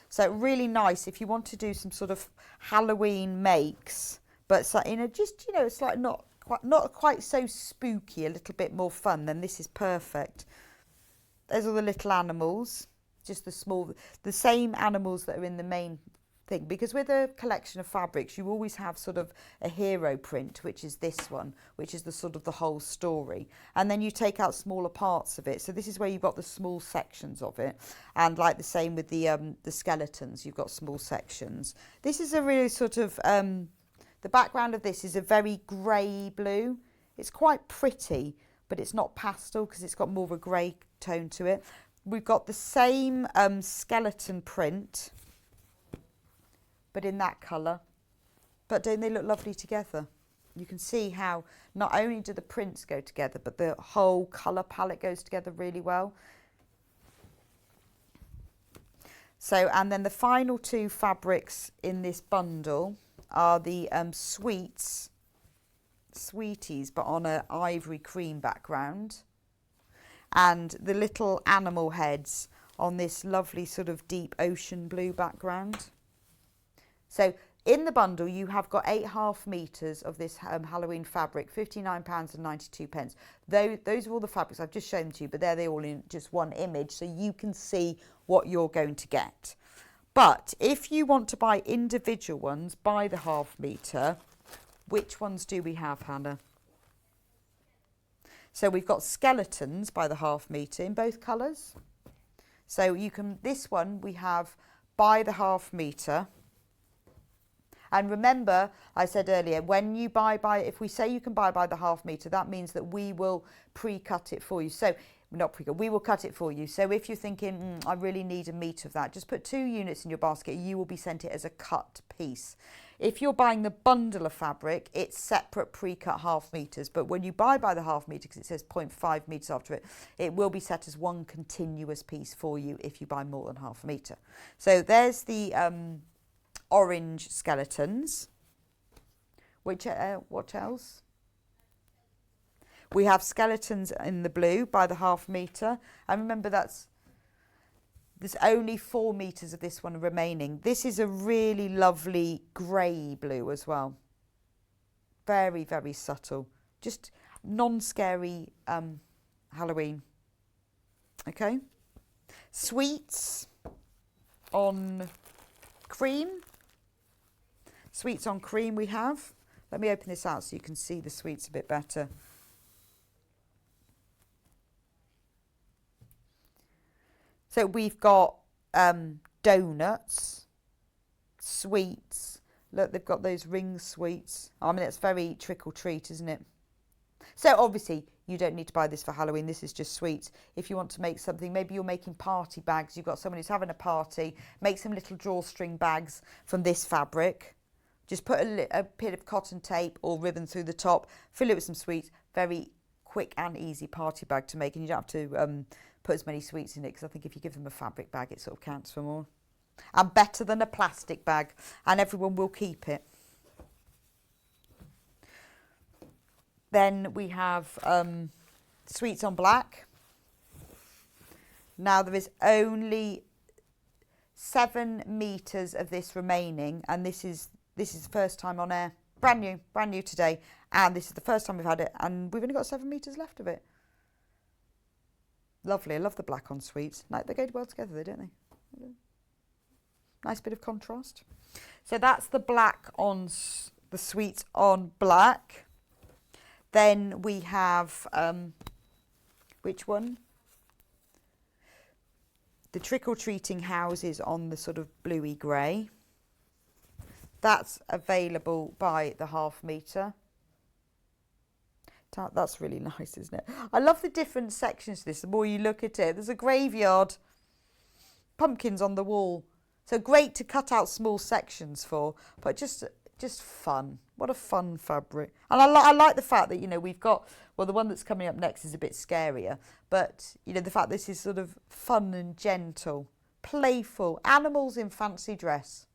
So really nice if you want to do some sort of Halloween makes, but so, just it's like not quite so spooky, a little bit more fun. Then this is perfect. There's all the little animals, just the same animals that are in the main thing. Because with a collection of fabrics, you always have sort of a hero print, which is this one, which is the sort of the whole story. And then you take out smaller parts of it. So this is where you've got the small sections of it. And like the same with the skeletons, you've got small sections. This is a really sort of, the background of this is a very grey blue. It's quite pretty, but it's not pastel because it's got more of a grey tone to it. We've got the same skeleton print, but in that colour. But don't they look lovely together? You can see how not only do the prints go together, but the whole colour palette goes together really well. So, and then the final two fabrics in this bundle are the Sweeties, but on an ivory cream background, and the little animal heads on this lovely sort of deep ocean blue background. So in the bundle you have got 8.5 meters of this Halloween fabric, £59.92. Those are all the fabrics I've just shown to you, but they're all in just one image, so you can see what you're going to get. But if you want to buy individual ones by the ½ meter, which ones do we have, Hannah? So we've got skeletons by the ½ meter in both colours. So you can, this one we have by the ½ meter. And remember, I said earlier, when you if we say you can buy by the ½ meter, that means that we will pre-cut it for you. So, not pre-cut, we will cut it for you. So if you're thinking, I really need a metre of that, just put 2 units in your basket. You will be sent it as a cut piece. If you're buying the bundle of fabric, it's separate pre-cut ½ meters. But when you buy by the ½ meter, because it says 0.5 meters after it, it will be set as one continuous piece for you if you buy more than ½ meter. So there's the orange skeletons. What else? We have skeletons in the blue by the ½ meter. And remember, there's only 4 meters of this one remaining. This is a really lovely grey blue as well. Very, very subtle. Just non-scary Halloween. Okay. Sweets on cream. Sweets on cream we have. Let me open this out so you can see the sweets a bit better. So we've got donuts, sweets. Look, they've got those ring sweets. I mean, it's very trick or treat, isn't it? So obviously, you don't need to buy this for Halloween. This is just sweets. If you want to make something, maybe you're making party bags. You've got someone who's having a party. Make some little drawstring bags from this fabric. Just put a bit of cotton tape or ribbon through the top. Fill it with some sweets. Very quick and easy party bag to make. And you don't have to put as many sweets in it, because I think if you give them a fabric bag, it sort of counts for more. And better than a plastic bag, and everyone will keep it. Then we have sweets on black. Now there is only 7 meters of this remaining, and this is the first time on air, brand new today, and this is the first time we've had it, and we've only got 7 meters left of it. Lovely. I love the black on sweets. No, they go well together, don't they? Nice bit of contrast. So that's the black on the sweets on black. Then we have, which one? The trick-or-treating houses on the sort of bluey grey. That's available by the ½ meter. That's really nice, isn't it? I love the different sections to this. The more you look at it, there's a graveyard, pumpkins on the wall. So great to cut out small sections for, but just Just fun. What a fun fabric. And I like the fact that, you know, we've got, well, the one that's coming up next is a bit scarier, but, you know, the fact this is sort of fun and gentle, playful, animals in fancy dress.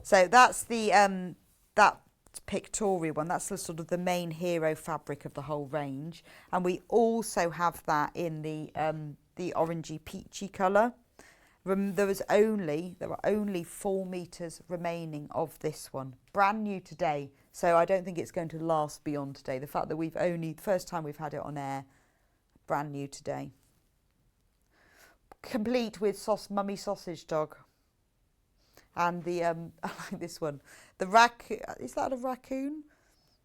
So that's the, that pictorial one. That's the sort of the main hero fabric of the whole range. And we also have that in the orangey peachy colour. There are only 4 meters remaining of this one, brand new today. So I don't think it's going to last beyond today. The fact that the first time we've had it on air, brand new today. Complete with mummy sausage dog. And the, I like this one. The raccoon, is that a raccoon?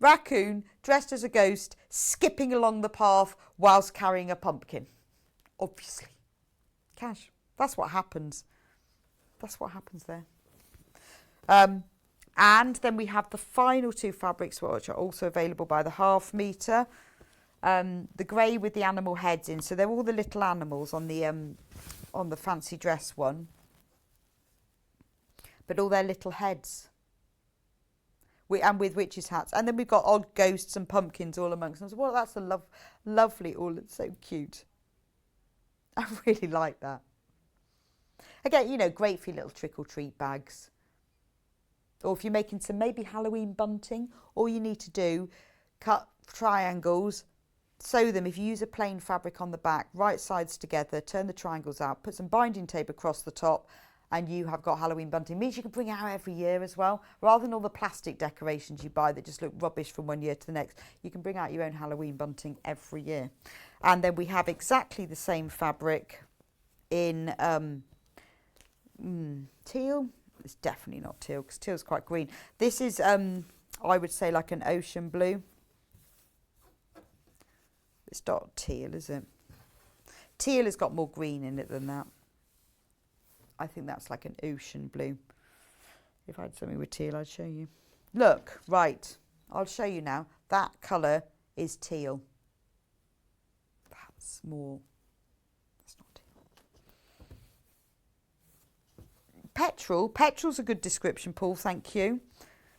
Raccoon dressed as a ghost, skipping along the path whilst carrying a pumpkin. Obviously. Cash. That's what happens. That's what happens there. And then we have the final 2 fabrics, which are also available by the ½ metre. The grey with the animal heads in. So they're all the little animals on the fancy dress one. But all their little heads. And with witches' hats. And then we've got odd ghosts and pumpkins all amongst them. So, well, that's a lovely, it's so cute. I really like that. Again, you know, great for your little trick-or-treat bags. Or if you're making some maybe Halloween bunting, all you need to do, cut triangles, sew them. If you use a plain fabric on the back, right sides together, turn the triangles out, put some binding tape across the top, and you have got Halloween bunting. It means you can bring it out every year as well. Rather than all the plastic decorations you buy that just look rubbish from one year to the next, you can bring out your own Halloween bunting every year. And then we have exactly the same fabric in teal. It's definitely not teal because teal's quite green. This is I would say like an ocean blue. It's not teal, is it? Teal has got more green in it than that. I think that's like an ocean blue. If I had something with teal, I'd show you. Look, right, I'll show you now. That colour is teal. That's more. Petrol. Petrol's a good description, Paul. Thank you.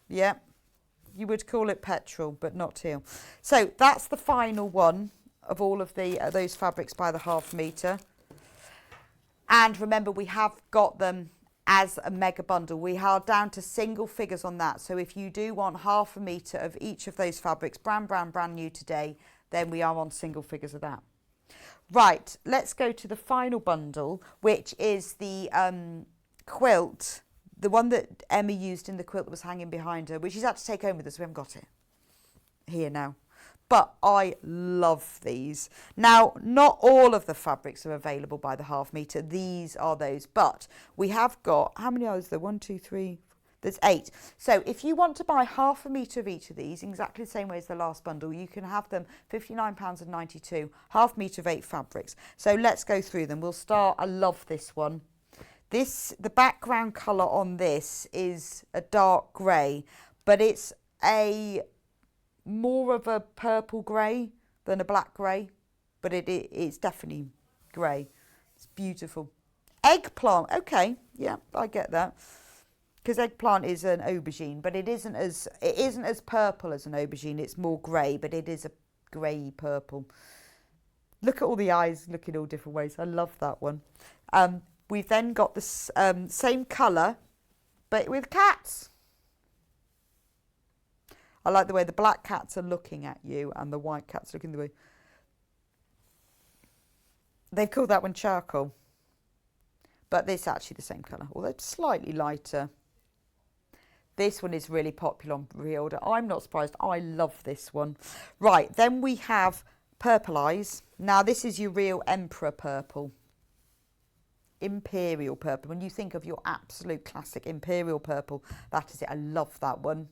Yeah, you would call it petrol, but not teal. So that's the final one of all of the those fabrics by the ½ metre. And remember, we have got them as a mega bundle. We are down to single figures on that. So if you do want ½ metre of each of those fabrics, brand new today, then we are on single figures of that. Right, let's go to the final bundle, which is the quilt, the one that Emma used in the quilt that was hanging behind her, which she's had to take home with us. We haven't got it here now. But I love these. Now, not all of the fabrics are available by the ½ metre. These are those. But we have got, how many are there? 1, 2, 3, there's 8. So if you want to buy ½ metre of each of these, exactly the same way as the last bundle, you can have them £59.92, ½ metre of 8 fabrics. So let's go through them. We'll start, I love this one. The background colour on this is a dark grey, but it's more of a purple grey than a black grey, but it's definitely grey. It's beautiful. Eggplant, okay, yeah, I get that, because eggplant is an aubergine, but it isn't as purple as an aubergine. It's more grey, but it is a grey purple. Look at all the eyes looking all different ways. I love that one. We've then got the same colour, but with cats. I like the way the black cats are looking at you and the white cats looking the way. They've called that one charcoal. But it's actually the same colour, although it's slightly lighter. This one is really popular on pre-order. I'm not surprised. I love this one. Right, then we have purple eyes. Now, this is your real emperor purple. Imperial purple. When you think of your absolute classic imperial purple, that is it. I love that one.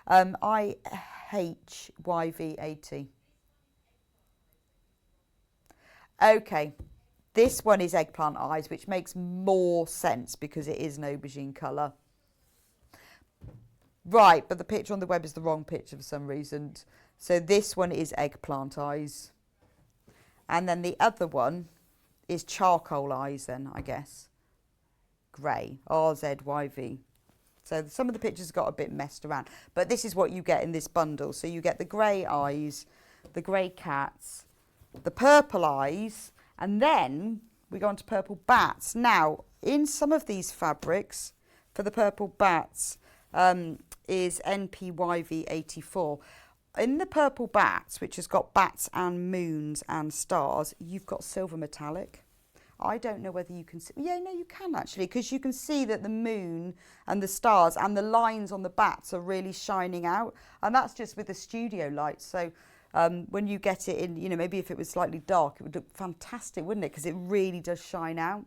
IHYV80. Okay, this one is eggplant eyes, which makes more sense because it is an aubergine colour. Right, but the picture on the web is the wrong picture for some reason. So this one is eggplant eyes. And then the other one is charcoal eyes then, I guess. Grey, RZYV. So some of the pictures got a bit messed around, but this is what you get in this bundle. So you get the grey eyes, the grey cats, the purple eyes, and then we go on to purple bats. Now, in some of these fabrics, for the purple bats, is NPYV84. In the purple bats, which has got bats and moons and stars, you've got silver metallic. I don't know whether you can see. Yeah, no, you can actually, because you can see that the moon and the stars and the lines on the bats are really shining out. And that's just with the studio light. So when you get it in, you know, maybe if it was slightly dark, it would look fantastic, wouldn't it? Because it really does shine out.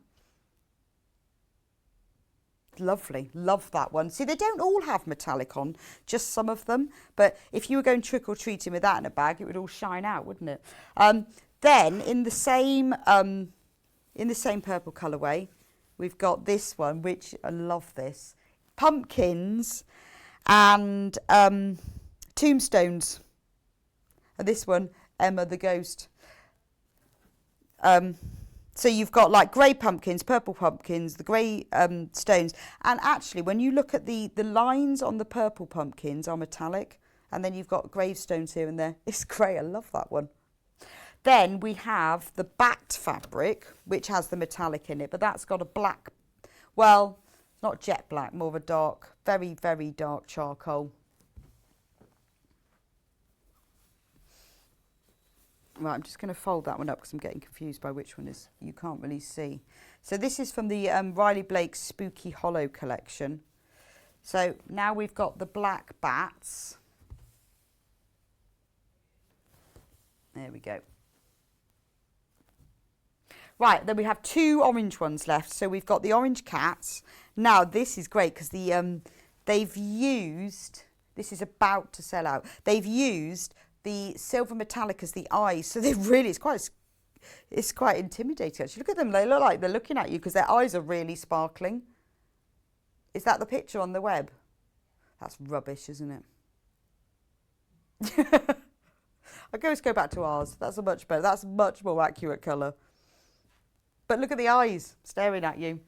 Lovely, love that one. See, they don't all have metallic on, just some of them. But if you were going trick-or-treating with that in a bag, it would all shine out, wouldn't it? Then in the same purple colourway, we've got this one, which I love this. Pumpkins and tombstones. And this one, Emma the Ghost. So you've got like grey pumpkins, purple pumpkins, the grey stones. And actually, when you look at the lines on the purple pumpkins are metallic. And then you've got gravestones here and there. It's great. I love that one. Then we have the bat fabric, which has the metallic in it, but that's got a black, well, it's not jet black, more of a dark, very, very dark charcoal. Right, I'm just going to fold that one up because I'm getting confused by which one is, you can't really see. So this is from the Riley Blake Spooky Hollow collection. So now we've got the black bats. There we go. Right, then we have two orange ones left. So we've got the orange cats. Now, this is great because they've used, this is about to sell out. They've used the silver metallic as the eyes. So they've really, it's quite intimidating actually. Look at them, they look like they're looking at you because their eyes are really sparkling. Is that the picture on the web? That's rubbish, isn't it? I'll go back to ours. That's a much better, that's a much more accurate colour. But look at the eyes staring at you.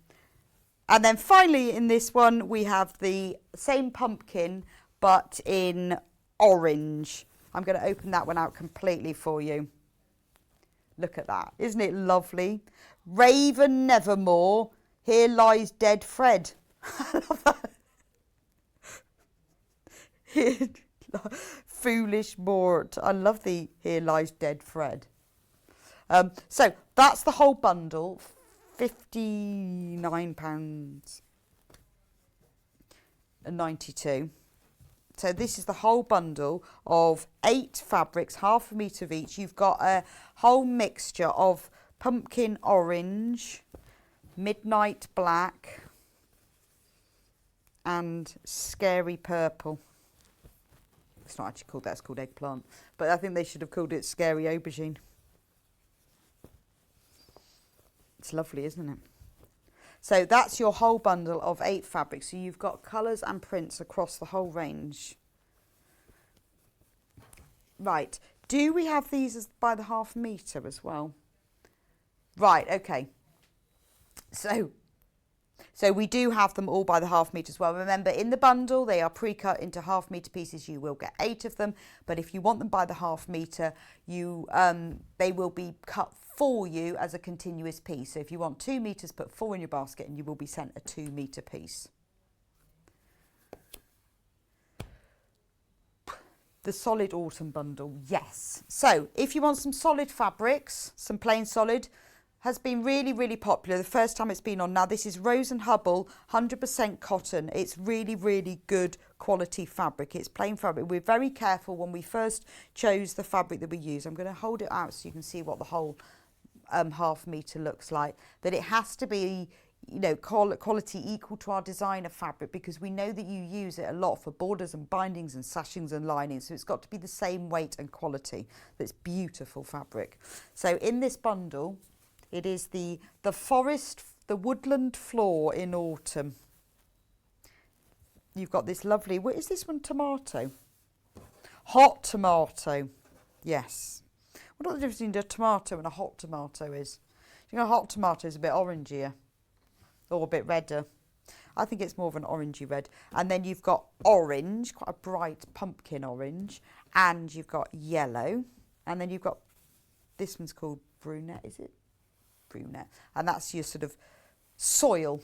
And then finally in this one, we have the same pumpkin, but in orange. I'm going to open that one out completely for you. Look at that. Isn't it lovely? Raven Nevermore, here lies dead Fred. I love that. Here, foolish Mort. I love the here lies dead Fred. So that's the whole bundle, £59.92. So this is the whole bundle of 8 fabrics, half a metre of each. You've got a whole mixture of pumpkin orange, midnight black, and scary purple. It's not actually called that, it's called eggplant. But I think they should have called it scary aubergine. It's lovely, isn't it? So that's your whole bundle of 8 fabrics. So you've got colours and prints across the whole range. Right. Do we have these as by the half metre as well? Right, okay. So we do have them all by the half metre as well. Remember, in the bundle, they are pre-cut into half metre pieces. You will get 8 of them. But if you want them by the half metre, they will be cut for you as a continuous piece. So if you want 2 metres, put 4 in your basket and you will be sent a 2 metre piece. The solid autumn bundle, yes. So if you want some solid fabrics, some plain solid, has been really, really popular. The first time it's been on. Now this is Rose and Hubble, 100% cotton. It's really, really good quality fabric. It's plain fabric. We're very careful when we first chose the fabric that we use. I'm going to hold it out so you can see what the whole half metre looks like. That it has to be, you know, quality equal to our designer fabric, because we know that you use it a lot for borders and bindings and sashings and linings. So it's got to be the same weight and quality. That's beautiful fabric. So in this bundle, it is the forest, the woodland floor in autumn. You've got this lovely, what is this one, tomato? Hot tomato, yes. I wonder what the difference between a tomato and a hot tomato is. You know, a hot tomato is a bit orangier or a bit redder. I think it's more of an orangey red. And then you've got orange, quite a bright pumpkin orange. And you've got yellow. And then you've got, this one's called brunette, is it? Brunette. And that's your sort of soil.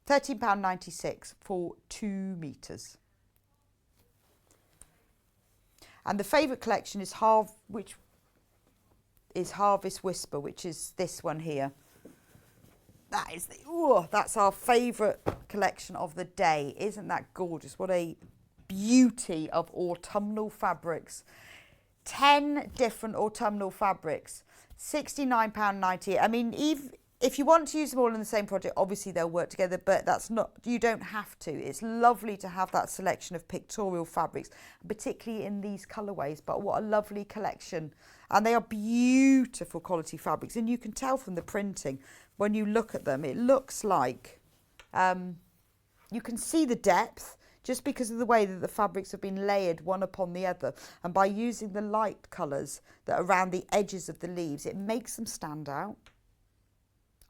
£13.96 for 2 metres. And the favourite collection is Harvest Whisper, which is this one here. That's our favourite collection of the day. Isn't that gorgeous? What a beauty of autumnal fabrics. 10 different autumnal fabrics. £69.90. I mean, if you want to use them all in the same project, obviously they'll work together, but that's not, you don't have to. It's lovely to have that selection of pictorial fabrics, particularly in these colourways. But what a lovely collection. And they are beautiful quality fabrics. And you can tell from the printing, when you look at them, it looks like you can see the depth just because of the way that the fabrics have been layered one upon the other. And by using the light colours that are around the edges of the leaves, it makes them stand out.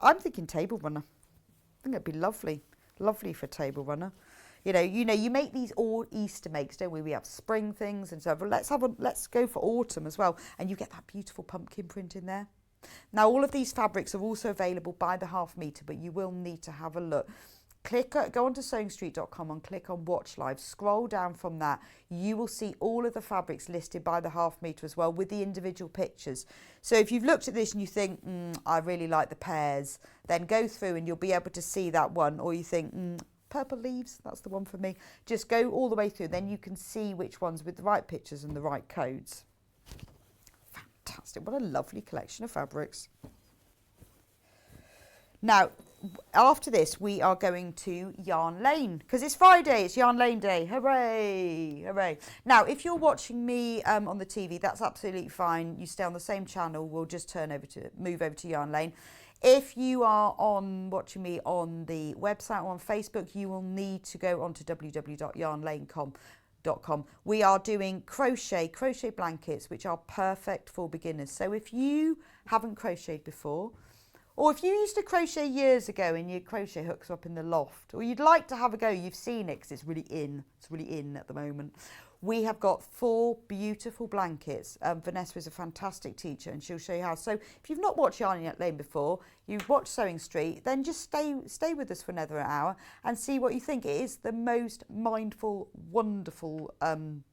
I'm thinking table runner. I think it'd be lovely for table runner. You know, you make these all Easter makes, don't we? We have spring things and so on. Let's go for autumn as well, and you get that beautiful pumpkin print in there. Now, all of these fabrics are also available by the half metre, but you will need to have a look. Go onto sewingstreet.com and click on Watch Live. Scroll down from that. You will see all of the fabrics listed by the half metre as well, with the individual pictures. So if you've looked at this and you think, I really like the pears, then go through and you'll be able to see that one. Or you think, purple leaves, that's the one for me. Just go all the way through. Then you can see which ones with the right pictures and the right codes. Fantastic. What a lovely collection of fabrics. Now, after this, we are going to Yarn Lane because it's Friday. It's Yarn Lane Day. Hooray! Hooray! Now, if you're watching me on the TV, that's absolutely fine. You stay on the same channel. We'll just move over to Yarn Lane. If you are watching me on the website or on Facebook, you will need to go onto www.yarnlane.com. We are doing crochet blankets, which are perfect for beginners. So if you haven't crocheted before, or if you used to crochet years ago and your crochet hooks are up in the loft, or you'd like to have a go, you've seen it because it's really in at the moment. We have got 4 beautiful blankets. Vanessa is a fantastic teacher and she'll show you how. So if you've not watched Yarn Lane before, you've watched Sewing Street, then just stay with us for another hour and see what you think. It is the most mindful, wonderful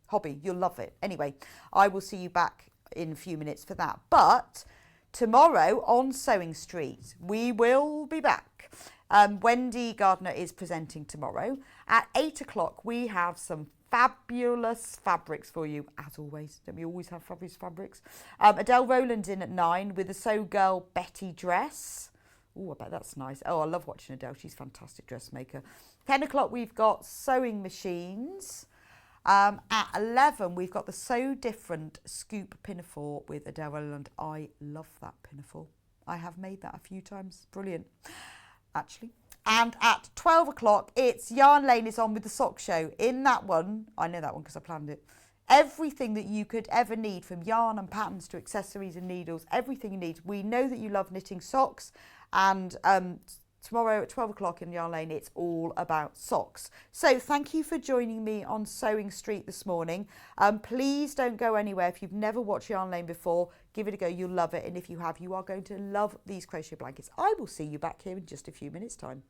hobby. You'll love it. Anyway, I will see you back in a few minutes for that. But tomorrow on Sewing Street, we will be back. Wendy Gardner is presenting tomorrow. At 8 o'clock, we have some fabulous fabrics for you, as always. Don't we always have fabulous fabrics? Adele Rowland's in at 9 with a Sew Girl Betty dress. Oh, I bet that's nice. Oh, I love watching Adele. She's a fantastic dressmaker. 10 o'clock, we've got sewing machines. At 11, we've got the So Different Scoop Pinafore with Adele Rowland. I love that pinafore. I have made that a few times. Brilliant, actually. And at 12 o'clock, it's Yarn Lane is on with the sock show. In that one, I know that one because I planned it. Everything that you could ever need, from yarn and patterns to accessories and needles, everything you need. We know that you love knitting socks, and tomorrow at 12 o'clock in Yarn Lane, it's all about socks. So thank you for joining me on Sewing Street this morning. Please don't go anywhere. If you've never watched Yarn Lane before, give it a go. You'll love it. And if you have, you are going to love these crochet blankets. I will see you back here in just a few minutes' time.